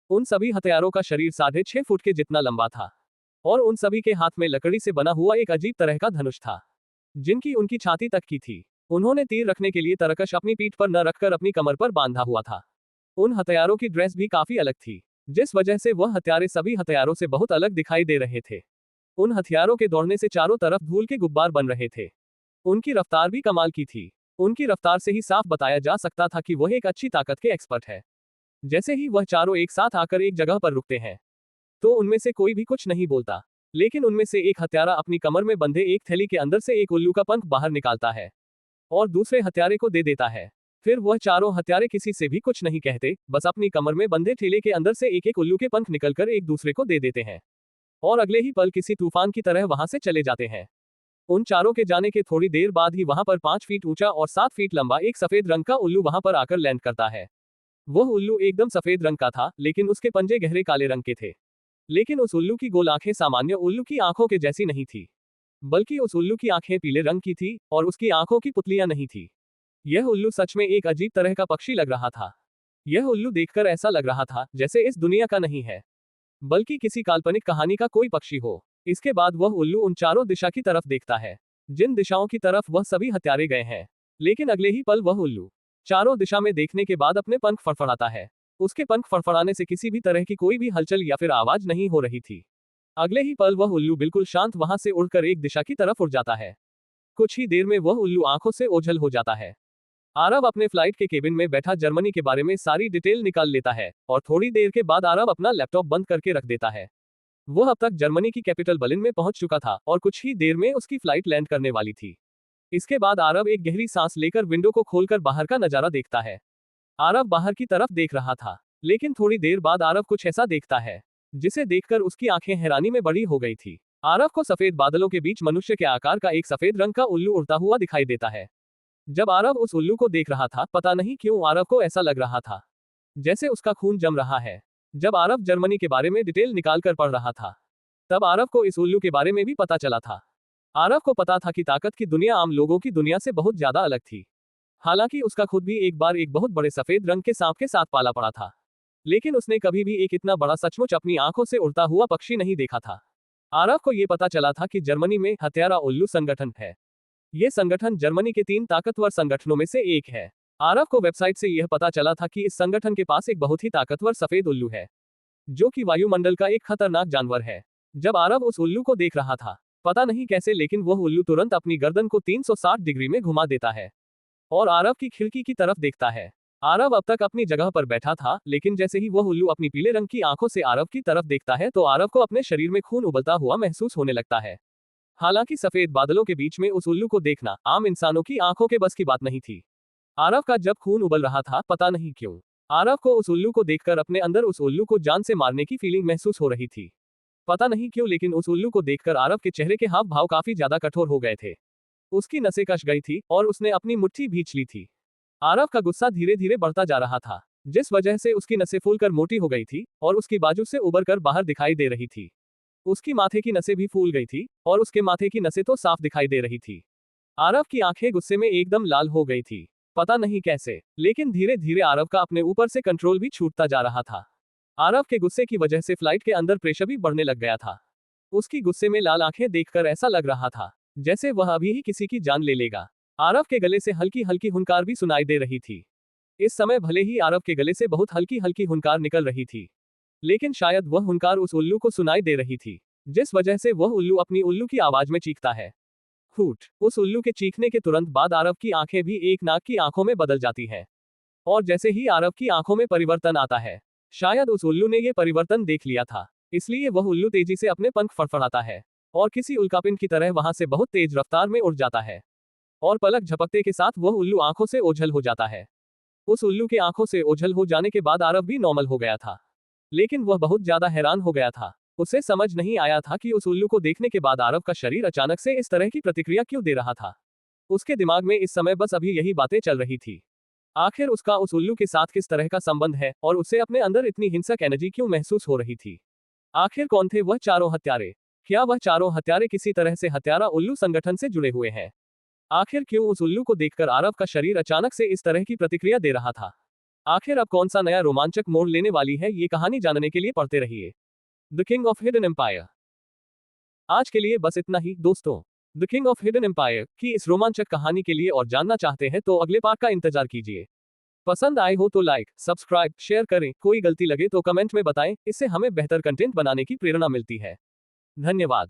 उन सभी हथियारों का शरीर 6.5 फुट के जितना लंबा था और उन सभी के हाथ में लकड़ी से बना हुआ एक अजीब तरह का धनुष था, जिनकी उनकी छाती तक की थी। उन्होंने तीर रखने के लिए तरकश अपनी पीठ पर न रखकर अपनी कमर पर बांधा हुआ था। उन हथियारों की ड्रेस भी काफी अलग थी, जिस वजह से वह हथियारे सभी हथियारों से बहुत अलग दिखाई दे रहे थे। उन हथियारों के दौड़ने से चारों तरफ धूल के गुब्बार बन रहे थे। उनकी रफ्तार भी कमाल की थी। उनकी रफ्तार से ही साफ बताया जा सकता था कि वह एक अच्छी ताकत के एक्सपर्ट है। जैसे ही वह चारों एक साथ आकर एक जगह पर रुकते हैं, तो उनमें से कोई भी कुछ नहीं बोलता। लेकिन उनमें से एक हत्यारा अपनी कमर में बंधे एक थैली के अंदर से एक उल्लू का पंख बाहर निकालता है और दूसरे हत्यारे को दे देता है। फिर वह चारों हत्यारे किसी से भी कुछ नहीं कहते, बस अपनी कमर में बंधे ठेले के अंदर से एक एक उल्लू के पंख निकलकर एक दूसरे को दे देते हैं और अगले ही पल किसी तूफान की तरह वहां से चले जाते हैं। उन चारों के जाने के थोड़ी देर बाद ही वहां पर 5 फीट ऊंचा और 7 फीट लंबा एक सफेद रंग का उल्लू वहां पर आकर लैंड करता है। वह उल्लू एकदम सफेद रंग का था, लेकिन उसके पंजे गहरे काले रंग के थे। लेकिन उस उल्लू की गोल आंखें सामान्य उल्लू की आंखों के जैसी नहीं थी, बल्कि उस उल्लू की आंखें पीले रंग की थी और उसकी आंखों की पुतलियां नहीं थी। यह उल्लू सच में एक अजीब तरह का पक्षी लग रहा था। यह उल्लू देखकर ऐसा लग रहा था जैसे इस दुनिया का नहीं है, बल्कि किसी काल्पनिक कहानी का कोई पक्षी हो। इसके बाद वह उल्लू उन चारों दिशा की तरफ देखता है, जिन दिशाओं की तरफ वह सभी हत्यारे गए हैं। लेकिन अगले ही पल वह उल्लू चारों दिशा में देखने के बाद अपने पंख फड़फड़ाता है। उसके पंख फड़फड़ाने से किसी भी तरह की कोई भी हलचल या फिर आवाज नहीं हो रही थी। अगले ही पल वह उल्लू बिल्कुल शांत वहां से उड़कर एक दिशा की तरफ उड़ जाता है। कुछ ही देर में वह उल्लू आंखों से ओझल हो जाता है। आरव अपने फ्लाइट के केबिन में बैठा जर्मनी के बारे में सारी डिटेल निकाल लेता है और थोड़ी देर के बाद आरव अपना लैपटॉप बंद करके रख देता है। वह अब तक जर्मनी की कैपिटल बर्लिन में पहुंच चुका था और कुछ ही देर में उसकी फ्लाइट लैंड करने वाली थी। इसके बाद आरव एक गहरी सांस लेकर विंडो को खोलकर बाहर का नजारा देखता है। आरव बाहर की तरफ देख रहा था, लेकिन थोड़ी देर बाद आरव कुछ ऐसा देखता है जिसे देखकर उसकी आंखें हैरानी में बड़ी हो गई थी। आरव को सफेद बादलों के बीच मनुष्य के आकार का एक सफेद रंग का उल्लू उड़ता हुआ दिखाई देता है। जब आरव उस उल्लू को देख रहा था, पता नहीं क्यों आरव को ऐसा लग रहा था जैसे उसका खून जम रहा है। जब आरव जर्मनी के बारे में डिटेल निकाल कर पढ़ रहा था, तब आरव को इस उल्लू के बारे में भी पता चला था। आरव को पता था कि ताकत की दुनिया आम लोगों की दुनिया से बहुत ज्यादा अलग थी। हालांकि उसका खुद भी एक बार एक बहुत बड़े सफेद रंग के सांप के साथ पाला पड़ा था, लेकिन उसने कभी भी एक इतना बड़ा सचमुच अपनी आंखों से उड़ता हुआ पक्षी नहीं देखा था। आरव को यह पता चला था कि जर्मनी में हत्यारा उल्लू संगठन है। यह संगठन जर्मनी के 3 ताकतवर संगठनों में से एक है। आरव को वेबसाइट से यह पता चला था कि इस संगठन के पास एक बहुत ही ताकतवर सफेद उल्लू है, जो कि वायुमंडल का एक खतरनाक जानवर है। जब आरव उस उल्लू को देख रहा था, पता नहीं कैसे, लेकिन वह उल्लू तुरंत अपनी गर्दन को 360 डिग्री में घुमा देता है और आरव की खिड़की की तरफ देखता है। आरव अब तक अपनी जगह पर बैठा था, लेकिन जैसे ही वह उल्लू अपनी पीले रंग की आंखों से आरव की तरफ देखता है, तो आरव को अपने शरीर में खून उबलता हुआ महसूस होने लगता है। हालांकि सफेद बादलों के बीच में उस उल्लू को देखना आम इंसानों की आंखों के बस की बात नहीं थी। आरव का जब खून उबल रहा था, पता नहीं क्यों आरव को उस उल्लू को देखकर अपने अंदर उस उल्लू को जान से मारने की फीलिंग महसूस हो रही थी। पता नहीं क्यों, लेकिन उस उल्लू को देखकर आरव के चेहरे के हाव भाव काफी ज्यादा कठोर हो गए थे। उसकी नसें कस गई थी और उसने अपनी मुट्ठी भींच ली थी। आरव का गुस्सा धीरे धीरे बढ़ता जा रहा था, जिस वजह से उसकी नसें फूलकर मोटी हो गई थी और उसकी बाजू से उबर कर बाहर दिखाई दे रही थी। उसकी माथे की नसें भी फूल गई थी और उसके माथे की नसें तो साफ दिखाई दे रही थी। आरव की आंखें गुस्से में एकदम लाल हो गई थी, पता नहीं कैसे, लेकिन धीरे धीरे आरव का अपने ऊपर से कंट्रोल भी छूटता जा रहा था। आरव के गुस्से की वजह से फ्लाइट के अंदर प्रेशर भी बढ़ने लग गया था। उसकी गुस्से में लाल आंखें देखकर ऐसा लग रहा था जैसे वह अभी ही किसी की जान ले लेगा। आरव के गले से हल्की हल्की हुंकार भी सुनाई दे रही थी। इस समय भले ही आरव के गले से बहुत हल्की हल्की हुंकार निकल रही थी, लेकिन शायद वह हुंकार उस उल्लू को सुनाई दे रही थी, जिस वजह से वह उल्लू अपनी उल्लू की आवाज में चीखता है। हूट। उस उल्लू के चीखने के तुरंत बाद आरव की आंखें भी एक नाग की आंखों में बदल जाती हैं। और जैसे ही आरव की आंखों में परिवर्तन आता है, शायद उस उल्लू ने यह परिवर्तन देख लिया था, इसलिए वह उल्लू तेजी से अपने पंख फड़फड़ाता है और किसी उल्कापिंड की तरह वहां से बहुत तेज रफ्तार में उड़ जाता है और पलक झपकते के साथ वह उल्लू आंखों से ओझल हो जाता है। उस उल्लू के आंखों से ओझल हो जाने के बाद आरव भी नॉर्मल हो गया था, लेकिन वह बहुत ज्यादा हैरान हो गया था। उसे समझ नहीं आया था कि उस उल्लू को देखने के बाद आरव का शरीर अचानक से इस तरह की प्रतिक्रिया क्यों दे रहा था। उसके दिमाग में इस समय बस अभी यही बातें चल रही थी। आखिर उसका उस उल्लू के साथ किस तरह का संबंध है और उसे अपने अंदर इतनी हिंसक एनर्जी क्यों महसूस हो रही थी। आखिर कौन थे वह चारों हत्यारे? क्या वह चारों हत्यारे किसी तरह से हत्यारा उल्लू संगठन से जुड़े हुए हैं? आखिर क्यों उस उल्लू को देखकर आरव का शरीर अचानक से इस तरह की प्रतिक्रिया दे रहा था? आखिर अब कौन सा नया रोमांचक मोड़ लेने वाली है, ये कहानी जानने के लिए पढ़ते रहिए the king of hidden empire. आज के लिए बस इतना ही दोस्तों। The king of hidden empire की इस रोमांचक कहानी के लिए और जानना चाहते हैं तो अगले पार्ट का इंतजार कीजिए। पसंद आए हो तो लाइक, सब्सक्राइब, शेयर करें। कोई गलती लगे तो कमेंट में बताएं, इससे हमें बेहतर कंटेंट बनाने की प्रेरणा मिलती है। धन्यवाद।